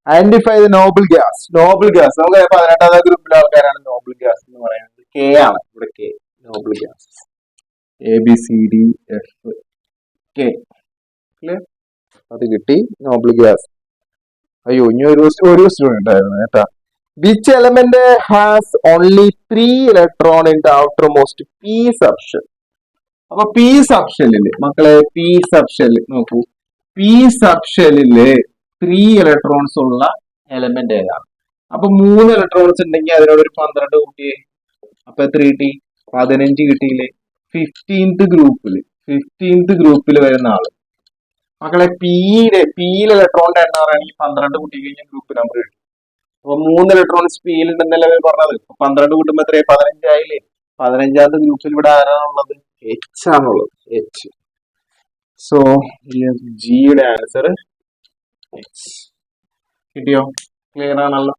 Identify the noble gas. Noble gas നമുക്ക് 18ാം ഗ്രൂപ്പിലെ ആൾക്കാരാണ് നോബിൾ ഗ്യാസ് എന്ന് പറയുന്നത്. കെ ആണ് ഇവിടെ, K noble gas. ABCDF K. അത് കിട്ടി, നോബിൾ ഗ്യാസ്. അയ്യോ, ഇനി ഒരു സ്റ്റുഡന്റ് ഉണ്ടായിരുന്നു കേട്ടാ. Which element has only 3 electron in the outer most P subshell? അപ്പൊ പി സബ്ഷെല്ലില് മക്കളെ, പി സബ്ഷെൽ നോക്കൂ, പി സബ്ഷെല്ലില് 3 ഇലക്ട്രോൺസ് ഉള്ള എലമെന്റ് ഏതാണ്? അപ്പൊ 3 ഇലക്ട്രോൺസ് ഉണ്ടെങ്കിൽ അതിനോട് ഒരു 12 കൂട്ടിയേ. അപ്പൊ എത്ര കിട്ടി? 15 കിട്ടിയില്ലേ? 15th ഗ്രൂപ്പിൽ വരുന്ന ആള് മക്കളെ, പിയിൽ ഇലക്ട്രോണിന്റെ എണ്ണം പറയുകയാണെങ്കിൽ 12 കൂട്ടി കഴിഞ്ഞാൽ ഗ്രൂപ്പ് നമ്പർ കിട്ടും. അപ്പൊ 3 ഇലക്ട്രോൺസ് പിയിൽ ഉണ്ടെന്നല്ലേ പറഞ്ഞത്. 12 കൂട്ടുമ്പോ എത്രയാ? 15 ആയില്ലേ? 15ാമത്തെ ഗ്രൂപ്പിൽ ഇവിടെ ആരാണുള്ളത്? എച്ച് ആണുള്ളത്, എച്ച്. സോ ജിയുടെ ആൻസർ എച്ച്. കിട്ടിയോ? ക്ലിയർ ആണല്ലോ?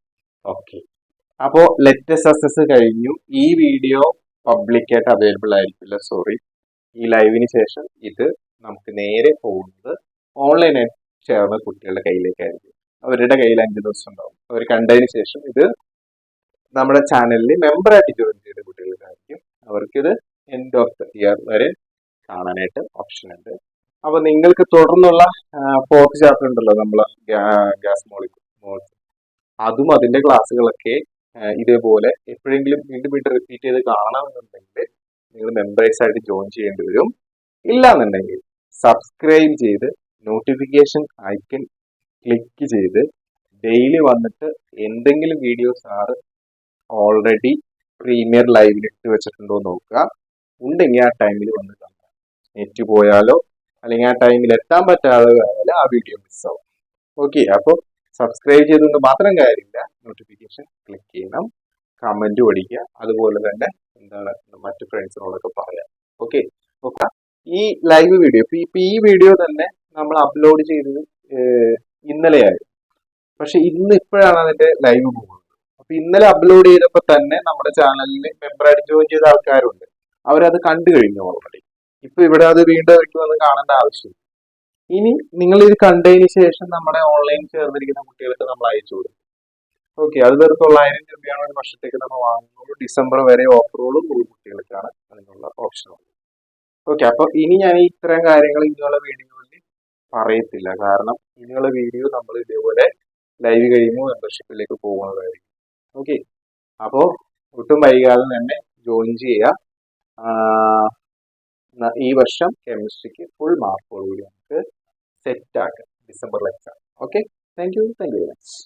ഓക്കെ, അപ്പോ ലെറ്റസ് അസസ് കഴിഞ്ഞു. ഈ വീഡിയോ പബ്ലിക്കായിട്ട് അവൈലബിൾ ആയിരിക്കില്ല, സോറി. ഈ ലൈവിന് ശേഷം ഇത് നമുക്ക് നേരെ പോകുന്നത് ഓൺലൈനായിട്ട് ചേർന്ന കുട്ടികളുടെ കയ്യിലേക്കായിരിക്കും. അവരുടെ കയ്യിൽ 5 ദിവസം ഉണ്ടാവും. അവർ കണ്ടതിന് ശേഷം ഇത് നമ്മുടെ ചാനലിൽ മെമ്പറായിട്ട് ജോയിൻ ചെയ്ത കുട്ടികൾക്കായിരിക്കും. അവർക്കിത് എൻഡ് ഓഫ് ദ ഇയർ വരെ കാണാനായിട്ട് ഓപ്ഷൻ ഉണ്ട്. അപ്പൊ നിങ്ങൾക്ക് തുടർന്നുള്ള 4th ചാപ്റ്റർ ഉണ്ടല്ലോ, നമ്മളെ ഗ്യാസ് മോളിക്യൂൾസ്, അതും അതിന്റെ ക്ലാസ്സുകളൊക്കെ ഇതേപോലെ എപ്പോഴെങ്കിലും വീണ്ടും റിപ്പീറ്റ് ചെയ്ത് കാണണമെന്നുണ്ടെങ്കിൽ നിങ്ങൾ മെമ്പേഴ്സ് ആയിട്ട് ജോയിൻ ചെയ്യേണ്ടി വരും. ഇല്ലാന്നുണ്ടെങ്കിൽ സബ്സ്ക്രൈബ് ചെയ്ത് നോട്ടിഫിക്കേഷൻ ഐക്കൺ ക്ലിക്ക് ചെയ്ത് ഡെയിലി വന്നിട്ട് എന്തെങ്കിലും വീഡിയോസ് ആറ് ഓൾറെഡി പ്രീമിയർ ലൈവിൽ ഇട്ട് വെച്ചിട്ടുണ്ടോ നോക്കുക. ഉണ്ടെങ്കിൽ ആ ടൈമിൽ വന്ന് കാണുക. നെറ്റ് പോയാലോ അല്ലെങ്കിൽ ആ ടൈമിൽ എത്താൻ പറ്റാതെ ആയാലും ആ വീഡിയോ മിസ്സാവും. ഓക്കെ, അപ്പോൾ സബ്സ്ക്രൈബ് ചെയ്തുകൊണ്ട് മാത്രം കാര്യമില്ല, നോട്ടിഫിക്കേഷൻ ക്ലിക്ക് ചെയ്യണം, കമന്റ് പഠിക്കുക, അതുപോലെ തന്നെ എന്താണ് മറ്റു ഫ്രണ്ട്സിനോടൊക്കെ പറയാം. ഓക്കെ, ഈ ലൈവ് വീഡിയോ ഇപ്പൊ ഈ വീഡിയോ തന്നെ നമ്മൾ അപ്ലോഡ് ചെയ്തത് ഇന്നലെയായിരുന്നു. പക്ഷെ ഇപ്പോഴാണ് അതിന്റെ ലൈവ് പോകുന്നത്. അപ്പൊ ഇന്നലെ അപ്ലോഡ് ചെയ്തപ്പോൾ തന്നെ നമ്മുടെ ചാനലിൽ മെമ്പറായിട്ട് ജോയിൻ ചെയ്ത ആൾക്കാരുണ്ട്. അവരത് കണ്ടു കഴിഞ്ഞു ഓൾറെഡി. ഇപ്പൊ ഇവിടെ അത് വീണ്ടും അവർക്ക് വന്ന് കാണേണ്ട ആവശ്യമില്ല. ഇനി നിങ്ങൾ ഇത് കണ്ടതിന് ശേഷം നമ്മുടെ ഓൺലൈൻ ചേർന്നിരിക്കുന്ന കുട്ടികൾക്ക് നമ്മൾ അയച്ചു കൊടുക്കും. ഓക്കെ, അത് വെറും 900 രൂപയാണ് ഒരു വർഷത്തേക്ക് നമ്മൾ വാങ്ങുന്നത്. ഡിസംബർ വരെ ഓഫറുകളും കുട്ടികൾക്കാണ് അതിനുള്ള ഓപ്ഷൻ ഉള്ളത്. ഓക്കെ, അപ്പൊ ഇനി ഞാൻ ഇത്തരം കാര്യങ്ങൾ ഇനിയുള്ള വീഡിയോയിൽ പറയത്തില്ല. കാരണം ഇനിയുള്ള വീഡിയോ നമ്മൾ ഇതേപോലെ ലൈവ് കഴിയുമ്പോൾ മെമ്പർഷിപ്പിലേക്ക് പോകുന്നതായിരിക്കും. ഓക്കെ, അപ്പോൾ ഒട്ടും വൈകാതെ തന്നെ ജോയിൻ ചെയ്യുക. ഈ വർഷം കെമിസ്ട്രിക്ക് ഫുൾ മാർക്കോടുകൂടി നമുക്ക് സെറ്റ് ആക്കാം ഡിസംബറിൽ exam. Okay, thank you very much.